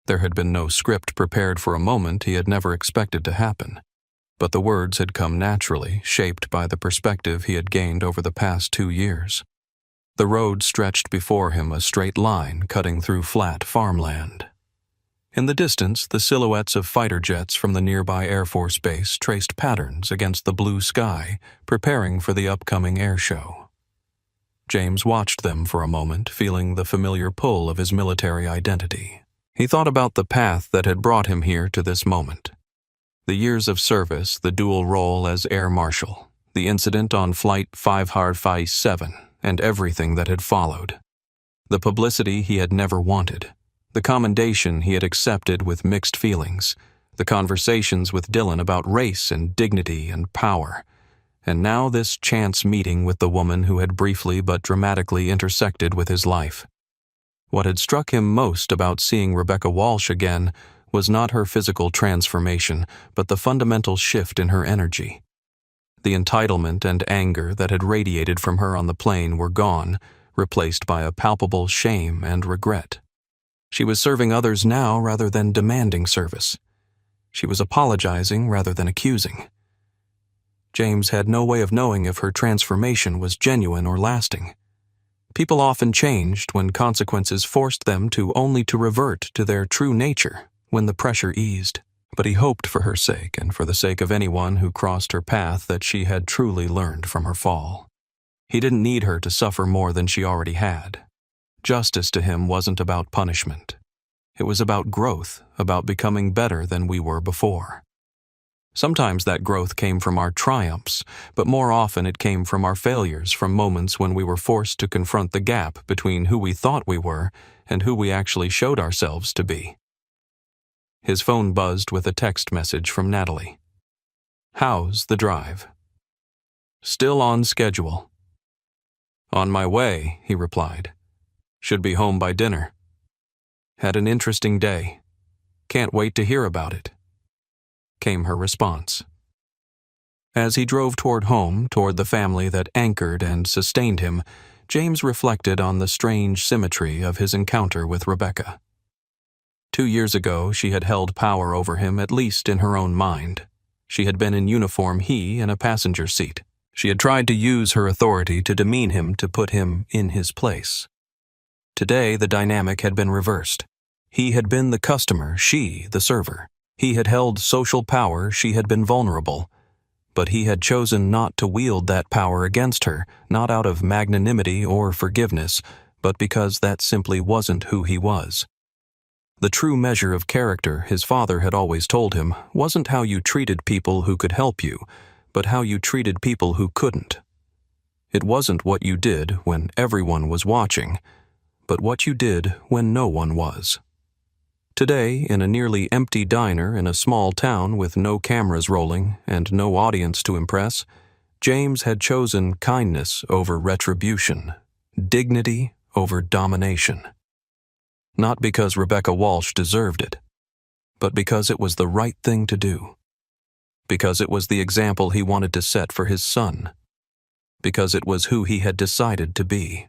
There had been no script prepared for a moment he had never expected to happen. But the words had come naturally, shaped by the perspective he had gained over the past 2 years. The road stretched before him, a straight line cutting through flat farmland. In the distance, the silhouettes of fighter jets from the nearby Air Force Base traced patterns against the blue sky, preparing for the upcoming air show. James watched them for a moment, feeling the familiar pull of his military identity. He thought about the path that had brought him here to this moment. The years of service, the dual role as Air Marshal, the incident on Flight 557, and everything that had followed. The publicity he had never wanted. The commendation he had accepted with mixed feelings, the conversations with Dylan about race and dignity and power, and now this chance meeting with the woman who had briefly but dramatically intersected with his life. What had struck him most about seeing Rebecca Walsh again was not her physical transformation, but the fundamental shift in her energy. The entitlement and anger that had radiated from her on the plane were gone, replaced by a palpable shame and regret. She was serving others now rather than demanding service. She was apologizing rather than accusing. James had no way of knowing if her transformation was genuine or lasting. People often changed when consequences forced them to only to revert to their true nature when the pressure eased. But he hoped for her sake and for the sake of anyone who crossed her path that she had truly learned from her fall. He didn't need her to suffer more than she already had. Justice to him wasn't about punishment. It was about growth, about becoming better than we were before. Sometimes that growth came from our triumphs, but more often it came from our failures, from moments when we were forced to confront the gap between who we thought we were and who we actually showed ourselves to be. His phone buzzed with a text message from Natalie. "How's the drive?" "Still on schedule." "On my way," he replied. "Should be home by dinner." "Had an interesting day. Can't wait to hear about it," came her response. As he drove toward home, toward the family that anchored and sustained him, James reflected on the strange symmetry of his encounter with Rebecca. 2 years ago, she had held power over him, at least in her own mind. She had been in uniform, he in a passenger seat. She had tried to use her authority to demean him, to put him in his place. Today, the dynamic had been reversed. He had been the customer, she the server. He had held social power, she had been vulnerable. But he had chosen not to wield that power against her, not out of magnanimity or forgiveness, but because that simply wasn't who he was. The true measure of character, his father had always told him, wasn't how you treated people who could help you, but how you treated people who couldn't. It wasn't what you did when everyone was watching, but what you did when no one was. Today, in a nearly empty diner in a small town with no cameras rolling and no audience to impress, James had chosen kindness over retribution, dignity over domination. Not because Rebecca Walsh deserved it, but because it was the right thing to do. Because it was the example he wanted to set for his son. Because it was who he had decided to be.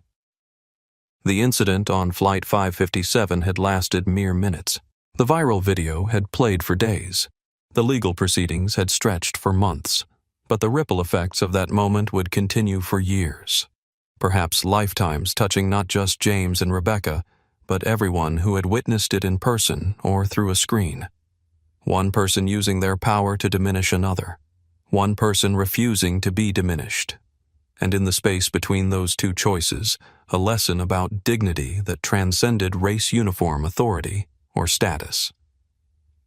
The incident on Flight 557 had lasted mere minutes. The viral video had played for days. The legal proceedings had stretched for months. But the ripple effects of that moment would continue for years. Perhaps lifetimes, touching not just James and Rebecca, but everyone who had witnessed it in person or through a screen. One person using their power to diminish another. One person refusing to be diminished. And in the space between those two choices, a lesson about dignity that transcended race uniform authority or status.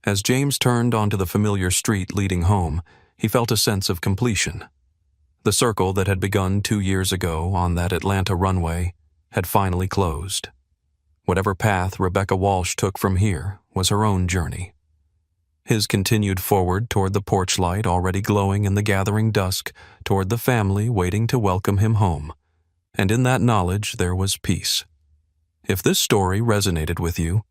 As James turned onto the familiar street leading home, he felt a sense of completion. The circle that had begun 2 years ago on that Atlanta runway had finally closed. Whatever path Rebecca Walsh took from here was her own journey. His continued forward toward the porch light already glowing in the gathering dusk, toward the family waiting to welcome him home. And in that knowledge there was peace. If this story resonated with you,